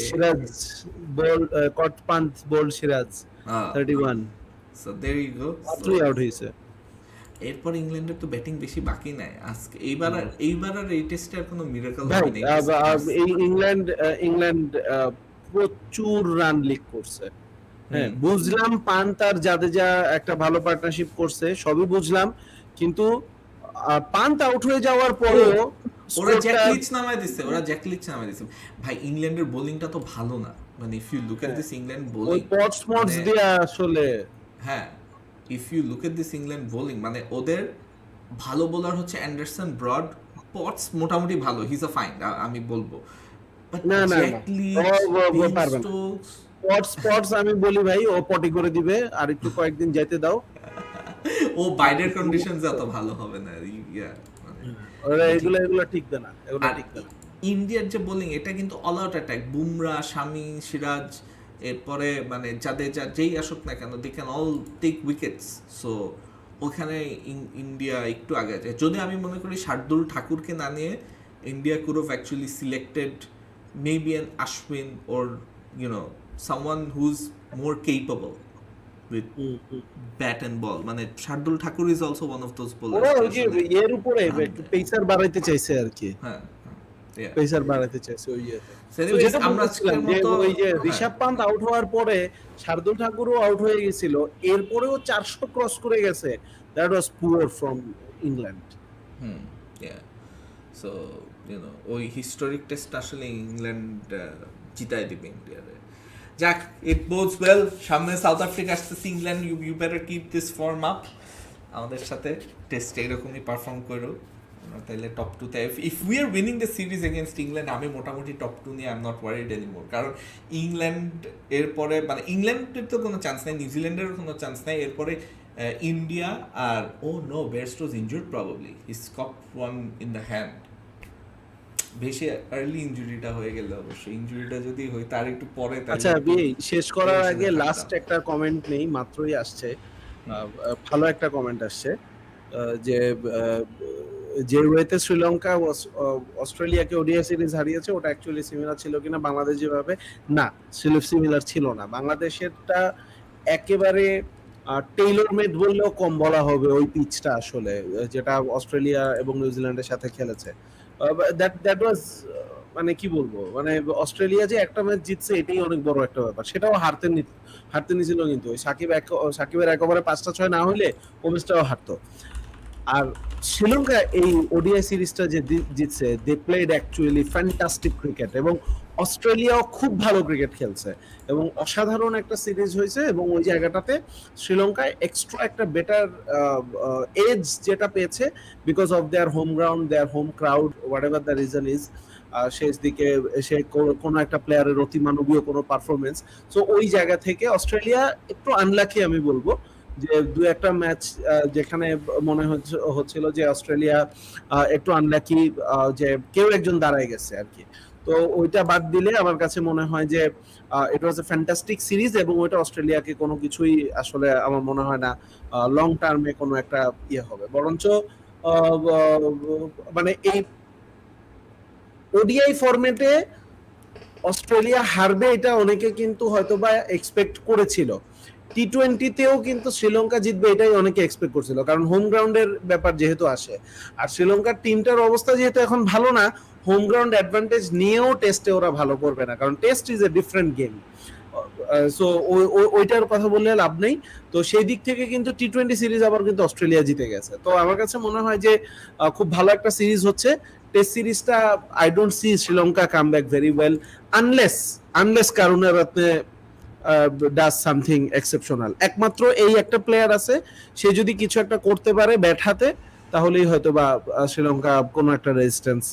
Speaker 2: Siraj bowled caught Pant bowled Siraj 31
Speaker 1: so there you go.
Speaker 2: মাত্রই আউট হয়েছে।
Speaker 1: এরপর ইংল্যান্ডের তো ব্যাটিং বেশি বাকি নাই আজকে, এইবার আর এই টেস্টে আর কোনো মিরাকল
Speaker 2: ভাই
Speaker 1: হয়নি।
Speaker 2: এই ইংল্যান্ড প্রচুর রান লিক করছে। হ্যাঁ বুঝলাম পান্ট আর জাদেজা একটা ভালো পার্টনারশিপ করছে, সবই বুঝলাম, কিন্তু পান্ট আউট হয়ে যাওয়ার পরেও
Speaker 1: ওরা জ্যাকলিচ নামায় দিচ্ছে ভাই। ইংল্যান্ডের বোলিংটা তো ভালো না, মানে if you look at this England
Speaker 2: ওই
Speaker 1: বোলিং,
Speaker 2: পটস দিয়ে আসলে
Speaker 1: হ্যাঁ if you look at this England bowling, মানে ওদের ভালো বোলার হচ্ছে অ্যান্ডারসন, ব্রড, পটস মোটামুটি ভালো, হি ইজ আ ফাইন, আমি বলবো। বাট
Speaker 2: না
Speaker 1: জ্যাকলিচ,
Speaker 2: পারবে না। পটস আমি বলি ভাই ও পটি করে দিবে, আর একটু কয়েকদিন যেতে দাও।
Speaker 1: ও বাইরের কন্ডিশনস এত ভালো হবে না, ইয়া
Speaker 2: ওরা এগুলো ঠিক না, এগুলো ঠিক না।
Speaker 1: ইন্ডিয়ার যে বোলিং এটা কিন্তু all out attack, Bumrah, Shami, Siraj, এরপরে মানে জাদেজা যেই আসুক না কেন they can all take wickets. So ওখানে ইন্ডিয়া একটু আগে যায়। যদি আমি মনে করি শার্দুল ঠাকুরকে না নিয়ে India could have actually selected maybe an Ashwin or you know someone who's more capable with bat and ball, মানে Shardul Thakur is also one of those bowler.
Speaker 2: ওরা ওই যে এর উপরে পেসার বাড়াইতে চাইছে আর কি,
Speaker 1: হ্যাঁ
Speaker 2: পেসার বাড়াইতে চাইছে ওই
Speaker 1: যেটা আমরা আজকের মতো
Speaker 2: ওই যে ঋষভ পান্ত আউট হওয়ার পরে শার্দুল ঠাকুরও আউট হয়ে গেছিল, এরপরেও 400 ক্রস করে গেছে। That was poor from England.
Speaker 1: So ওই হিস্টোরিক টেস্ট আসলে ইংল্যান্ড জিতাই দিবে ইন্ডিয়ারে। যাক, ইট বোডস ওয়েল। সামনে সাউথ আফ্রিকা আসতেছে, England you better keep this form up, আমাদের সাথে টেস্টে এরকমই পারফর্ম করো, তাহলে টপ টুতে if we are winning the series against England, আমি মোটামুটি টপ টু নিয়ে I am not worried anymore. কারণ ইংল্যান্ড এরপরে মানে ইংল্যান্ডের তো কোনো চান্স নাই, নিউজিল্যান্ডেরও কোনো চান্স নাই, এরপরে ইন্ডিয়া আর oh no Bairstow's injured probably, he scoop one in the hand. বেশি আর্লি ইনজুরিটা হয়ে গেল, অবশ্যই ইনজুরিটা যদি হয় তার একটু পরে।
Speaker 2: আচ্ছা শেষ করার আগে লাস্ট একটা কমেন্ট নেই, মাত্রই আসছে, ভালো একটা কমেন্ট আসছে যে ওয়েতে শ্রীলঙ্কা অস্ট্রেলিয়াকে ওডিআই সিরিজ হারিয়েছে ওটা অ্যাকচুয়ালি সিমিলার ছিল কিনা বাংলাদেশ যেভাবে, না সিমিলার ছিল না। বাংলাদেশেরটা একেবারে টেইলর মেড বললেও কম বলা হবে ওই পিচটা আসলে, যেটা অস্ট্রেলিয়া এবং নিউজিল্যান্ডের সাথে খেলেছে। দ্যাট ওয়াজ মানে কি বলবো, মানে অস্ট্রেলিয়া যে একটা ম্যাচ জিতছে এটাই অনেক বড় একটা ব্যাপার, সেটাও হারতে নিছিল, কিন্তু সাকিবের একেবারে 5টা 6 না হলে ও ম্যাচটাও হারতো। আর শ্রীলঙ্কা এই ওডিআই সিরিজটা যে জিতছে, they played actually fantastic cricket, এবং অস্ট্রেলিয়াও খুব ভালো ক্রিকেট খেলছে এবং অসাধারণ একটা সিরিজ হয়েছে। এবং ওই জায়গাটাতে শ্রীলঙ্কায় এক্সট্রা একটা বেটার এজ যেটা পেয়েছে because of their home ground, their home crowd, what ever the reason is. শেষ দিকে সে কোনো একটা প্লেয়ারের অতিমানবীয় কোনো পারফরমেন্স, সো ওই জায়গা থেকে অস্ট্রেলিয়া একটু আনলাকি আমি বলবো, যে দু একটা ম্যাচ যেখানে মনে হচ্ছিল যে অস্ট্রেলিয়া একটু আনলাকি, যে কেউ একজন দাঁড়ায় গেছে আর কি। তো ওইটা বাদ দিলে আমার কাছে মনে হয় যে ইট ওয়াজ এ ফ্যান্টাস্টিক সিরিজ, এবং ওইটা অস্ট্রেলিয়াকে কোনো কিছুই আসলে আমার মনে হয় না লং টার্মে কোনো একটা ইয়ে হবে, বরঞ্চ মানে এই ওডিআই ফরম্যাটে অস্ট্রেলিয়া হারবে এটা অনেকে কিন্তু হয়তোবা এক্সপেক্ট করেছিল। টি20তেও কিন্তু শ্রীলঙ্কা জিতবে এটাই অনেকে এক্সপেক্ট করছিল, কারণ হোম গ্রাউন্ডের ব্যাপার যেহেতু আসে, আর শ্রীলঙ্কার টিমটার অবস্থা যেহেতু এখন ভালো না, হোম গ্রাউন্ড অ্যাডভান্টেজ নিয়েও টেস্টে ওরা ভালো করবে না, কারণ test is a different game. So ওইটার কথা বললে লাভ নেই। তো সেই দিক থেকে কিন্তু টি20 সিরিজ আবার কিন্তু অস্ট্রেলিয়া জিতে গেছে। তো আমার কাছে মনে হয় যে খুব ভালো একটা সিরিজ হচ্ছে। টেস্ট সিরিজটা I don't see Sri Lanka come back very well unless Karunaratne does something exceptional. একমাত্র এই একটা প্লেয়ার আছে, সে যদি কিছু একটা করতে পারে ব্যাট হাতে, তাহলেই হয়তো বা শ্রীলঙ্কা কোনো একটা রেজিস্ট্যান্স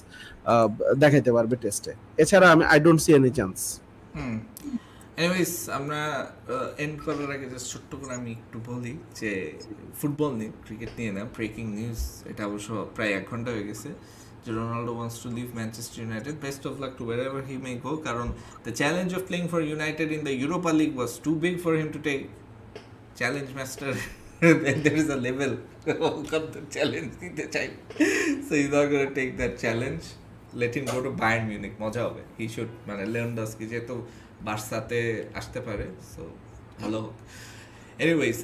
Speaker 2: দেখাইতে পারবে টেস্টে। এছাড়া I don't C any chance.
Speaker 1: Anyways, আমরা এন্ড করার আগে জাস্ট ছোট্ট করে আমি একটু বলি যে ফুটবল নিয়ে, ক্রিকেট নিয়ে না, ব্রেকিং নিউজ, এটা অবশ্য প্রায় 1 ঘন্টা হয়ে গেছে, যে Ronaldo wants to leave Manchester United. Best of luck to wherever he may go, কারণ the challenge of playing for United in the Europa League was too big for him to take. Challenge master there is a level কত challenge নিতে চাই, so he's not going to take that challenge. Let him go to Bayern Munich, মজা হবে. He should, মানে Lewandowski যেহেতু বার্সাতে আসতে পারে, so ভালো হোক. এনিওয়েজ,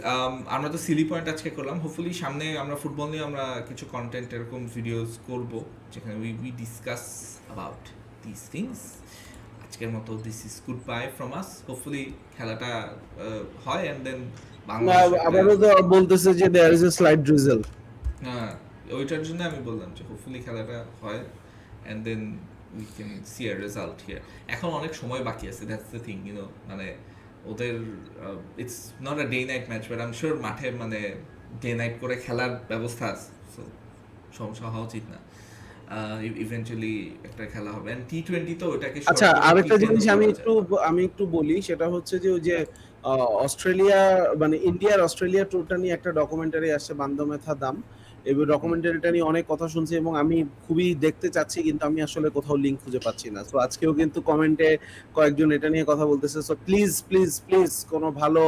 Speaker 1: আমরা তো সিলি পয়েন্ট আজকে করলাম। হোপফুলি সামনে আমরা ফুটবল নিয়ে আমরা কিছু কন্টেন্ট এরকম ভিডিওস করব যেখানে we discuss about this things. আজকের মতো this is good bye from us. Hopefully খেলাটা হয় অ্যান্ড দেন
Speaker 2: আবারও তো বলতেছে যে there is a slight drizzle.
Speaker 1: হ্যাঁ, ওইটার জন্য আমি বললাম যে হোপফুলি খেলাটা হয় and then we can see a result here. এখন অনেক সময় বাকি আছে, দ্যাটস দ্য থিং, ইউনো, মানে ওদের it's not a day night match, but I am sure মাঠে মানে ডে নাইট করে খেলার ব্যবস্থা আছে, সো সমস্যা হওয়া উচিত না। ইভেন্চুয়ালি একটা খেলা হবে এন্ড টি20 তো ওটাকে।
Speaker 2: আচ্ছা, আরেকটা জিনিস আমি একটু বলি, সেটা হচ্ছে যে ওই যে অস্ট্রেলিয়া মানে ইন্ডিয়ার অস্ট্রেলিয়া ট্যুরটা নিয়ে একটা ডকুমেন্টারি আসছে, বান্দো মেথা দাম। এই ডকুমেন্টারিটা নিয়ে অনেক কথা শুনছি এবং আমি খুবই দেখতে চাচ্ছি, কিন্তু আমি আসলে কোথাও লিংক খুঁজে পাচ্ছি না। সো আজকেও কিন্তু কমেন্টে কয়েকজন এটা নিয়ে কথা বলতেছে। সো প্লিজ প্লিজ প্লিজ কোনো ভালো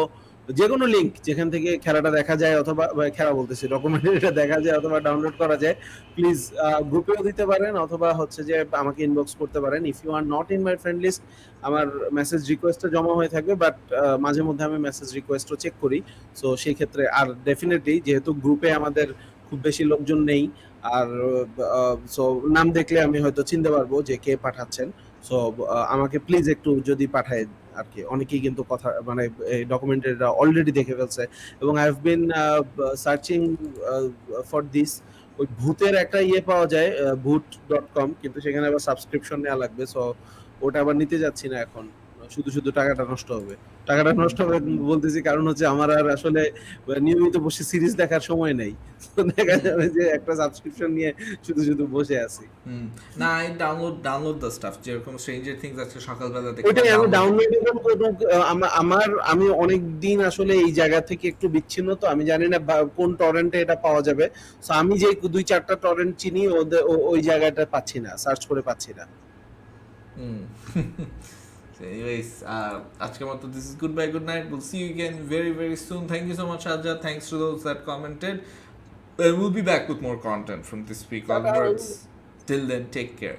Speaker 2: যে কোনো লিংক যেখান থেকে খেলাটা দেখা যায়, অথবা খেলা বলতেছি ডকুমেন্টারিটা দেখা যায় অথবা ডাউনলোড করা যায়, প্লিজ গ্রুপেও দিতে পারেন অথবা হচ্ছে যে আমাকে ইনবক্স করতে পারেন। If you are not in my friend list, আমার মেসেজ রিকোয়েস্টটা জমা হয়ে থাকবে, বাট মাঝে মধ্যে আমি মেসেজ রিকোয়েস্টও চেক করি। সো সেই ক্ষেত্রে আর ডেফিনেটলি যেহেতু গ্রুপে আমাদের খুব বেশি লোকজন নেই, আর সো নাম দেখলে আমি হয়তো চিনতে পারবো যে কে পাঠাচ্ছেন। সো আমাকে প্লিজ একটু যদি পাঠায় আর কি। অনেকেই কিন্তু কথা মানে ডকুমেন্টারিটা অলরেডি দেখে ফেলছে এবং I have bin searching for this. ওই ভূতের একটা ইয়ে পাওয়া যায় ভূত.com, কিন্তু সেখানে আবার সাবস্ক্রিপশন নেওয়া লাগবে। সো ওটা আবার নিতে যাচ্ছি না এখন, শুধু শুধু টাকাটা নষ্ট হবে। টাকাটা নষ্ট হবে বলতেছি কারণ হচ্ছে আমার আর আসলে নিয়মিত বসে সিরিজ দেখার সময় নেই। দেখা যাবে যে একটা সাবস্ক্রিপশন নিয়ে শুধু শুধু বসে আছি।
Speaker 1: না, আই ডাউনলোড দ্য স্টাফ, যেরকম স্ট্রেঞ্জার থিংস আছে সকালবেলা দেখে
Speaker 2: ওইটাই আমি ডাউনলোড আমি অনেক দিন আসলে এই জায়গা থেকে একটু বিচ্ছিন্ন, তো আমি জানি না কোন টরেন্টে এটা পাওয়া যাবে। সো আমি যে 2-4টা টরেন্ট চিনি ওই জায়গাটা পাচ্ছি না, সার্চ করে পাচ্ছি না।
Speaker 1: Anyways, আজকের মতো this is goodbye, good night. We'll see you again very very soon. Thank you so much, Ajja. Thanks to those that commented. We'll be back with more content from this week onwards. Till then, take care.